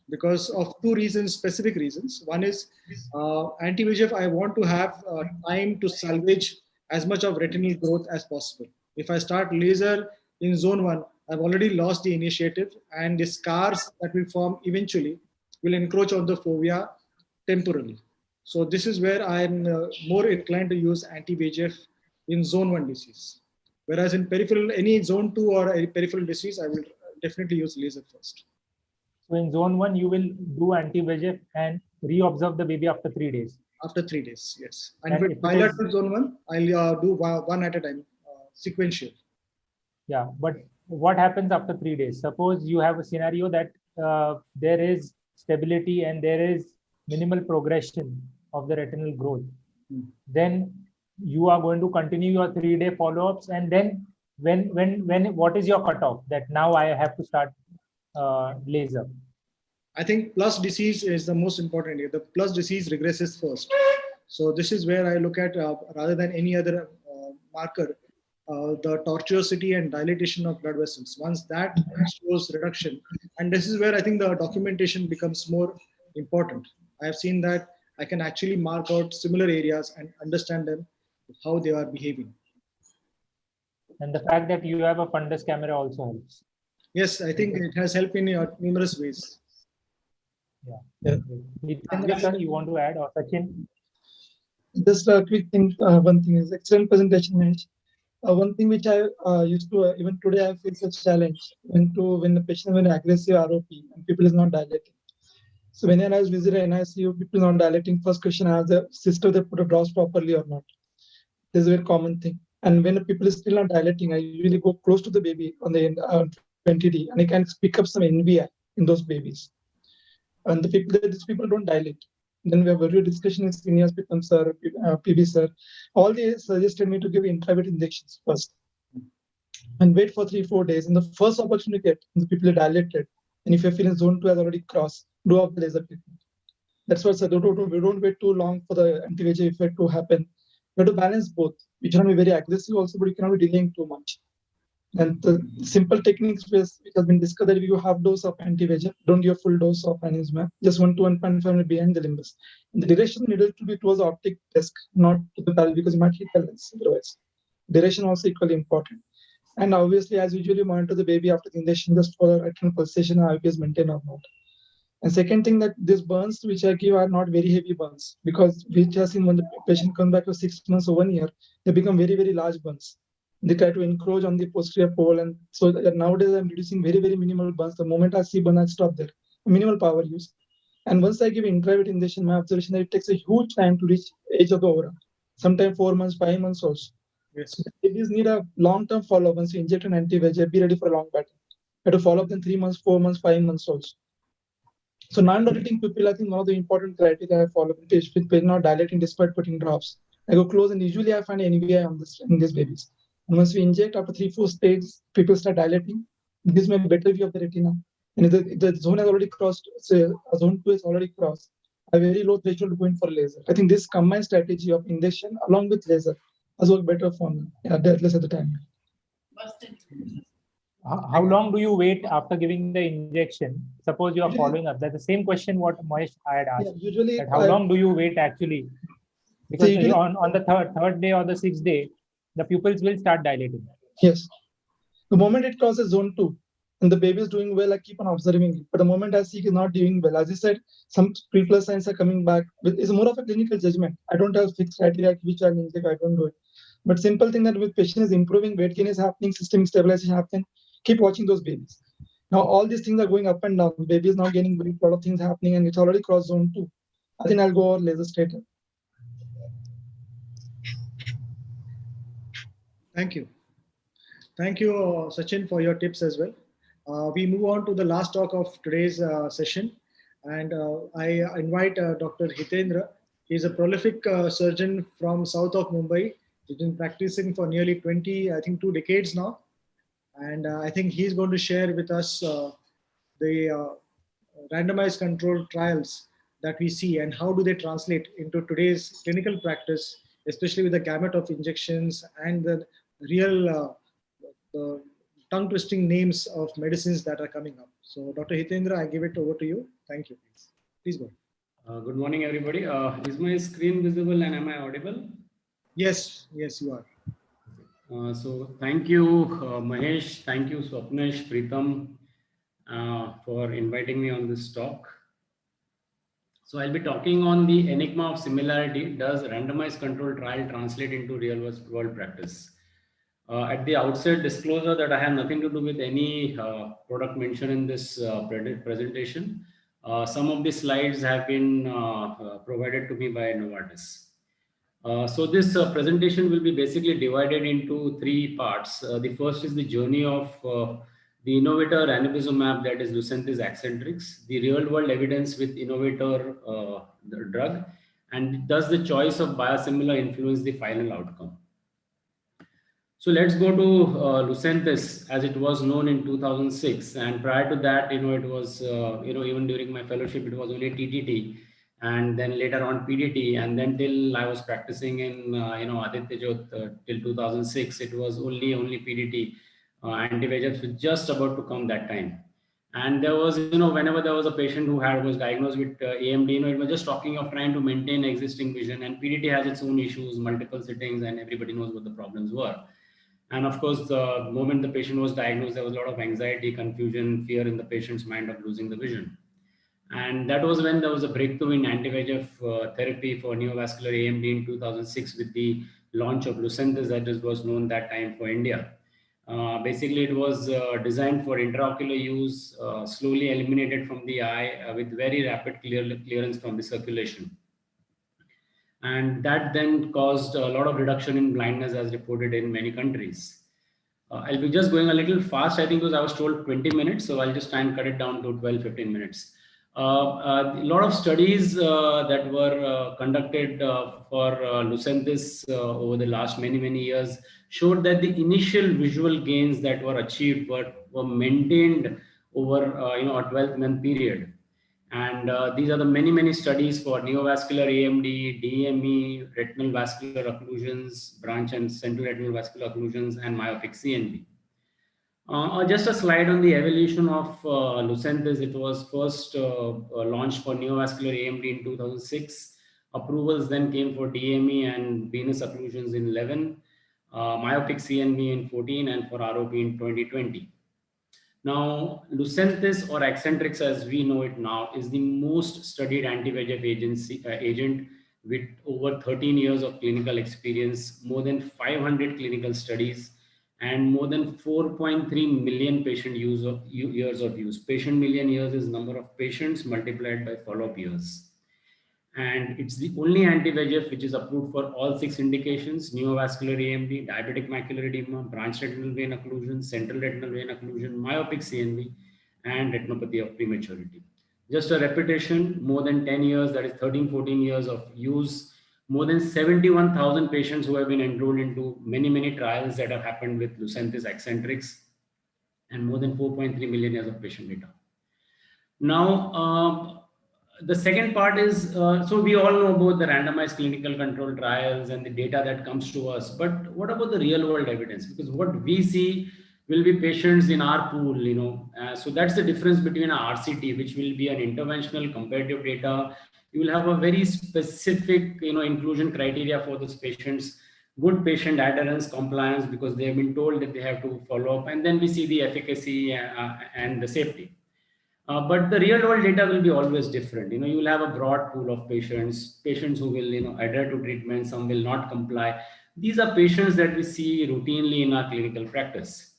because of two reasons, specific reasons. One is anti-VEGF, I want to have time to salvage as much of retinal growth as possible. If I start laser in zone 1, I've already lost the initiative, and the scars that will form eventually will encroach on the fovea temporally. So this is where I'm more inclined to use anti-VEGF in zone 1 disease. Whereas in peripheral, any zone 2 or a peripheral disease, I will definitely use laser first. So in zone 1, you will do anti-VEGF and re-observe the baby after 3 days. After 3 days, yes. And with bilateral zone 1, I'll do one at a time, sequential. Yeah, but what happens after 3 days? Suppose you have a scenario that there is stability and there is minimal progression of the retinal growth. Then you are going to continue your 3-day follow-ups, and then when what is your cutoff that now I have to start laser? I think plus disease is the most important here. The plus disease regresses first. So this is where I look at rather than any other marker, the tortuosity and dilatation of blood vessels. Once that shows reduction, and this is where I think the documentation becomes more important. I have seen that I can actually mark out similar areas and understand them, how they are behaving. And the fact that you have a fundus camera also helps. Yes, I think it has helped in numerous ways. Yeah. Hitendra, sir, you want to add, or Sachin? Just a quick thing. One thing is excellent presentation, Mahesh. One thing which I used to even today I face a challenge when the patient when aggressive ROP and people is not dilating. So when I was visiting NICU, people not dilating. First question I ask the sister they put a drops properly or not. This is a very common thing. And when the people is still not dilating, I usually go close to the baby on the 20D, and I can pick up some NVI in those babies. And these people don't dilate. Then we have a real discussion with seniors, become sir, PB sir. All they suggested me to give intravitreal injections first and wait for 3-4 days. And the first opportunity get, the people are dilated. And if you're feeling zone 2 has already crossed, do up the laser treatment. That's what I said. We don't wait too long for the anti-VEGF effect to happen. You have to balance both. You cannot be very aggressive also, but you cannot be delaying too much. And the simple techniques which has been discussed that if you have dose of anti-VEGF, don't give full dose of anizumab, just 1 to 1.5 minutes behind the limbus. And the direction needed to be towards the optic disc, not to the pelvis, because you might hit the lens otherwise. Direction also equally important. And obviously, as usually monitor the baby after the injection just for the retinal pulsation, IOP is maintained or not. And second thing that these burns which I give are not very heavy burns, because we just seen when the patient comes back for 6 months or 1 year, they become very, very large burns. They try to encroach on the posterior pole, and so nowadays I'm reducing very, very minimal burns. The moment I see burn, I stop there. Minimal power use. And once I give intravitreal injection, my observation that it takes a huge time to reach age of the aura. Sometimes 4 months, 5 months also. Yes. So babies need a long-term follow-up. Once you inject an anti-VEGF, be ready for a long battle. You have to follow up in 3 months, 4 months, 5 months also. So non-dilating pupil, I think one of the important criteria I follow with patient not dilating despite putting drops. I go close, and usually I find NVI on this in these babies. And once we inject after 3-4 stages, people start dilating. It gives me a better view of the retina. And if the zone has already crossed, say zone 2 is already crossed, a very low threshold going for laser. I think this combined strategy of injection along with laser has worked better for me, at least at the time. How long do you wait after giving the injection? Suppose you are following up. That's the same question what Mahesh had asked. Yeah, usually, how long do you wait actually? Because so usually, on the third day or the 6th day, the pupils will start dilating. Yes. The moment it crosses zone 2 and the baby is doing well, I keep on observing it. But the moment I see it is not doing well, as I said, some pre-plus signs are coming back. It's more of a clinical judgment. I don't have fixed criteria which I inject, I don't do it. But simple thing that with patient is improving, weight gain is happening, systemic stabilization happening, keep watching those babies. Now all these things are going up and down. Baby is now gaining weight, a lot of things happening, and it's already crossed zone 2. I think I'll go over laser straight. Thank you. Thank you, Sachin, for your tips as well. We move on to the last talk of today's session. And I invite Dr. Hitendra. He's a prolific surgeon from south of Mumbai. He's been practicing for nearly 20, I think 2 decades now. And I think he's going to share with us the randomized controlled trials that we see and how do they translate into today's clinical practice, especially with the gamut of injections and the real the tongue twisting names of medicines that are coming up. So Dr. Hitendra, I give it over to you. Thank you. Please go. Good morning, everybody. Is my screen visible and am I audible? Yes, yes, you are. So thank you, Mahesh. Thank you, Swapnesh, Pritam, for inviting me on this talk. So I'll be talking on the enigma of similarity. Does randomized controlled trial translate into real world practice? At the outset, disclosure that I have nothing to do with any product mentioned in this presentation. Some of the slides have been provided to me by Novartis. So this presentation will be basically divided into 3 parts. The first is the journey of the innovator ranibizumab, that is Lucentis Accentrix, the real world evidence with innovator the drug, and does the choice of biosimilar influence the final outcome. So let's go to Lucentis as it was known in 2006, and prior to that, it was even during my fellowship it was only TTT, and then later on PDT, and then till I was practicing in Aditya Jyot till 2006, it was only PDT. Anti-VEGF was just about to come that time, and there was whenever there was a patient who was diagnosed with AMD, it was just talking of trying to maintain existing vision, and PDT has its own issues, multiple sittings, and everybody knows what the problems were. And of course, the moment the patient was diagnosed, there was a lot of anxiety, confusion, fear in the patient's mind of losing the vision. And that was when there was a breakthrough in anti-VEGF therapy for neovascular AMD in 2006 with the launch of Lucentis, that was known that time for India. Basically, it was designed for intraocular use, slowly eliminated from the eye with very rapid clearance from the circulation. And that then caused a lot of reduction in blindness as reported in many countries. I'll be just going a little fast, I think, because I was told 20 minutes, so I'll just try and cut it down to 12-15 minutes. A lot of studies that were conducted for Lucentis over the last many years showed that the initial visual gains that were achieved were maintained over a 12-month period. And these are the many studies for neovascular AMD, DME, retinal vascular occlusions, branch and central retinal vascular occlusions, and myopic CNV. Just a slide on the evolution of Lucentis. It was first launched for neovascular AMD in 2006. Approvals then came for DME and venous occlusions in 11, myopic CNV in 14, and for ROP in 2020. Now, Lucentis or Accentrix, as we know it now, is the most studied anti-VEGF agent with over 13 years of clinical experience, more than 500 clinical studies, and more than 4.3 million patient years of use. Patient million years is number of patients multiplied by follow-up years. And it's the only anti-VEGF which is approved for all 6 indications: neovascular AMD, diabetic macular edema, branch retinal vein occlusion, central retinal vein occlusion, myopic CNV, and retinopathy of prematurity. Just a repetition, more than 10 years, that is 13-14 years of use, more than 71,000 patients who have been enrolled into many trials that have happened with Lucentis Accentrix, and more than 4.3 million years of patient data. Now, the second part is, so we all know about the randomized clinical control trials and the data that comes to us, but what about the real world evidence? Because what we see will be patients in our pool, so that's the difference between our RCT, which will be an interventional comparative data. You will have a very specific, inclusion criteria for those patients, good patient adherence, compliance, because they have been told that they have to follow up, and then we see the efficacy and the safety. But the real world data will be always different. You will have a broad pool of patients who will, adhere to treatment, some will not comply. These are patients that we see routinely in our clinical practice.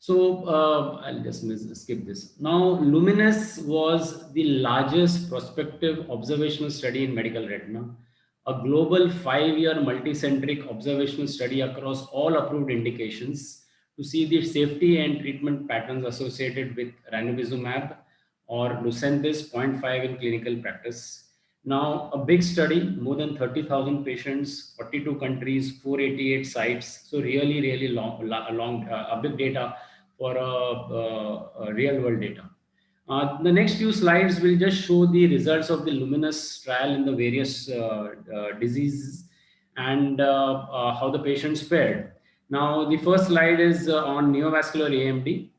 So I'll just skip this. Now, Luminous was the largest prospective observational study in medical retina, a global 5-year multicentric observational study across all approved indications to see the safety and treatment patterns associated with ranibizumab or Lucentis 0.5 in clinical practice. Now, a big study, more than 30,000 patients, 42 countries, 488 sites. So really, really a big data for real world data. The next few slides will just show the results of the Luminous trial in the various diseases and how the patients fared. Now, the first slide is on neovascular AMD.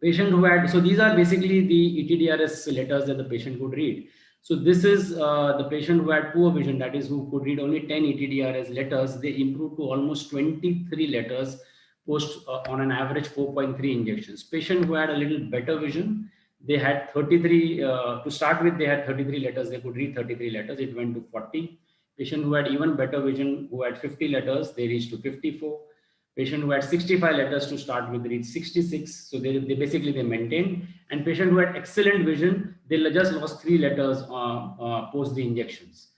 Patient who had, so these are basically the ETDRS letters that the patient could read. So this is the patient who had poor vision, that is who could read only 10 ETDRS letters. They improved to almost 23 letters post on an average 4.3 injections. Patient who had a little better vision, they had 33, to start with, they had 33 letters. They could read 33 letters. It went to 40. Patient who had even better vision, who had 50 letters, they reached to 54. Patient who had 65 letters to start with reached 66. So they basically they maintained. And patient who had excellent vision, they just lost 3 letters post the injections.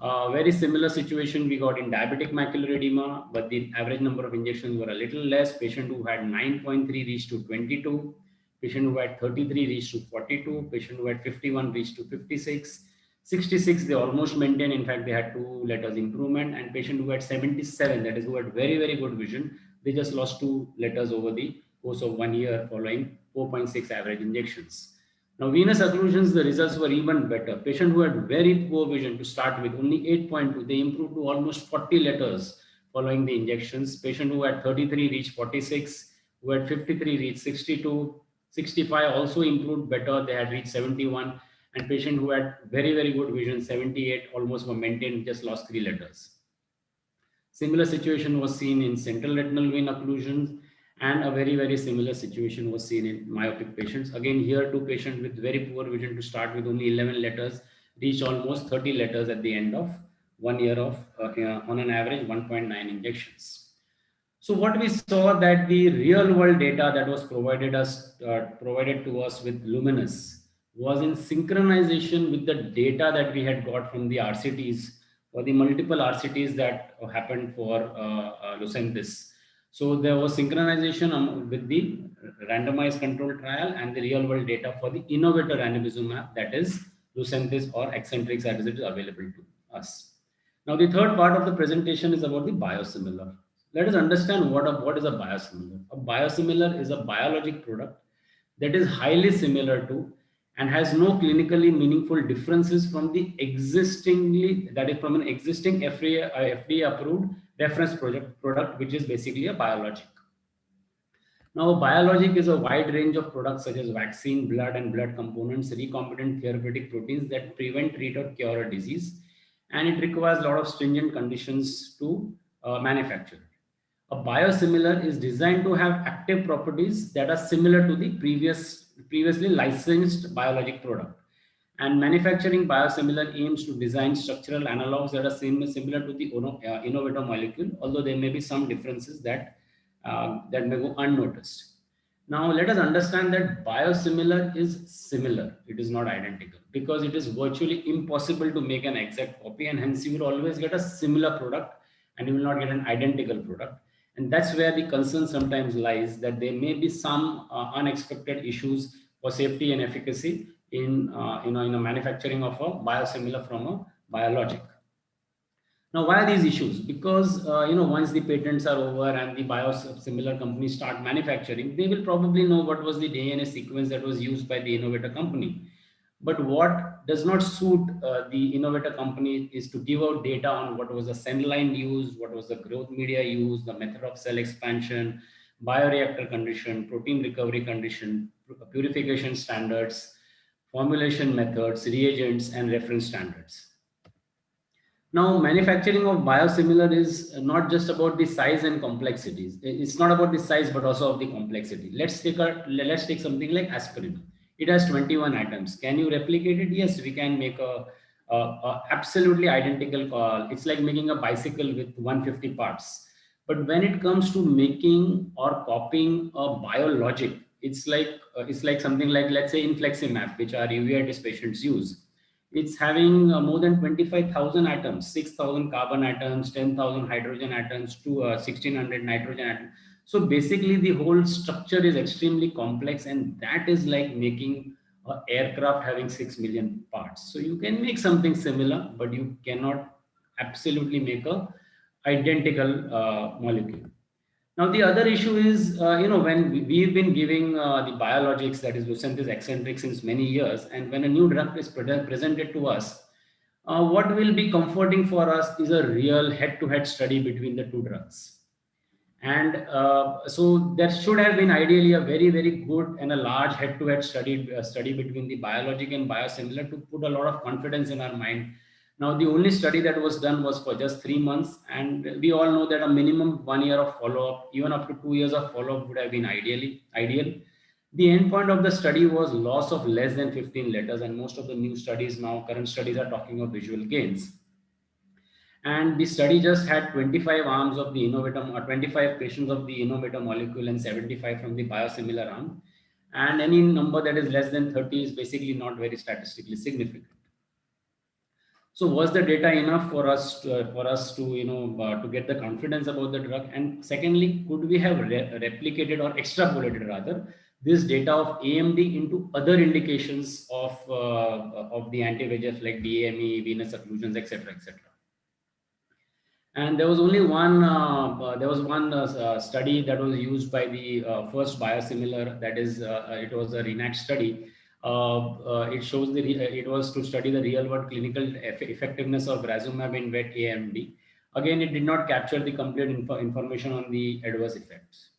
Very similar situation we got in diabetic macular edema, but the average number of injections were a little less. Patient who had 9.3 reached to 22. Patient who had 33 reached to 42. Patient who had 51 reached to 56. 66, they almost maintained. In fact, they had 2 letters improvement. And patient who had 77, that is who had very, very good vision, they just lost 2 letters over the course of 1 year following 4.6 average injections. Now, venous occlusions, the results were even better. Patient who had very poor vision to start with, only 8.2, they improved to almost 40 letters following the injections. Patient who had 33 reached 46, who had 53 reached 62, 65 also improved better, they had reached 71. And patient who had very, very good vision, 78, almost were maintained, just lost 3 letters. Similar situation was seen in central retinal vein occlusions, and a very, very similar situation was seen in myopic patients. Again, here 2 patients with very poor vision to start with only 11 letters reached almost 30 letters at the end of 1 year of, on an average, 1.9 injections. So what we saw that the real world data that was provided to us with Luminous was in synchronization with the data that we had got from the RCTs or the multiple RCTs that happened for Lucentis. So there was synchronization with the randomized control trial and the real world data for the innovator ranibizumab, that is Lucentis or Eccentrix as it is available to us. Now the third part of the presentation is about the biosimilar. Let us understand what is a biosimilar. A biosimilar is a biologic product that is highly similar to and has no clinically meaningful differences from the existing FDA approved reference product, which is basically a biologic. Now, a biologic is a wide range of products such as vaccine, blood and blood components, recombinant therapeutic proteins that prevent, treat or cure a disease, and it requires a lot of stringent conditions to manufacture. A biosimilar is designed to have active properties that are similar to the previously licensed biologic product. And manufacturing biosimilar aims to design structural analogs that are similar to the innovator molecule, although there may be some differences that may go unnoticed. Now, let us understand that biosimilar is similar. It is not identical because it is virtually impossible to make an exact copy, and hence you will always get a similar product and you will not get an identical product. And that's where the concern sometimes lies, that there may be some unexpected issues for safety and efficacy in manufacturing of a biosimilar from a biologic. Now, why are these issues? Because once the patents are over and the biosimilar companies start manufacturing, they will probably know what was the DNA sequence that was used by the innovator company. But what does not suit the innovator company is to give out data on what was the cell line used, what was the growth media used, the method of cell expansion, bioreactor condition, protein recovery condition, purification standards, formulation methods, reagents, and reference standards. Now, manufacturing of biosimilar is not just about the size and complexities. It's not about the size, but also of the complexity. Let's take something like aspirin. It has 21 atoms. Can you replicate it? Yes, we can make a absolutely identical. It's like making a bicycle with 150 parts. But when it comes to making or copying a biologic, it's like something like, let's say, infliximab, which our uveitis patients use. It's having more than 25,000 atoms, 6,000 carbon atoms, 10,000 hydrogen atoms, to 1,600 nitrogen atoms. So basically, the whole structure is extremely complex, and that is like making an aircraft having 6 million parts. So you can make something similar, but you cannot absolutely make a identical molecule. Now, the other issue is, when we've been giving the biologics, that is Lucentis eccentric, since many years, and when a new drug is presented to us, what will be comforting for us is a real head-to-head study between the two drugs. And so there should have been ideally a very, very good and a large head-to-head study between the biologic and biosimilar to put a lot of confidence in our mind. Now, the only study that was done was for just 3 months, and we all know that a minimum 1 year of follow-up, even up to 2 years of follow-up, would have been ideal. The endpoint of the study was loss of less than 15 letters, and most of the new studies now, current studies, are talking of visual gains. And the study just had 25 arms of the innovator, or 25 patients of the innovator molecule and 75 from the biosimilar arm. And any number that is less than 30 is basically not very statistically significant. So was the data enough for us to get the confidence about the drug? And secondly, could we have replicated or extrapolated rather this data of AMD into other indications of the anti-VEGF like DME, venous occlusions, etc., etc. And there was only one study that was used by the first biosimilar, that is it was a RENACT study. It was to study the real world clinical effectiveness of brazumab in wet AMD. Again, it did not capture the complete information on the adverse effects.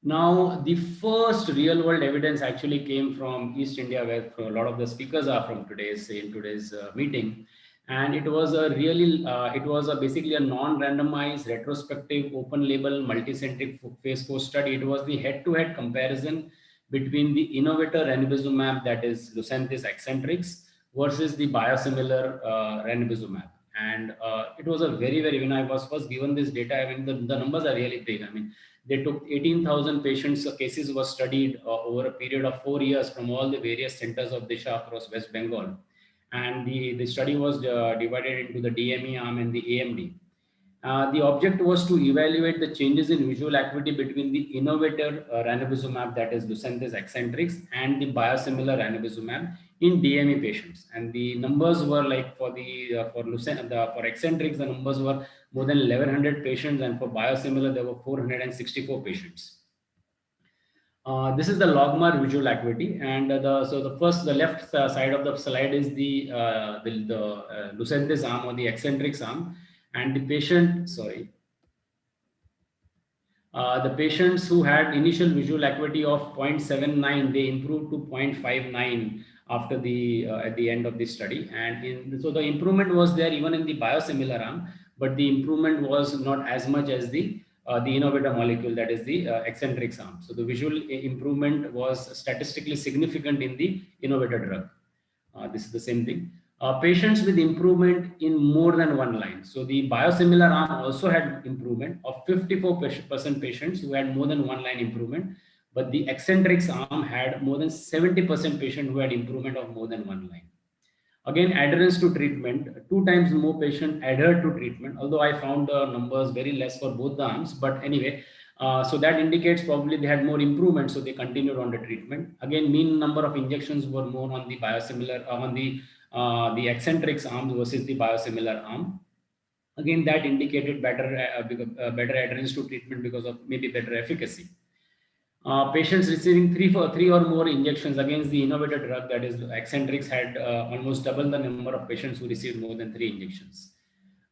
Now, the first real world evidence actually came from East India, where a lot of the speakers are from today's meeting. And it was basically a non-randomized, retrospective, open-label, multicentric phase 4 study. It was the head-to-head comparison between the innovator ranibizumab, that is Lucentis eccentrix, versus the biosimilar ranibizumab. And it was a very, when I was first given this data, I mean, the numbers are really big. I mean, they took 18,000 patients, cases were studied over a period of 4 years from all the various centers of Disha across West Bengal. And the study was divided into the DME arm and the AMD. The object was to evaluate the changes in visual acuity between the innovator ranibizumab, that is Lucentis eccentrix, and the biosimilar ranibizumab in DME patients. And the numbers were like for eccentrix, the numbers were more than 1,100 patients, and for biosimilar there were 464 patients. This is the logMAR visual acuity, and the left side of the slide is the Lucentis arm or the eccentrix arm, and the patients who had initial visual acuity of 0.79, they improved to 0.59 after at the end of the study. And so the improvement was there even in the biosimilar arm, but the improvement was not as much as the innovator molecule, that is the eccentrix arm. So the visual improvement was statistically significant in the innovator drug. This is the same thing. Patients with improvement in more than one line. So the biosimilar arm also had improvement of 54% patients who had more than one line improvement, but the eccentrix arm had more than 70% patients who had improvement of more than one line. Again, adherence to treatment, 2 times more patients adhered to treatment, although I found the numbers very less for both the arms. But anyway, so that indicates probably they had more improvement, so they continued on the treatment. Again, mean number of injections were more on the biosimilar, on the eccentrix arm versus the biosimilar arm. Again, that indicated better adherence to treatment because of maybe better efficacy. Patients receiving three or more injections against the innovator drug, that is eccentrix, had almost double the number of patients who received more than 3 injections.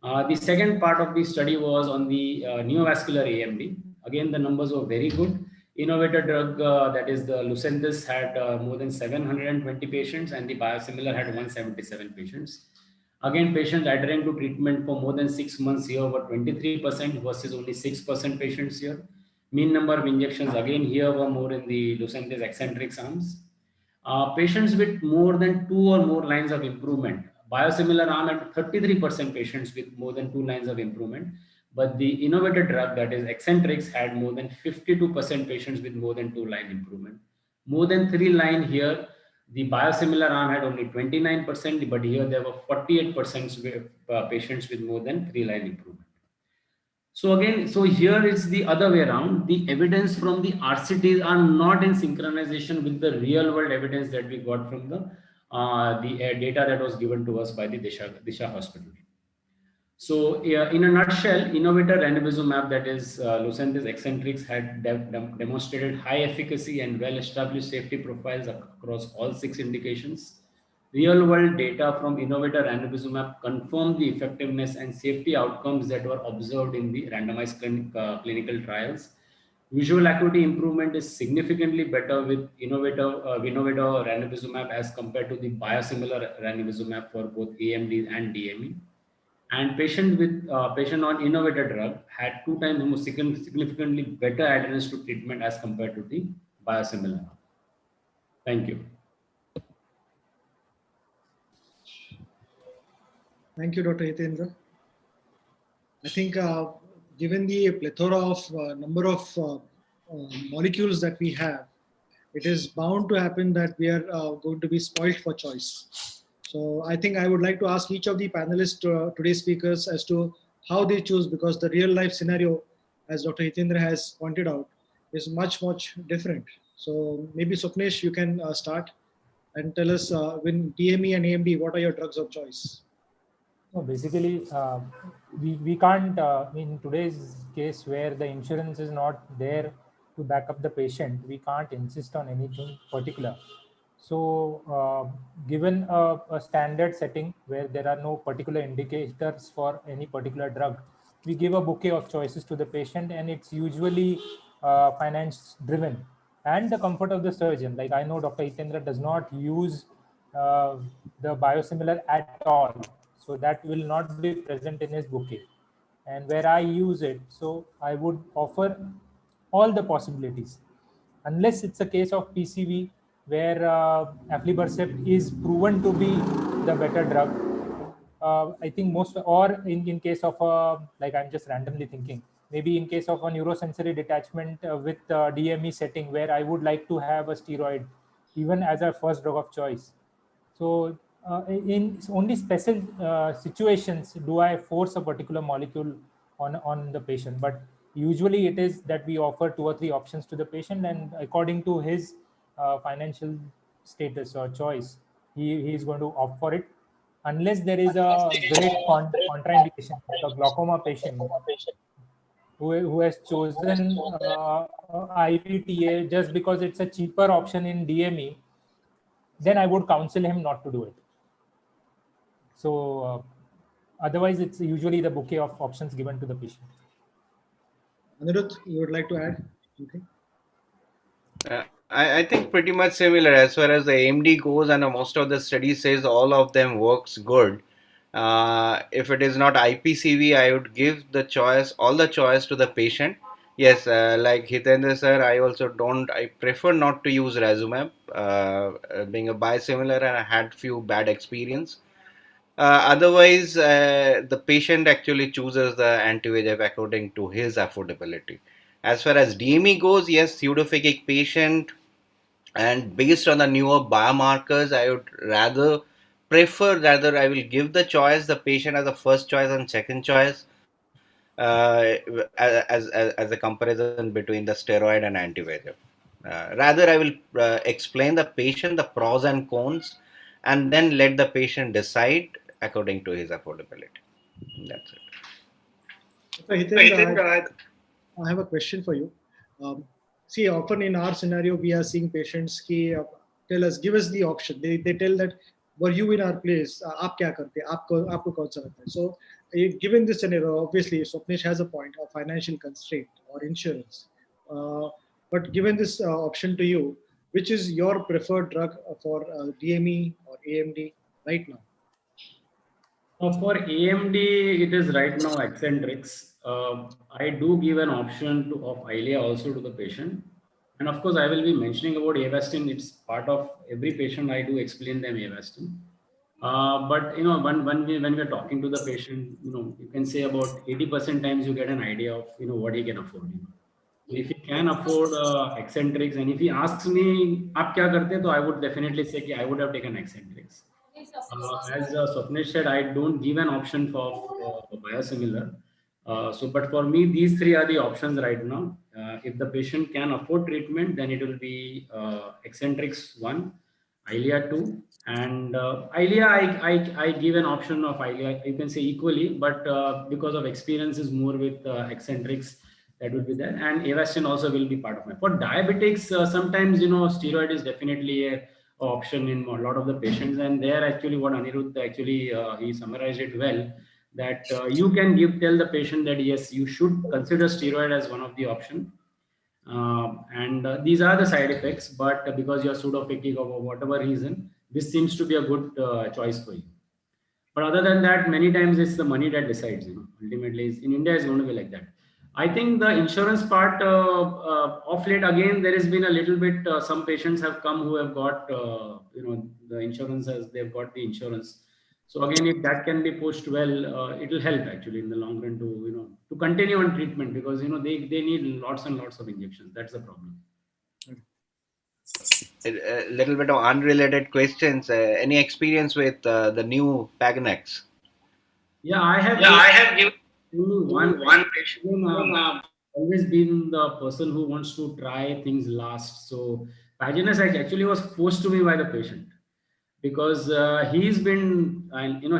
The second part of the study was on the neovascular AMD. Again, the numbers were very good. Innovator drug, that is the Lucentis, had more than 720 patients, and the biosimilar had 177 patients. Again, patients adhering to treatment for more than 6 months here were 23% versus only 6% patients here. Mean number of injections again here were more in the Lucentis eccentrix arms. Patients with more than 2 or more lines of improvement. Biosimilar arm had 33% patients with more than 2 lines of improvement. But the innovator drug, that is Eccentrix, had more than 52% patients with more than 2-line improvement. More than 3-line here, the biosimilar arm had only 29%, but here there were 48% patients with more than 3-line improvement. So again, so here it's the other way around. The evidence from the RCTs are not in synchronization with the real world evidence that we got from the data that was given to us by the Disha Hospital. So in a nutshell, innovator ranibizumab, that is Lucentis Eccentrix, had demonstrated high efficacy and well-established safety profiles across all 6 indications. Real-world data from innovator ranibizumab confirmed the effectiveness and safety outcomes that were observed in the randomized clinical trials. Visual acuity improvement is significantly better with innovator ranibizumab as compared to the biosimilar ranibizumab for both AMD and DME. And patient on innovator drug had 2 times more significantly better adherence to treatment as compared to the biosimilar. Thank you. Thank you, Dr. Hitendra. I think given the plethora of number of molecules that we have, it is bound to happen that we are going to be spoiled for choice. So I think I would like to ask each of the panelists, today's speakers, as to how they choose, because the real life scenario, as Dr. Hitendra has pointed out, is much, much different. So maybe Swapnesh, you can start and tell us when DME and AMD, what are your drugs of choice? No, basically, we can't, in today's case where the insurance is not there to back up the patient, we can't insist on anything particular. So given a standard setting where there are no particular indicators for any particular drug, we give a bouquet of choices to the patient, and it's usually finance driven and the comfort of the surgeon. Like I know Dr. Hitendra does not use the biosimilar at all. So that will not be present in his bouquet. And where I use it, so I would offer all the possibilities. Unless it's a case of PCV where aflibercept is proven to be the better drug. I think most, or in case of like I'm just randomly thinking, maybe in case of a neurosensory detachment with DME setting where I would like to have a steroid even as a first drug of choice. So in only special situations do I force a particular molecule on the patient, but usually it is that we offer 2 or 3 options to the patient, and according to his financial status or choice, he is going to opt for it, unless there is a great contraindication, like a glaucoma patient who has chosen IVTA just because it's a cheaper option in DME. Then I would counsel him not to do it. So otherwise, it's usually the bouquet of options given to the patient. Annirudha, you would like to add anything? I think pretty much similar as far as the AMD goes, and most of the studies says all of them works good. If it is not IPCV, I would give the choice, all the choice to the patient. Yes, like Hitendra sir, I prefer not to use Razumab, being a biosimilar, and I had few bad experience. Otherwise, the patient actually chooses the anti-VEGF according to his affordability. As far as DME goes, yes, pseudophakic patient, and based on the newer biomarkers, I would rather I will give the choice the patient as a first choice and second choice, as a comparison between the steroid and anti-VEGF. Rather, I will explain the patient the pros and cons, and then let the patient decide according to his affordability. That's it. So Hitendra, I have a question for you. See, often in our scenario, we are seeing patients tell us, give us the option. They tell that, were you in our place? आप क्या करते? आपको कौन सा लगता है? So, given this scenario, obviously, Swapnesh has a point of financial constraint or insurance. But given this option to you, which is your preferred drug for DME or AMD right now? For AMD, it is right now Eccentrix. I do give an option of Eylea also to the patient. And of course, I will be mentioning about Avastin. It's part of every patient. I do explain them Avastin. But when we're talking to the patient, you can say about 80% times you get an idea of what he can afford. So if he can afford eccentrics, and if he asks me, "Aap kya karte hain?" So I would definitely say I would have taken eccentrics. As Swapnesh said, I don't give an option for biosimilar. But for me, these three are the options right now. If the patient can afford treatment, then it will be eccentrics 1, Eylea 2, and Eylea I give an option of Eylea. You can say equally, but because of experiences more with eccentrics, that will be there, and Avastin also will be part of my. For diabetics, sometimes steroid is definitely a option in a lot of the patients, and there actually what Annirudha actually he summarized it well, that you can tell the patient that yes, you should consider steroid as one of the option, and these are the side effects, but because you're pseudo fatigue or whatever reason, this seems to be a good choice for you. But other than that, many times it's the money that decides. Ultimately, in India, it's going to be like that. I think the insurance part of late, again, there has been a little bit. Some patients have come who have got the insurance, as they've got the insurance. So again, if that can be pushed well, it will help actually in the long run to continue on treatment, because they need lots and lots of injections. That's the problem. A little bit of unrelated questions. Any experience with the new Paganex? Yeah, I have given one patient. Always been the person who wants to try things last. So Pagenas actually was forced to me by the patient, because he's been,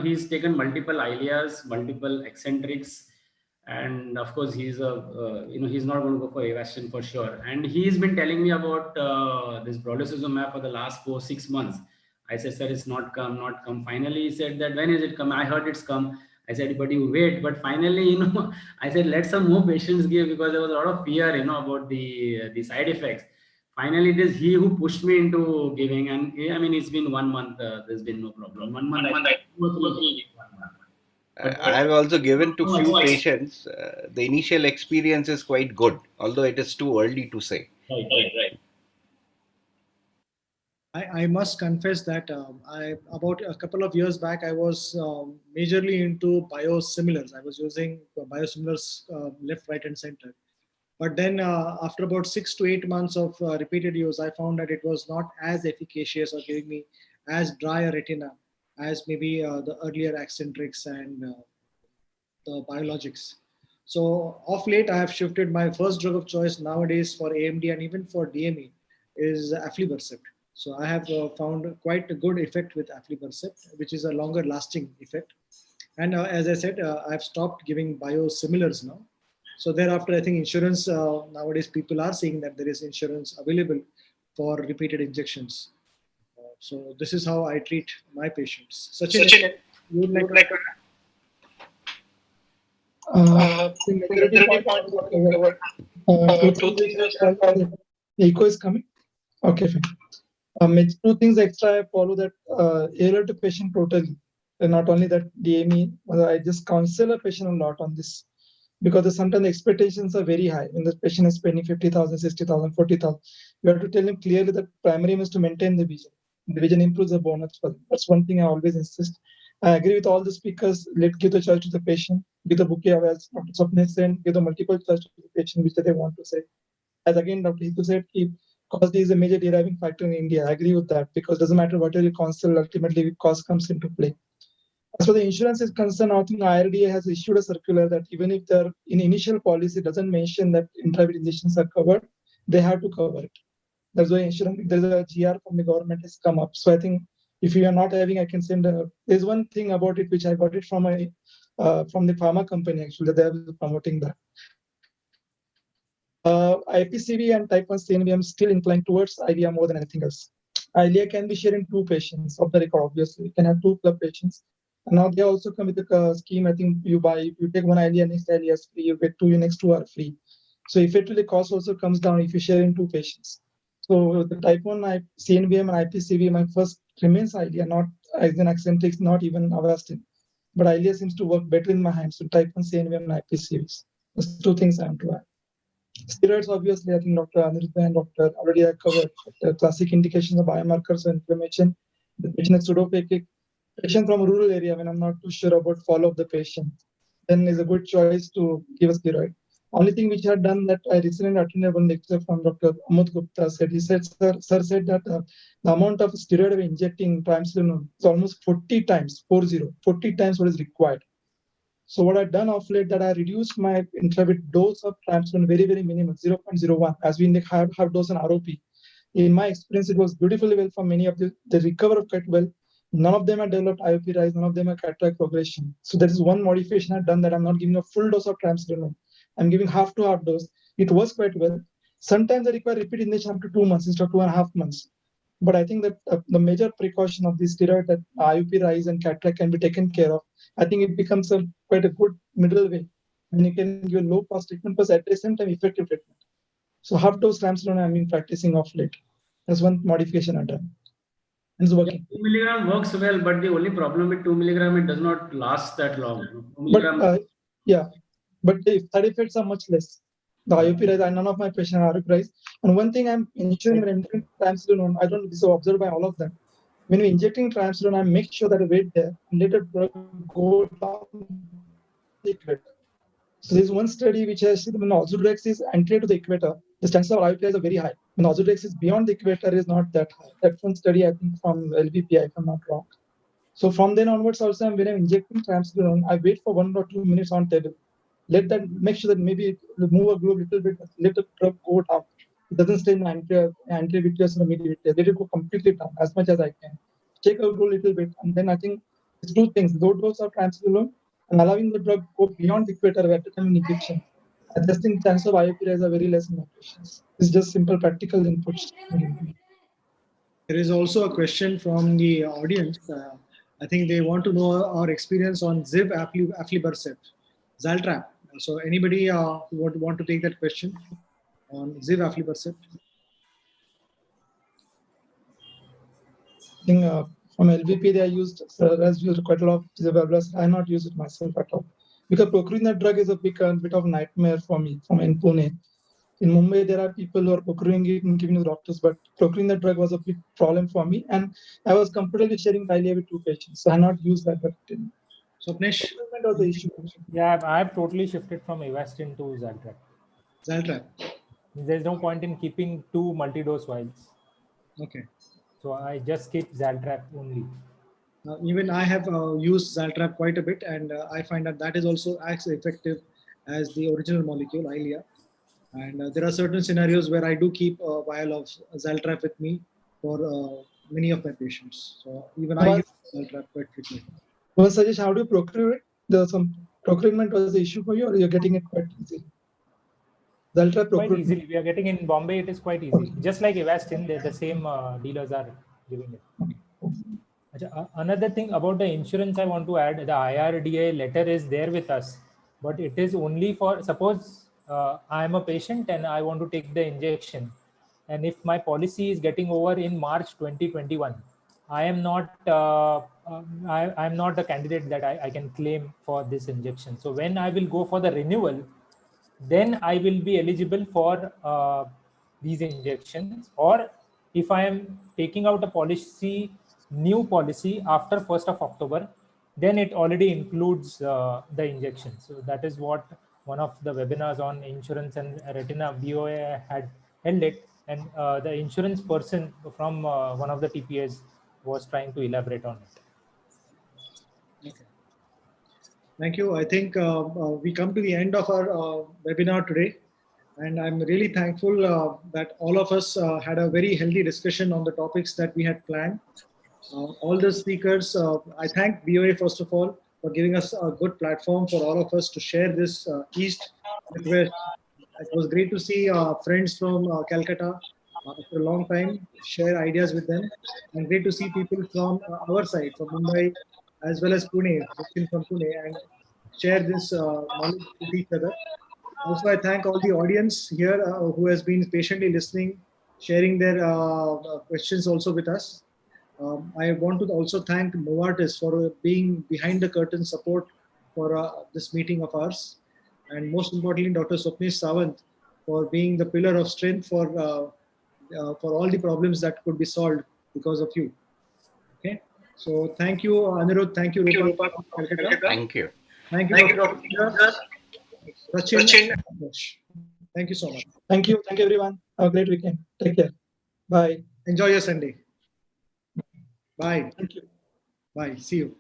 he's taken multiple Eyleas, multiple eccentrics, and of course he's he's not going to go for Avastin for sure. And he's been telling me about this brolucizumab for the last 4-6 months. I said, sir, it's not come. Finally, he said that, when is it come? I heard it's come. I said, but you wait. But finally, I said, let some more patients give, because there was a lot of fear, about the side effects. Finally, it is he who pushed me into giving, and I mean, it's been 1 month. There's been no problem. 1 month. I have also given to few patients. The initial experience is quite good, although it is too early to say. Right. I must confess that about a couple of years back, I was majorly into biosimilars. I was using biosimilars left, right, and center. But then after about 6 to 8 months of repeated use, I found that it was not as efficacious or giving me as dry a retina as maybe the earlier eccentrics and the biologics. So of late, I have shifted. My first drug of choice nowadays for AMD and even for DME is aflibercept. So I have found quite a good effect with aflibercept, which is a longer lasting effect. And as I said, I've stopped giving biosimilars now. So thereafter, I think insurance, nowadays people are saying that there is insurance available for repeated injections. So this is how I treat my patients. Sachin, you would like to echo is coming. Okay, fine. Two things extra I follow that alert to patient totally. And not only that, DME, I just counsel a patient a lot on this, because sometimes the expectations are very high. When the patient is spending 50,000, 60,000, 40,000, you have to tell him clearly that primary aim is to maintain the vision. The vision improves the bonus for them. That's one thing I always insist. I agree with all the speakers. Let's give the choice to the patient. Give the bouquet of, as Dr. Swapnesh said, give the multiple choice to the patient which they want to say. As again, Dr. Hitu said, cost is a major deriving factor in India. I agree with that, because it doesn't matter what you counsel, ultimately cost comes into play. As for the insurance is concerned, I think IRDA has issued a circular that even if they're in initial policy doesn't mention that intravenous injections are covered, they have to cover it. That's why insurance, there's a GR from the government has come up. So I think if you are not having, I can send there's one thing about it which I got it from the pharma company actually, they are promoting that. IPCV and type 1 CNV, I'm still inclined towards IVR more than anything else. ILIA can be shared in 2 patients of the record, obviously. You can have 2 club patients. And now they also come with a scheme. I think you take one ILIA, next ILIA is free, you get 2, your next 2 are free. So effectively cost also comes down if you share in 2 patients. So the type 1 CNVM and IPCV, my first remains ILIA, not as an eccentrics, not even Avastin. But ILIA seems to work better in my hands. So type 1 CNVM and IPCVs. Those 2 things I want to add. Steroids, obviously, I think Dr. Annirudha and Dr. already have covered the classic indications of biomarkers and inflammation. The patient is pseudophakic. patient from a rural area when I'm not too sure about follow up the patient, then is a good choice to give a steroid. Only thing which I had done that I recently attended one lecture from Dr. Amut Gupta said, he said, sir said that the amount of steroid we're injecting triamcinolone is almost 40 times, 40 times what is required. So what I've done of late that I reduced my intravenous dose of triamcinolone very, very minimal, 0.01, as we have dose on ROP. In my experience, it was beautifully well for many of they recovered quite well. None of them have developed IOP rise, none of them have cataract progression. So there is one modification I've done that I'm not giving a full dose of triamcinolone. I'm giving half to half dose. It works quite well. Sometimes I require repeat injection up to 2 months instead of 2.5 months. But I think that the major precaution of this steroid that IOP rise and cataract can be taken care of. I think it becomes quite a good middle way when you can give a low cost treatment, but at the same time effective treatment. So half dose triamcinolone I've been practicing of late. That's one modification I've done. It's working. Yeah, 2 milligram works well, but the only problem with 2 milligram, it does not last that long. 2 milligram. But but the side effects are much less. The IOP rise, none of my patients are IOP rise. And one thing I'm ensuring when injecting triamcinolone, I don't this is observed by all of them. When we're injecting triamcinolone, I make sure that I wait there and let it go down the equator. So there's one study which has when Ozurdex is anterior to the equator, the chances of IOP rise are very high. When Ozurdex is beyond the equator, is not that high. That's one study I think from LBPI, if I'm not wrong. So from then onwards, also when I'm injecting triamcinolone, I wait for 1 or 2 minutes on table. Let that make sure that maybe it will move a glove a little bit, let the drug go down. It doesn't stay in the anterior vitreous or medial vitreous. Let it go completely down as much as I can. Check out go a little bit, and then I think it's two things: low dose of triamcinolone and allowing the drug go beyond the equator at the time of injection. I just think chances of IOP rise are very less in my patients. It's just simple practical inputs. There is also a question from the audience. I think they want to know our experience on Ziv aflibercept, Zaltrap. So anybody who would want to take that question on Ziv aflibercept? I think from LVP they are used, has used quite a lot of Ziv. I not use it myself at all because procuring that drug is a bit of nightmare for me in Pune. In Mumbai, there are people who are procuring it and giving to doctors, but procuring the drug was a big problem for me. And I was comfortably sharing Eylea with 2 patients. So I not use that, but Swapnesh? Was the issue. Yeah, I've totally shifted from Avastin to Zaltrap. Zaltrap. There's no point in keeping 2 multi-dose vials. Okay. So I just keep Zaltrap only. Even I have used Zaltrap quite a bit, and I find that is also as effective as the original molecule, Eylea. And there are certain scenarios where I do keep a vial of Zaltrap with me for many of my patients. So even I use Zaltrap quite frequently. One suggestion: how do you procure it? Some procurement was the issue for you, or you're getting it quite easily? Zaltrap quite easily. We are getting in Bombay. It is quite easy. Okay. Just like Avastin, the same dealers are giving it. Okay. Another thing about the insurance I want to add: the IRDA letter is there with us, but it is only for suppose I am a patient and I want to take the injection, and if my policy is getting over in March 2021, I am not I am not a candidate that I can claim for this injection. So when I will go for the renewal, then I will be eligible for these injections. Or if I am taking out a policy, new policy after 1st of October, then it already includes the injection. So that is what one of the webinars on insurance and retina BOA had held it, and the insurance person from one of the TPAs was trying to elaborate on it. Okay. Thank you. I think we come to the end of our webinar today, and I'm really thankful that all of us had a very healthy discussion on the topics that we had planned. All the speakers, I thank BOA first of all for giving us a good platform for all of us to share this East with West. It was great to see friends from Calcutta after a long time, share ideas with them, and great to see people from our side, from Mumbai, as well as Pune, Sachin from Pune, and share this knowledge with each other. Also, I thank all the audience here who has been patiently listening, sharing their questions also with us. I want to also thank Novartis for being behind the curtain support for this meeting of ours. And most importantly, Dr. Swapnesh Sawant for being the pillar of strength for all the problems that could be solved because of you. Okay. So thank you, Annirudha. Thank you, Rupak. Thank you. Thank you, Dr. Sachin. Thank you so much. Thank you. Thank you, everyone. Have a great weekend. Take care. Bye. Enjoy your Sunday. Bye. Thank you. Bye. See you.